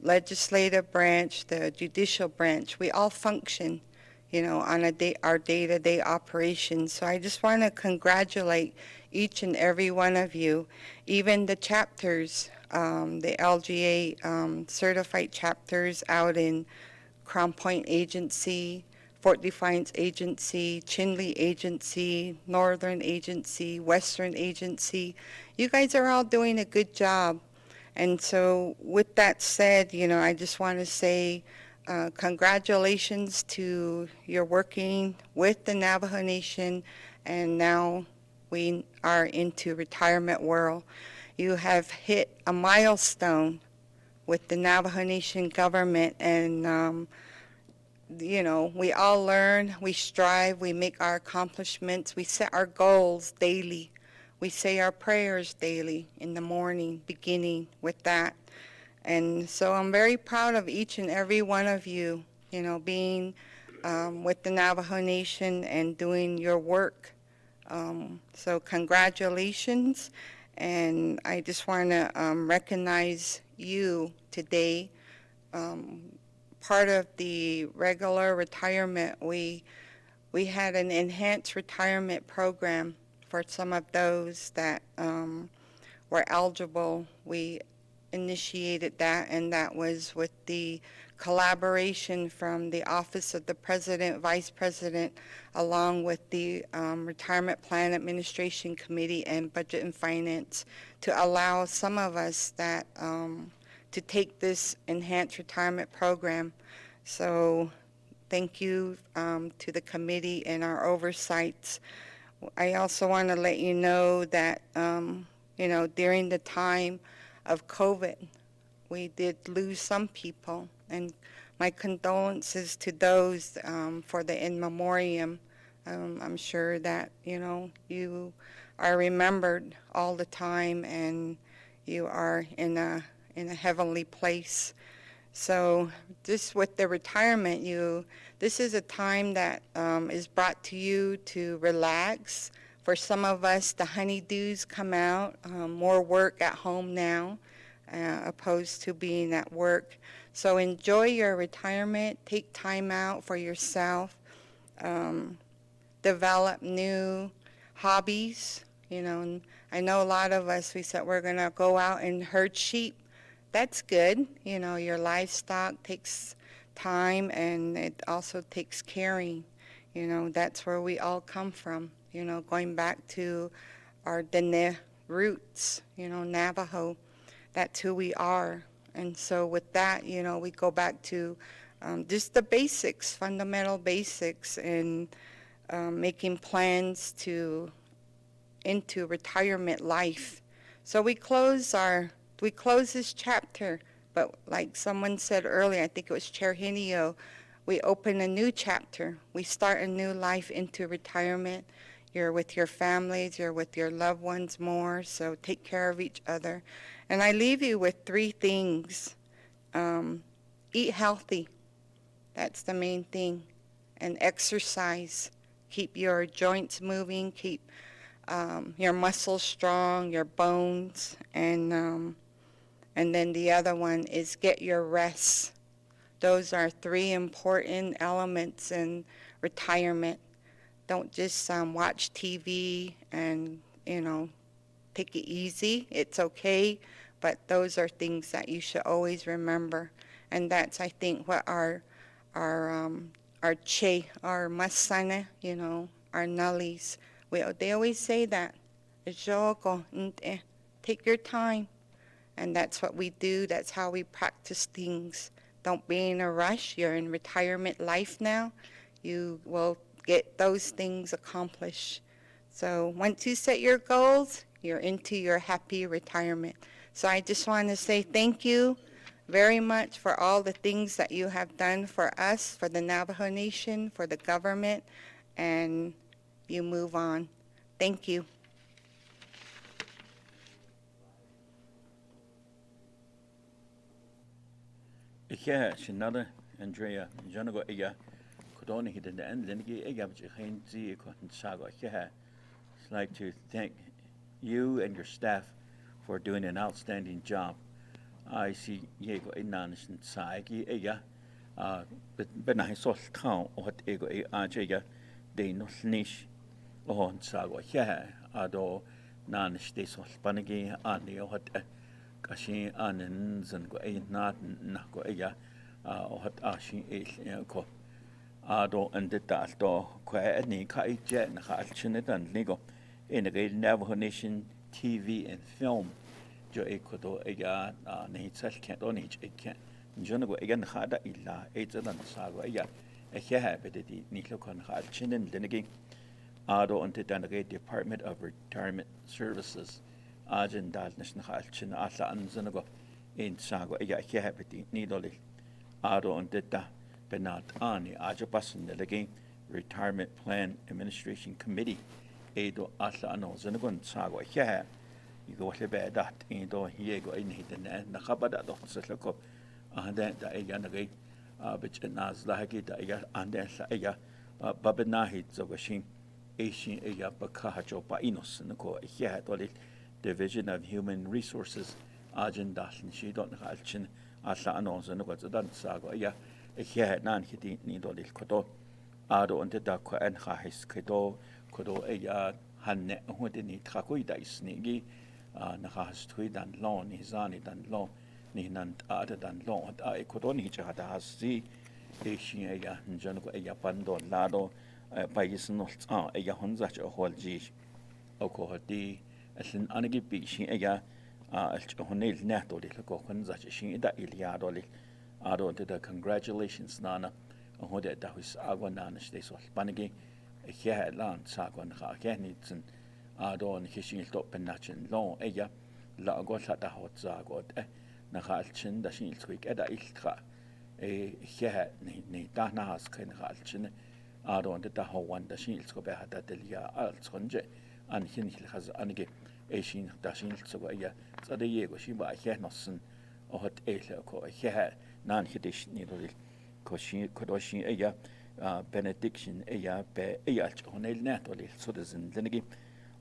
legislative branch, the judicial branch, we all function, on our day-to-day operations. So I just want to congratulate each and every one of you, even the chapters, the LGA certified chapters out in Crown Point Agency, Fort Defiance Agency, Chinle Agency, Northern Agency, Western Agency. You guys are all doing a good job. And so with that said, I just want to say congratulations to your working with the Navajo Nation, and now we are into retirement world. You have hit a milestone with the Navajo Nation government, and we all learn, we strive, we make our accomplishments, we set our goals daily. We say our prayers daily in the morning, beginning with that. And so I'm very proud of each and every one of you, being with the Navajo Nation and doing your work. So congratulations. And I just want to recognize you today. Part of the regular retirement, we had an enhanced retirement program for some of those that were eligible. We initiated that, and that was with the collaboration from the Office of the President, Vice President, along with the Retirement Plan Administration Committee and Budget and Finance, to allow some of us that to take this enhanced retirement program. So thank you to the committee and our oversights. I also want to let you know that, during the time of COVID, we did lose some people, and my condolences to those for the in memoriam. I'm sure that, you are remembered all the time, and you are in a heavenly place. So just with the retirement, this is a time that is brought to you to relax, For some of us, the honeydews come out, more work at home now, opposed to being at work. So enjoy your retirement, take time out for yourself, develop new hobbies. You know, and I know a lot of us, we said we're going to go out and herd sheep. That's good. You know, your livestock takes time, and it also takes caring. You know, that's where we all come from. You know, going back to our Dene roots, you know, Navajo, that's who we are. And so with that, you know, we go back to just the basics, fundamental basics, and making plans into retirement life. So we close this chapter, but like someone said earlier, I think it was Chair Hinio, we open a new chapter. We start a new life into retirement. You're with your families, you're with your loved ones more, so take care of each other. And I leave you with 3 things. Eat healthy. That's the main thing. And exercise. Keep your joints moving, keep your muscles strong, your bones, and then the other one is get your rest. Those are 3 important elements in retirement. Don't just watch TV and, you know, take it easy. It's okay, but those are things that you should always remember. And that's, I think, what our che, our masana, you know, our nullies, they always say that. Take your time. And that's what we do. That's how we practice things. Don't be in a rush. You're in retirement life now. You will get those things accomplished. So once you set your goals, you're into your happy retirement. So I just want to say thank you very much for all the things that you have done for us, for the Navajo Nation, for the government, and you move on. Thank you. Yeah, Shinada, Andrea, Janago Ega, Kodoni hit the end, then Ega, Henzi, Sago. Yeah, I'd like to thank you and your staff for doing an outstanding job. I see Yego Inanis and Saigi Ega, but I saw town what Ego Ajega, they no niche on Sago. Yeah, Ado Nanish, they saw Spanagi, and the what. Kasi anin zan ko ay na ko aya hat ashi ko ado andita alto ko ani ka ije na ka alchinetan ligo in the Navajo Nation TV and film jo ekodo aya ne tsal kan on ich kan jono go aya na da illa etsadan sago aya ha bededi ni lo kon ka alchinen lenegi ado andita na Department of Retirement Services Ajin dal national halchin alla anzanago in sago ya kehapeti nidoli aro on detta benat ani ajapasin delegate Retirement Plan Administration Committee edo alla ano zanagon sago ya you go lebe dat indo hiego in hidden na khabada do selako anda da ya nagay bich naz lahagi da ya anda sa ya babnahi zogashin Asian ya bakajo pa inos nako ya dolil Division of Human Resources Ajin Dalin she don't halchin Asa Anos and what's a dance sago ya nan hiti nidolil koto Ado and the Dako and Hahis Kedo Kodo Eya Hanne Hudini Trakuida Snigi Nahas Twidan Lawn Nizani dan Law Ninant Ada dan Law I Kodoni Jahada Z Asian Eya Janko Eya Pando Lado Payisnot Eya Honzach or Holji Okohoti Alin anagi bishi ega honil natoli ko kwanza shin ida iliadoli ado the congratulations nana hode da hus agwana ste so panigi ya lan sagwan ha kenitsen ado ni hishin to penachin lo ega la go da hot zagot na halchin da shin twik eda iltra ya ni da na has ken halchin ado da ho wan da shin tsko be hada delia al sonje an hin has anige Asian dashin so ya so the yego shi ba he nosen o hot ele ko he nan hidish ni do ko shi ko do shi ya benediction ya be ya onel natoli so the zin denigi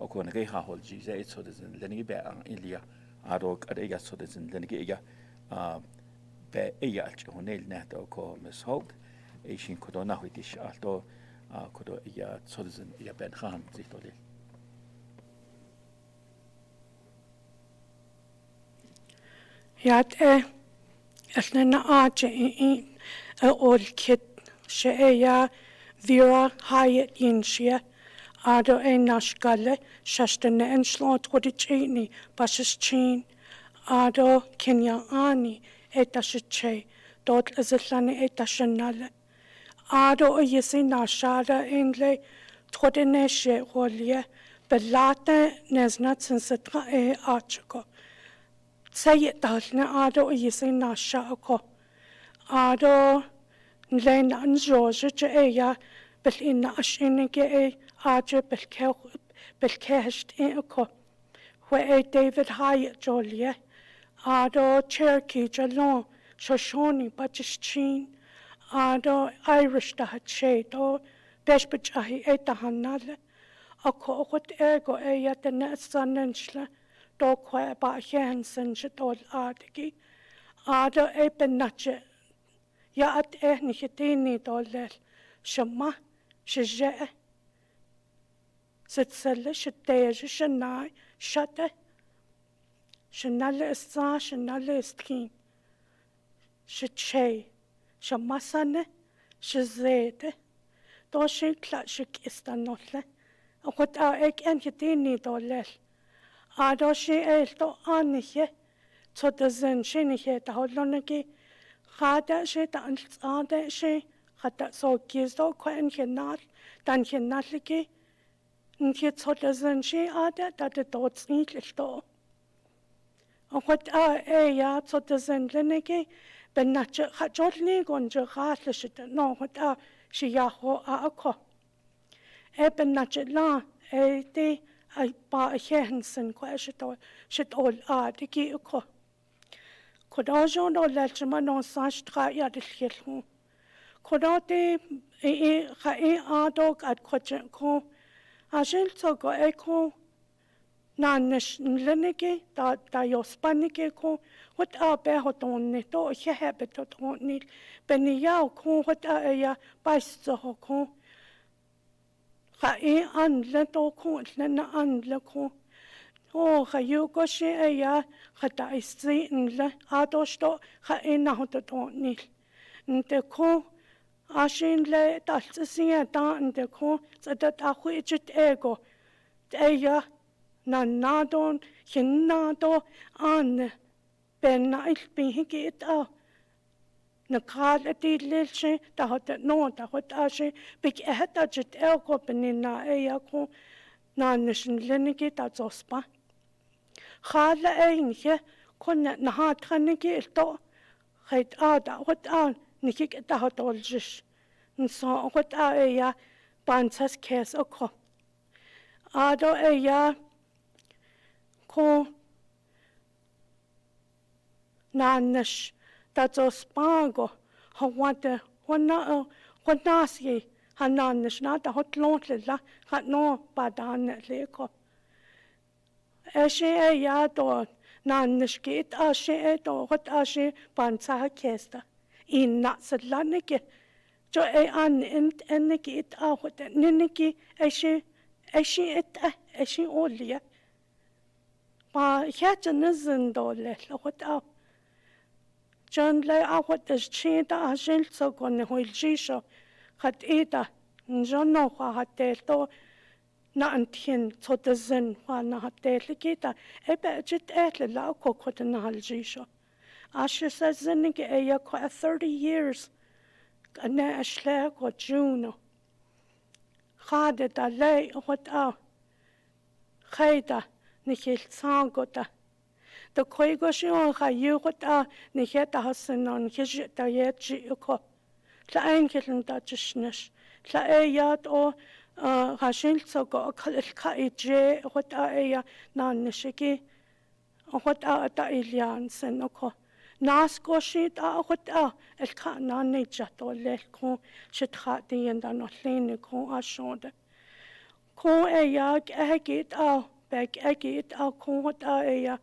o ko na kai ha hol ji zai so da zin lani be an iliya aro kada ya so da zin lani ya be ya ci honel na to ko mes hog e shin ko do na hu dis alto ko do ya so da zin ya ben khan sich to le Jat na aje in ol kit sheya vira hayet inshia ado nashkale shashtene en slot wodichini pashischin ado Kenya ani etashiche dot azlane etashanale ado yesi nashada inle twodeneshe rolie belate neznat sensetra achko say it dalne ado yesi nashako ado nlein an George ya bel in ashinige aje belkehst ko we David Hyatt Jolie ado Cherokee Jalon Shoshoni Bajischin ado Irish da do beshbajahi etahanale ako hot ego ya the nesanensle do kwa ba hensen jitol adigi ado benache ya at nihitini dolel shama shije sitselle shiteje shanai shate shanale sa shanale skin shiche shamasane shizede do shikla shik istanolle akot ek hitini dolel ado shi elto anihe tsotazen shinihe taholoneki Hada she dan ade she hada so gizo kwen genal dan genaliki nje tsotazen she ada dat dort sniklich do. Akot ya tsotazen leneki benatje hajolni gonje ratlische no hada she yaho ako. Benatje la de ba hensen kwashito shit all adiki uko. Kodajon o lelchma non sashtra ya dilhilhu. Kodate adog ad kochen ko ajil togo eko nanish nlenege da yospanike ko what be hoton to hebetot ni benia ko what ya baisto ko anle to ko lena anle ko o hayugo she ya hata isi nle adosto na hoto nil nte ko ashin le taltsia da nte ko zadat ahuichit ego ya nadon hinnado an benna ilbihigit nakal dililche da hot no da hot ashe big hata jit ego benina ya ko nanishin lenige da zospa Khale einje kunne na hat khanige to khait ada wat nikik da hat oljish nso wat ya bansas kes okho ado ya ko nanish da zospago hawade wanasi hananish na da hot lontla hat no badan leko Ashe ya do nanishkit ashe do hot ashe bansa kesta in natsalanike jo an ennikit hot niniki ashe ashe olia ba yatnazin dole hot John le hot is chida ashe so kon hoilshisho hat ida njono hat to na antien tsotazen na hatelikita jit la ko na haljisho ashe sazen ke ya ko 30 years ana ashle ko juno khade da le hot khaida nikhil sangota the koigo shon khayu hot nikheta hasenon khijta yechi ko la enkeln da chishnesh la yat o Hashil sogo kalje what ya nanishiki what da ilian senoko nasko shit what el kana nature to leko shit khati and no line ko ashonde Ko eia git au beg git au ko ta eia.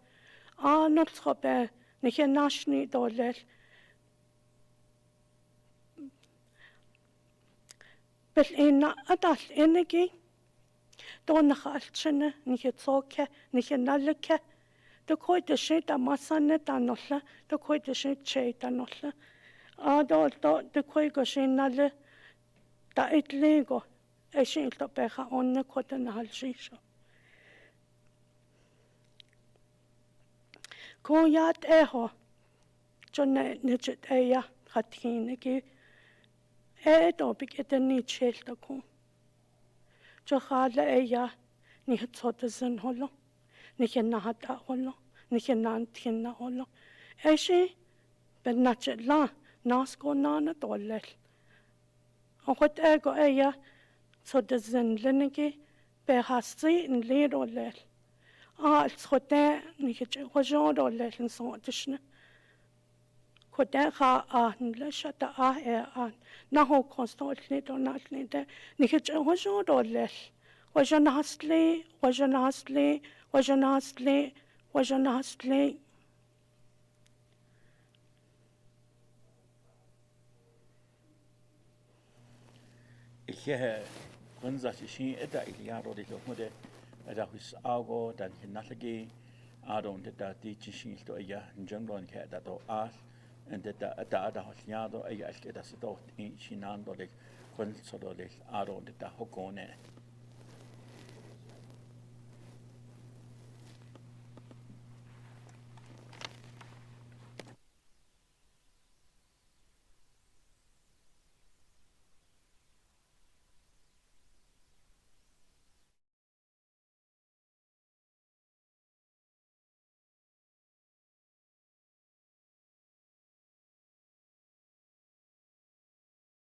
Not schobe ni ke nashni dolel. Bel inna adal innegi. Don nachalchene ni ke tsoke ni ke nalke. De koi de shit a masane tanolla. De koi de shit che tanolla. Do de koi go shinale da itlego. E shin to beha onne kota nalshisho. Ko yat eho. Jonne nitsit eia kathinegi. Do big eteni chelta ko. Jo khale eia ni hotsotazen holo. Ni nahata holo. Ni nantina holo. Eshi ben nachet la nasko nana dolel. Hot ego eia so tazen lenegi be hasti in lidolel. Als hote ni hojon dolel in so tishne. Kote ga aan leshata aan. Na ho constant ni donat ni de ni hojon dolel. Hojon hastli, hojon hastli, hojon hastli, hojon hastli. Ich grundsätzlich schien da Iliaro die Lochmode da hus Augo dann hinallegi Adon da die schien to ja Junglon ke da do as und da hosniado ja ich das dort in Chinando de Kunst oder de Adon da Hokone